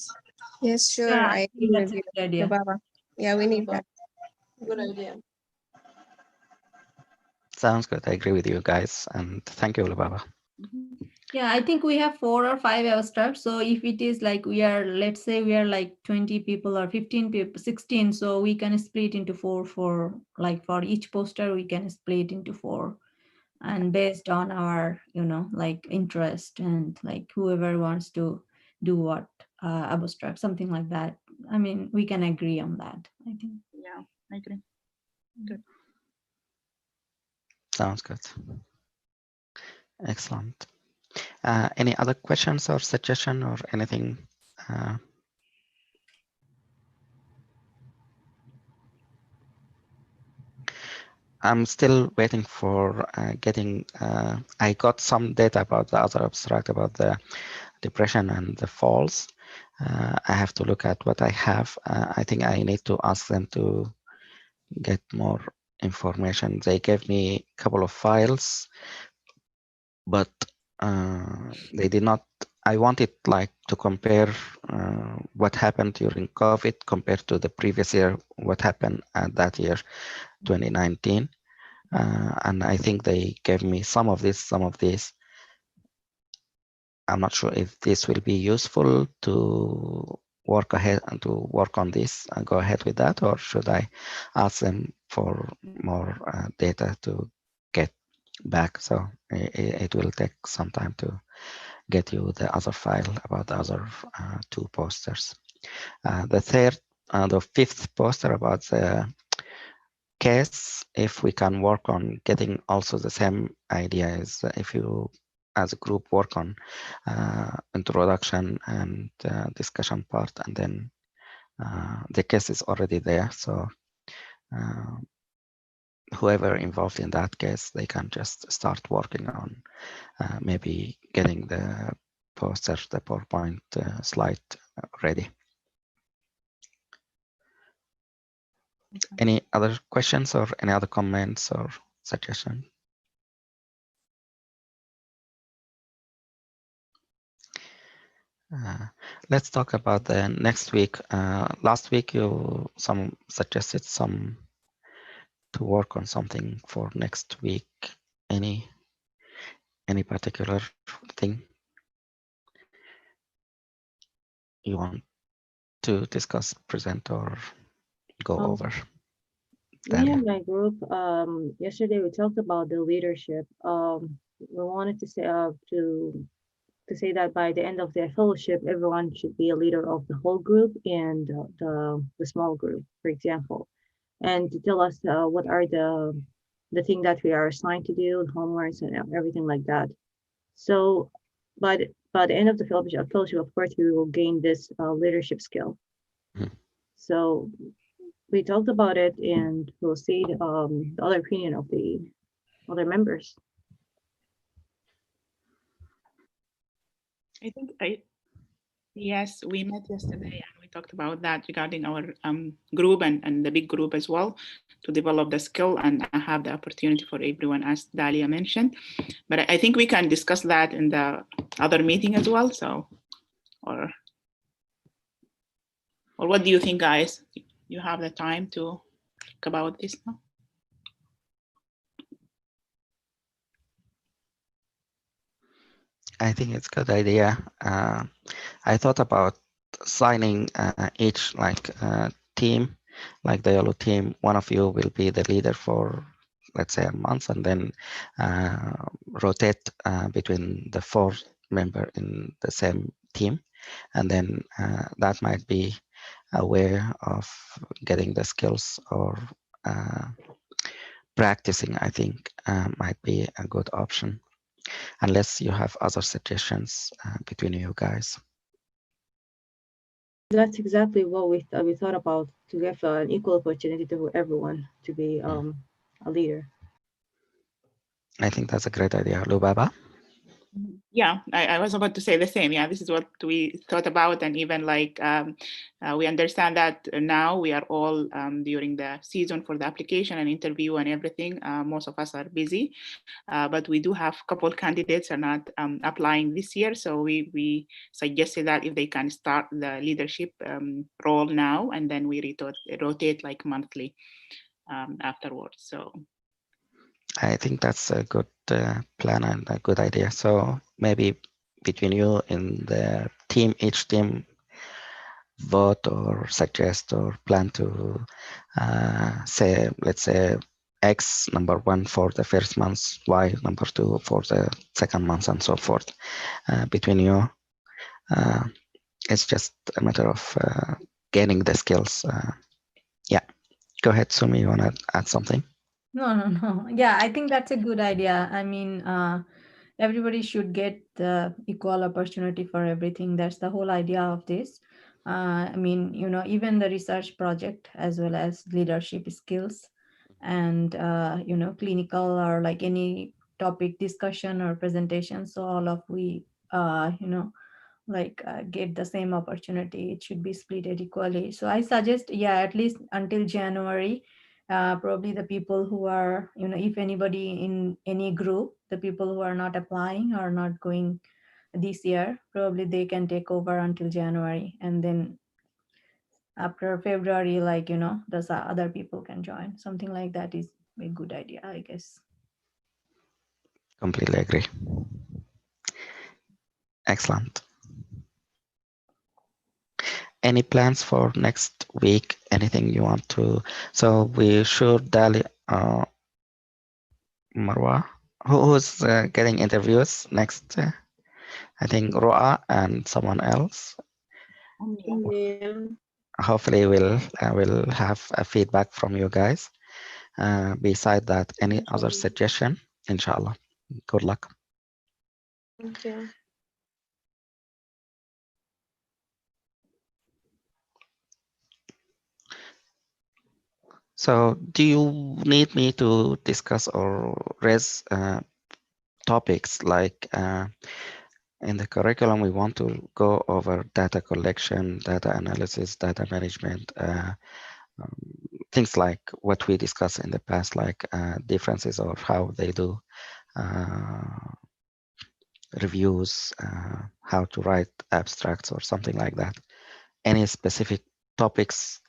Yes, sure. Yeah, I I agree think that's with a you, good idea. Baba. Yeah, we need that. Good idea. Sounds good. I agree with you guys, and thank you, Lubaba. Yeah, I think we have 4 or 5 abstracts. So if it is like we are, let's say we are like 20 people or 15 people, 16, so we can split into 4 for like for each poster, we can split into 4. And based on our, like interest and like whoever wants to do what abstract, something like that. I mean, we can agree on that, I think. Yeah, I agree. Good. Sounds good. Excellent. Any other questions or suggestion or anything? I'm still waiting for getting, I got some data about the other abstract about the depression and the falls. I have to look at what I have. I think I need to ask them to get more information. They gave me a couple of files, but they did not. I wanted like to compare what happened during COVID compared to the previous year, what happened at that year, 2019. And I think they gave me some of this, some of this. I'm not sure if this will be useful to work ahead and to work on this and go ahead with that, or should I ask them for more data to get back? So it will take some time to get you the other file about the other 2 posters. The 5th poster about the case, if we can work on getting also the same idea as if you as a group work on introduction and discussion part, and then the case is already there, so whoever involved in that case, they can just start working on maybe getting the poster, the PowerPoint slide ready. Any other questions or any other comments or suggestions? Let's talk about the next week. Last week, you suggested some to work on something for next week. Any particular thing you want to discuss, present, or go over? Me and my group, yesterday we talked about the leadership. We wanted to say that by the end of the fellowship, everyone should be a leader of the whole group and the small group, for example, and to tell us what are the thing that we are assigned to do, homeworks and everything like that. So by the end of the fellowship, of course, we will gain this leadership skill. Mhm. So we talked about it, and we'll see the other opinion of the other members. I think yes, we met yesterday and we talked about that regarding our group and the big group as well, to develop the skill and have the opportunity for everyone, as Dalia mentioned. But I think we can discuss that in the other meeting as well. So, or what do you think, guys? You have the time to talk about this now? I think it's a good idea. I thought about signing each team, like the yellow team. One of you will be the leader for, let's say, a month, and then rotate between the 4 members in the same team, and then that might be a way of getting the skills or practicing. I think might be a good option, unless you have other suggestions between you guys. That's exactly what we thought about, to give an equal opportunity to everyone to be a leader. I think that's a great idea. Lubaba? Yeah, I was about to say the same. Yeah, this is what we thought about, and even we understand that now we are all during the season for the application and interview and everything. Most of us are busy, but we do have a couple candidates are not applying this year, so we suggested that if they can start the leadership role now, and then we rotate like monthly afterwards. So I think that's a good plan and a good idea. So maybe between you in the team, each team vote or suggest or plan to say, let's say, X number 1 for the first month, Y number 2 for the second month, and so forth. Between you, it's just a matter of gaining the skills. Yeah, go ahead, Sumi, you want to add something? No. Yeah, I think that's a good idea. I mean, everybody should get the equal opportunity for everything. That's the whole idea of this. I mean, even the research project as well as leadership skills and, clinical or like any topic discussion or presentation. So all of we, get the same opportunity. It should be split equally. So I suggest, yeah, at least until January, probably the people who are, if anybody in any group, the people who are not applying or not going this year, probably they can take over until January, and then after February, those other people can join. Something like that is a good idea, I guess. Completely agree. Excellent. Any plans for next week? Anything you want to? So we should Dali, Marwa, who's getting interviews next? I think Roa and someone else. Yeah. Hopefully we'll have a feedback from you guys. Beside that, any other suggestion? Inshallah. Good luck. Okay. So do you need me to discuss or raise topics like in the curriculum? We want to go over data collection, data analysis, data management, things like what we discussed in the past, like differences or how they do reviews, how to write abstracts or something like that. Any specific topics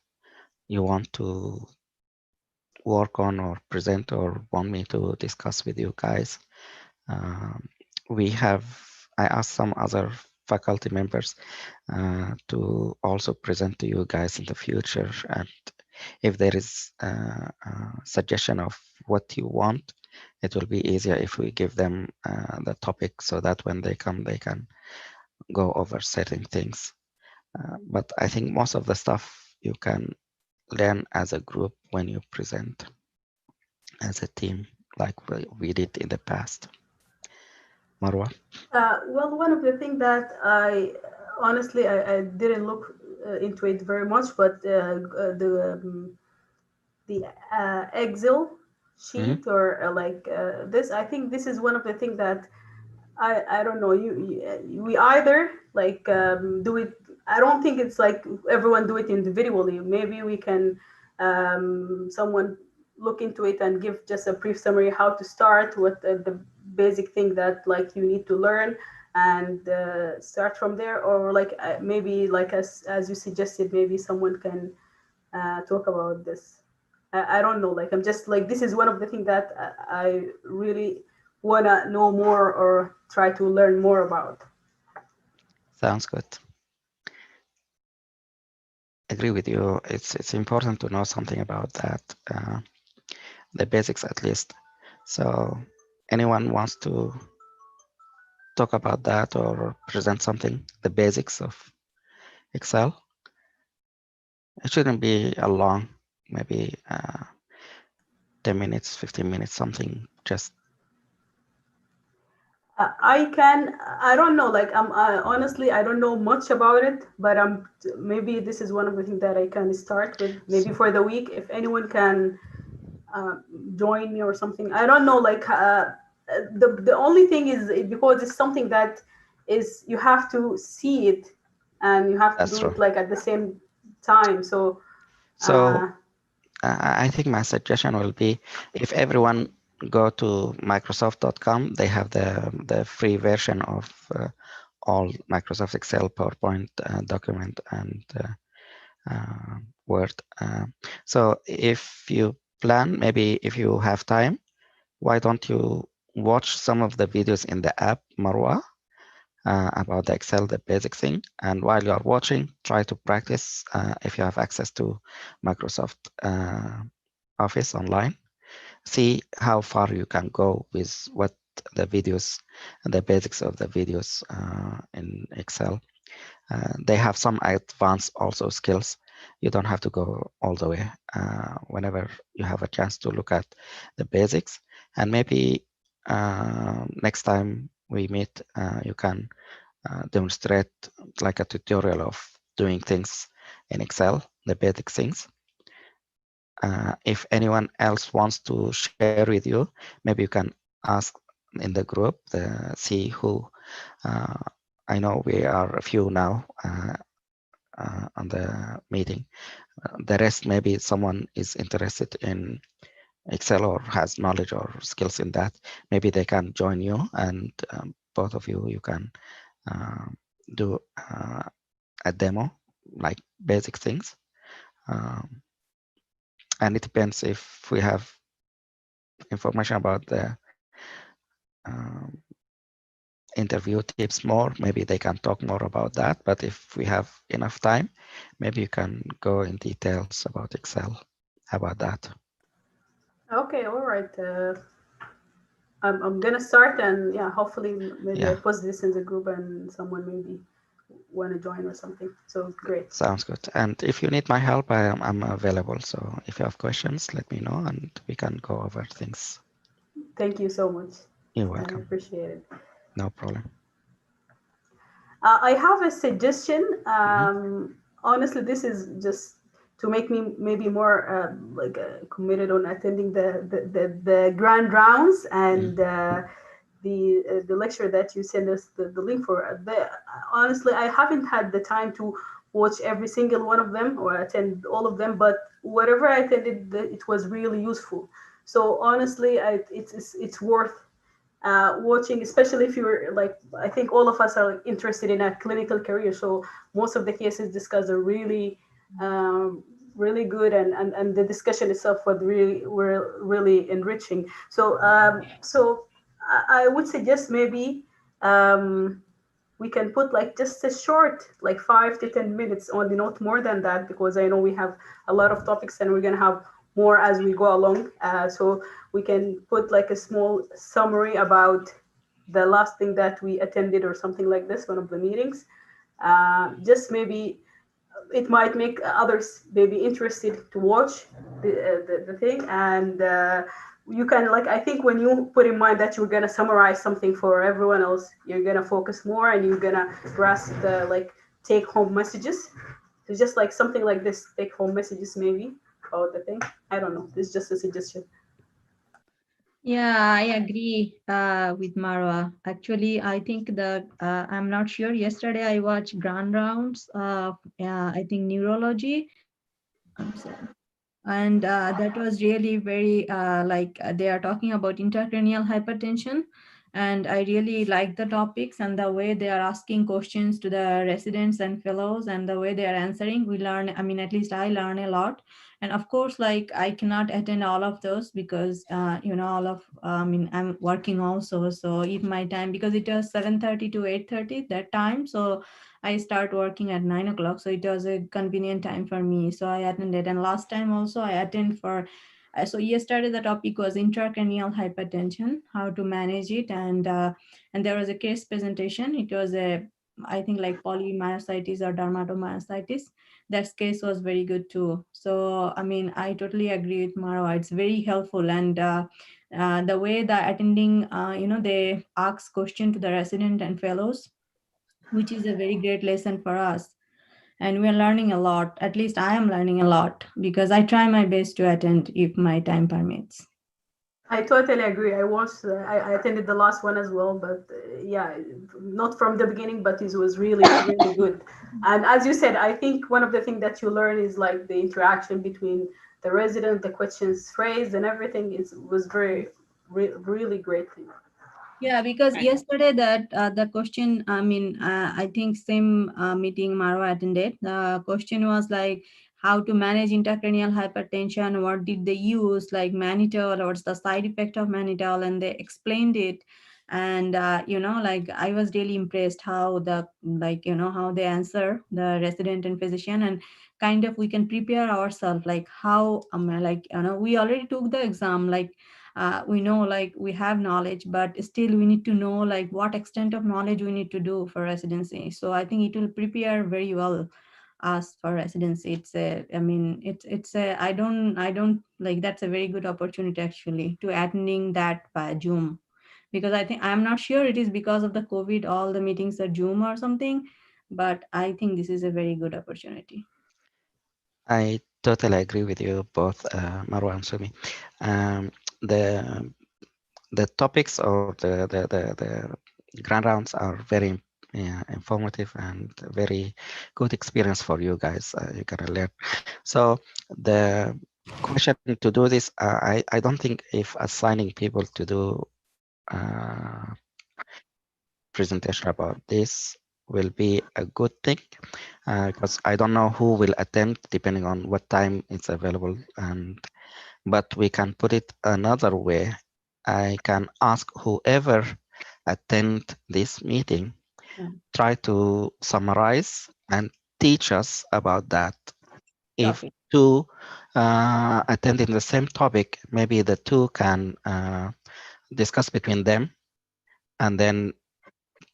you want to work on or present or want me to discuss with you guys? I asked some other faculty members to also present to you guys in the future, and if there is a suggestion of what you want, it will be easier if we give them the topic, so that when they come, they can go over certain things. But I think most of the stuff you can learn as a group when you present as a team, like we did in the past. Marwa? Well, one of the things that honestly I didn't look into it very much, but the Excel sheet or this, I think this is one of the things that I don't know. We either do it I don't think it's like everyone do it individually. Maybe we can someone look into it and give just a brief summary how to start with the basic thing that like you need to learn, and start from there. Or like maybe like as you suggested, maybe someone can talk about this. I don't know. Like I'm just like this is one of the things that I really wanna know more or try to learn more about. Sounds good. Agree with you. It's important to know something about that, the basics at least. So anyone wants to talk about that or present something, the basics of Excel? It shouldn't be a long, maybe 10 minutes, 15 minutes, something just. I don't know, like honestly, I don't know much about it, but maybe this is one of the things that I can start with, maybe for the week, if anyone can uh, join me or something. I don't know, like the only thing is because it's something that is you have to see it and you have to That's do true. it like at the same time. So So I think my suggestion will be if everyone go to Microsoft.com, they have the free version of all Microsoft Excel, PowerPoint document, and Word. So if you plan, maybe if you have time, why don't you watch some of the videos in the app Marwa about the Excel, the basic thing, and while you are watching, try to practice if you have access to Microsoft Office online. See how far you can go with what the videos and the basics of the videos in Excel. They have some advanced also skills. You don't have to go all the way. Whenever you have a chance to look at the basics, and maybe next time we meet, you can demonstrate like a tutorial of doing things in Excel, the basic things. If anyone else wants to share with you, maybe you can ask in the group, see who. I know we are a few now on the meeting. The rest, maybe someone is interested in Excel or has knowledge or skills in that. Maybe they can join you, and both of you can do a demo, like basic things. And it depends if we have information about the interview tips more, maybe they can talk more about that. But if we have enough time, maybe you can go in details about Excel. How about that? okay, all right. I'm gonna start, and yeah, hopefully maybe I Yeah, post this in the group and someone maybe want to join or something. So great. sounds good. And if you need my help, I'm available. So if you have questions, let me know and we can go over things. Thank you so much. You're I welcome. appreciate it. No problem. I have a suggestion. Mm-hmm. Honestly, this is just to make me maybe more committed on attending the grand rounds and the lecture that you send us the link for. Honestly, I haven't had the time to watch every single one of them or attend all of them, but whatever I attended, it was really useful. So honestly, it's worth watching, especially if you're like, I think all of us are like, interested in a clinical career. So most of the cases discussed are really, really good, and the discussion itself was really enriching. So I would suggest maybe we can put like just a short, like 5 to 10 minutes only, not more than that, because I know we have a lot of topics and we're gonna have more as we go along. So we can put like a small summary about the last thing that we attended or something like this, one of the meetings. Just maybe it might make others maybe interested to watch the thing, and you can, like, I think when you put in mind that you're going to summarize something for everyone else, you're going to focus more and you're going to grasp the like take home messages. So just like something like this, take home messages maybe about the thing. I don't know, this is just a suggestion. Yeah, I agree with Marwa. Actually, I think I'm not sure. Yesterday, I watched Grand Rounds of I think neurology. I'm sorry. And that was really very they are talking about intracranial hypertension, and I really like the topics and the way they are asking questions to the residents and fellows, and the way they are answering. We learn, I mean, at least I learn a lot. And of course, like, I cannot attend all of those because all of I mean, I'm working also. So if my time, because it was 7:30 to 8:30 that time, so I start working at 9 o'clock, so it was a convenient time for me. So I attended, and last time also I attend for. So yesterday the topic was intracranial hypertension, how to manage it, and there was a case presentation. It was a, I think, like polymyositis or dermatomyositis. That case was very good too. So I mean, I totally agree with Marwa. It's very helpful, and the way the attending, they ask question to the resident and fellows, which is a very great lesson for us. And we're learning a lot. At least I am learning a lot because I try my best to attend if my time permits. I totally agree. I attended the last one as well, but yeah, not from the beginning, but it was really, really good. And as you said, I think one of the things that you learn is like the interaction between the resident, the questions phrased, and everything was really great thing. Yeah, because yesterday the question, I mean, I think same meeting Marwa attended. The question was like how to manage intracranial hypertension. What did they use, like mannitol, or what's the side effect of mannitol, and they explained it. And like, I was really impressed how how they answer the resident and physician, and kind of we can prepare ourselves, like how we already took the exam, like we know, like we have knowledge, but still we need to know like what extent of knowledge we need to do for residency. So I think it will prepare very well us for residency. It's a, I mean, it's a, I don't like, that's a very good opportunity actually to attending that by Zoom, because I think, I'm not sure it is because of the COVID all the meetings are Zoom or something, but I think this is a very good opportunity. I totally agree with you both, Marwa and Sumi. Um, the the topics or the grand rounds are very informative and very good experience for you guys. You're gonna learn. So the question to do this, I don't think if assigning people to do uh, presentation about this will be a good thing, because I don't know who will attend depending on what time it's available. And but we can put it another way. I can ask whoever attend this meeting, Yeah. try to summarize and teach us about that. If Topic. two attending the same topic, maybe the two can discuss between them and then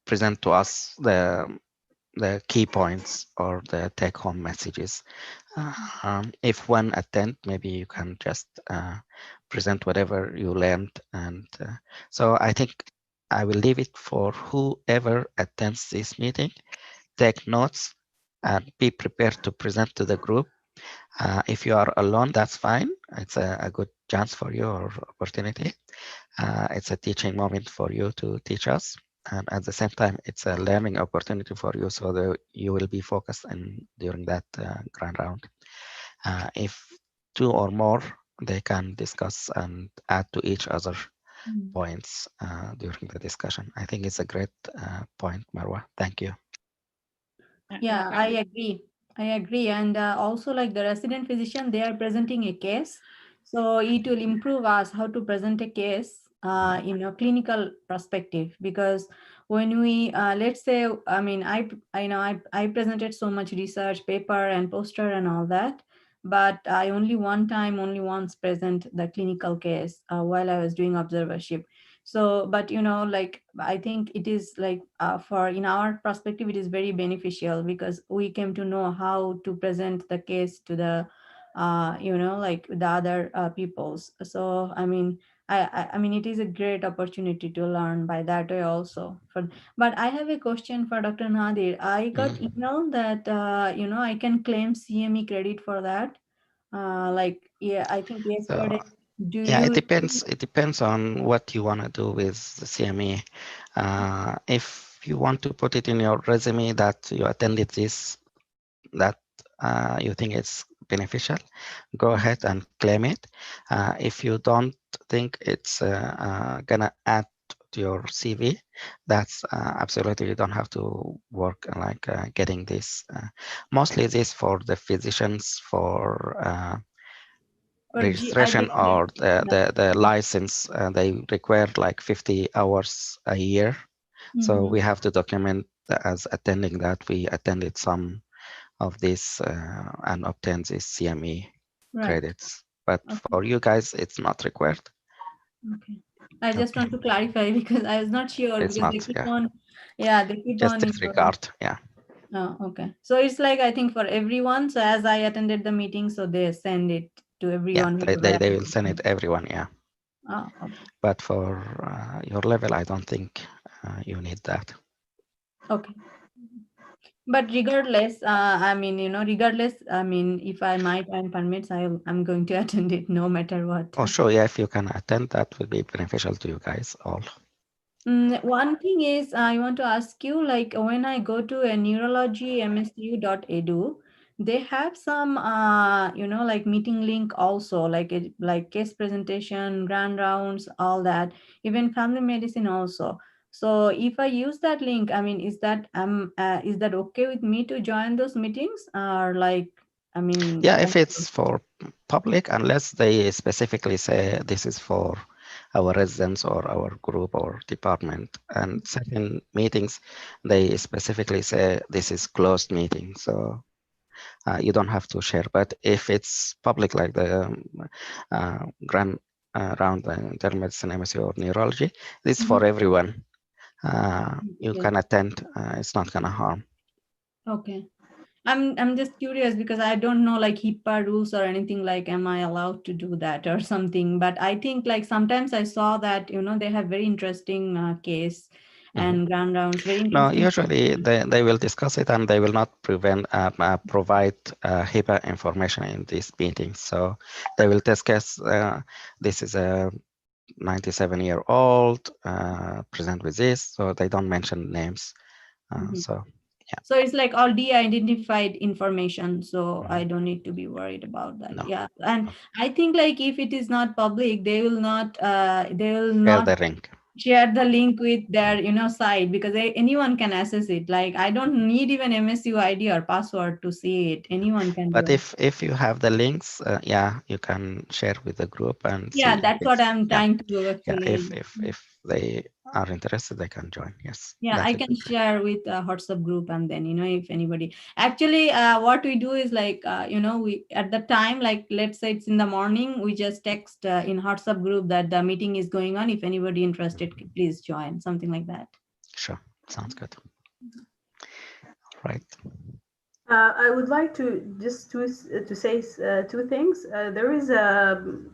present to us the key points or the take-home messages. If one attend, maybe you can just present whatever you learned. And so I think I will leave it for whoever attends this meeting. Take notes and be prepared to present to the group. If you are alone, that's fine. It's a good chance for you or opportunity. It's a teaching moment for you to teach us. And at the same time, it's a learning opportunity for you, so that you will be focused during that grand round. If two or more, they can discuss and add to each other points during the discussion. I think it's a great point, Marwa. Thank you. Yeah, I agree. I agree. And also, like the resident physician, they are presenting a case. So it will improve us how to present a case in a clinical perspective. Because when we, let's say, I mean, I presented so much research paper and poster and all that, but I only once present the clinical case while I was doing observership. So but like, I think it is like for in our perspective it is very beneficial, because we came to know how to present the case to the like the other peoples. So I mean, I mean, it is a great opportunity to learn by that way also. But I have a question for Dr. Nadir. I got email that I can claim CME credit for that. Like, yeah, I think So yesterday. Do Yeah, you? it depends on what you want to do with the CME. If you want to put it in your resume that you attended this, that you think it's beneficial, go ahead and claim it. If you don't think it's gonna add to your CV, that's absolutely, you don't have to work like getting this. Mostly this for the physicians for Or I registration guess like, or the yeah. license. They require like 50 hours a year. So Mhm. we have to document as attending that we attended some of this and obtain these CME Right. credits. But Okay. for you guys, it's not required. Okay. I just Okay, want to clarify because I was not sure it's because they not, keep yeah, on, yeah, they keep just on, disregard, yeah. oh, okay. So it's like, I think for everyone. So as I attended the meeting, so they send it to Yeah, everyone. they, Whoever they, they will send it attended. everyone, yeah. Oh, okay. But for your level, I don't think you need that. Okay. But regardless, I mean, regardless, I mean, if my time permits, I'm going to attend it no matter what. Oh, sure, yeah, if you can attend, that will be beneficial to you guys all. One thing is, I want to ask you, like when I go to a neurologymsu.edu, they have some, like meeting link also, like case presentation, grand rounds, all that, even family medicine also. So if I use that link, I mean, is that okay with me to join those meetings, or like, I mean, Yeah, if it's for public, unless they specifically say this is for our residents or our group or department, and certain meetings, they specifically say this is closed meeting, so you don't have to share. But if it's public, like the grand round internal medicine, MSc or neurology, this is for everyone. You Okay. can attend. It's not gonna harm. Okay. I'm just curious because I don't know like HIPAA rules or anything, like am I allowed to do that or something, but I think like sometimes I saw that they have very interesting case Mhm. and grand rounds, very No, interesting. usually they will discuss it and they will not provide HIPAA information in these meetings. So they will discuss this is a 97-year-old present with this. So they don't mention names. Mhm. So yeah, So it's like all de-identified information, so Mhm. I don't need to be worried about that. No, Yeah, and no. I think like if it is not public, they will Share not the link. share the link with their site, because anyone can access it. Like I don't need even MSU ID or password to see it. Anyone can do But it. if you have the links, yeah, you can share with the group and see Yeah, if that's what it's, I'm yeah, trying to do yeah. actually. If they are interested, they can join. Yes, Yeah, that I would can be great. share with a WhatsApp group, and then if anybody actually, what we do is like we at the time, like let's say it's in the morning, we just text in WhatsApp group that the meeting is going on. If anybody interested, please join, something like that. Sure, sounds good. Right. I would like to say two things. There is an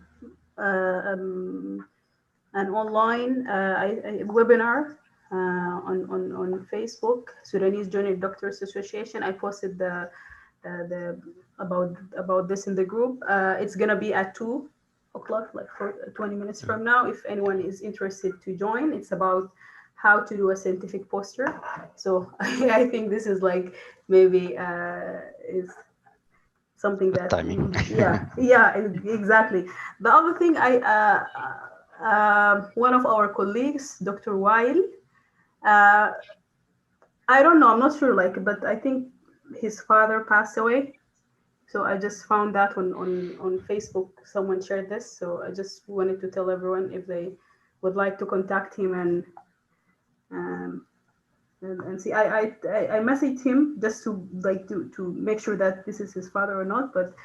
online webinar on Facebook, Sudanese Junior Doctors Association. I posted the about this in the group. It's gonna be at 2 o'clock, like for 20 minutes from now. If anyone is interested to join, it's about how to do a scientific poster. So I think this is like maybe is something Good that timing. yeah, exactly. The other thing, I one of our colleagues, Dr. Weil, uh, I don't know, I'm not sure, like, but I think his father passed away. So I just found that on Facebook, someone shared this. So I just wanted to tell everyone if they would like to contact him um, and see. I messaged him just to like to make sure that this is his father or not, but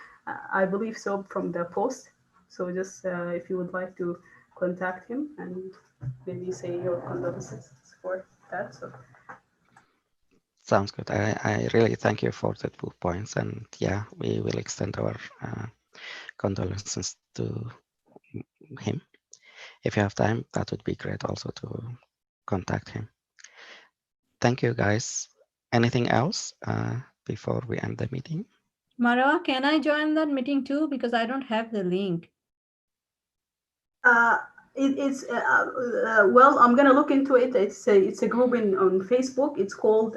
I believe so from the post. So just if you would like to contact him and maybe say your condolences for that. So Sounds good. I really thank you for the 2 points, and yeah, we will extend our condolences to him. If you have time, that would be great also to contact him. Thank you, guys. Anything else before we end the meeting? Marwa, can I join that meeting too? Because I don't have the link. Well, I'm gonna look into it. It's a group on Facebook. It's called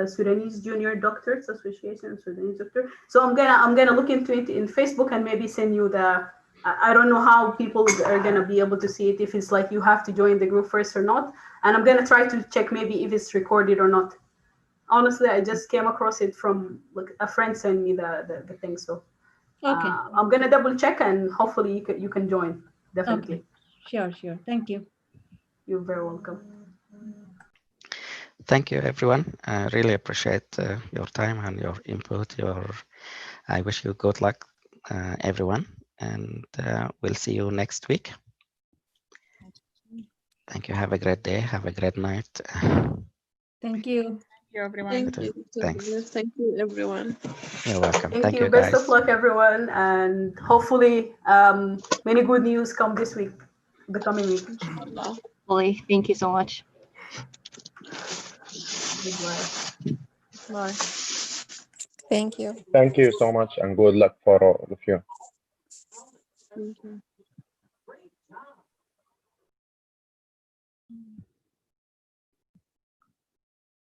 Sudanese Junior Doctors Association, Sudanese Doctor. So I'm gonna look into it in Facebook and maybe send you the. I don't know how people are gonna be able to see it, if it's like you have to join the group first or not. And I'm gonna try to check maybe if it's recorded or not. Honestly, I just came across it from like a friend sent me the thing. So Okay. I'm gonna double check and hopefully you can join. Definitely. Okay. Sure. Thank you. You're very welcome. Thank you, everyone. I really appreciate your time and your input. I wish you good luck, everyone, and we'll see you next week. Thank you. Have a great day. Have a great night. Thank you. Thank you, everyone. Thank Thank you. you. Thanks. Thank you, everyone. You're welcome. Thank Thank you. you, Best guys. of luck, everyone, and hopefully many good news come this week, the coming week. Inshallah. Hopefully. Thank you so much. Goodbye. Bye. Thank you. Thank you so much and good luck for all of you. Thank you.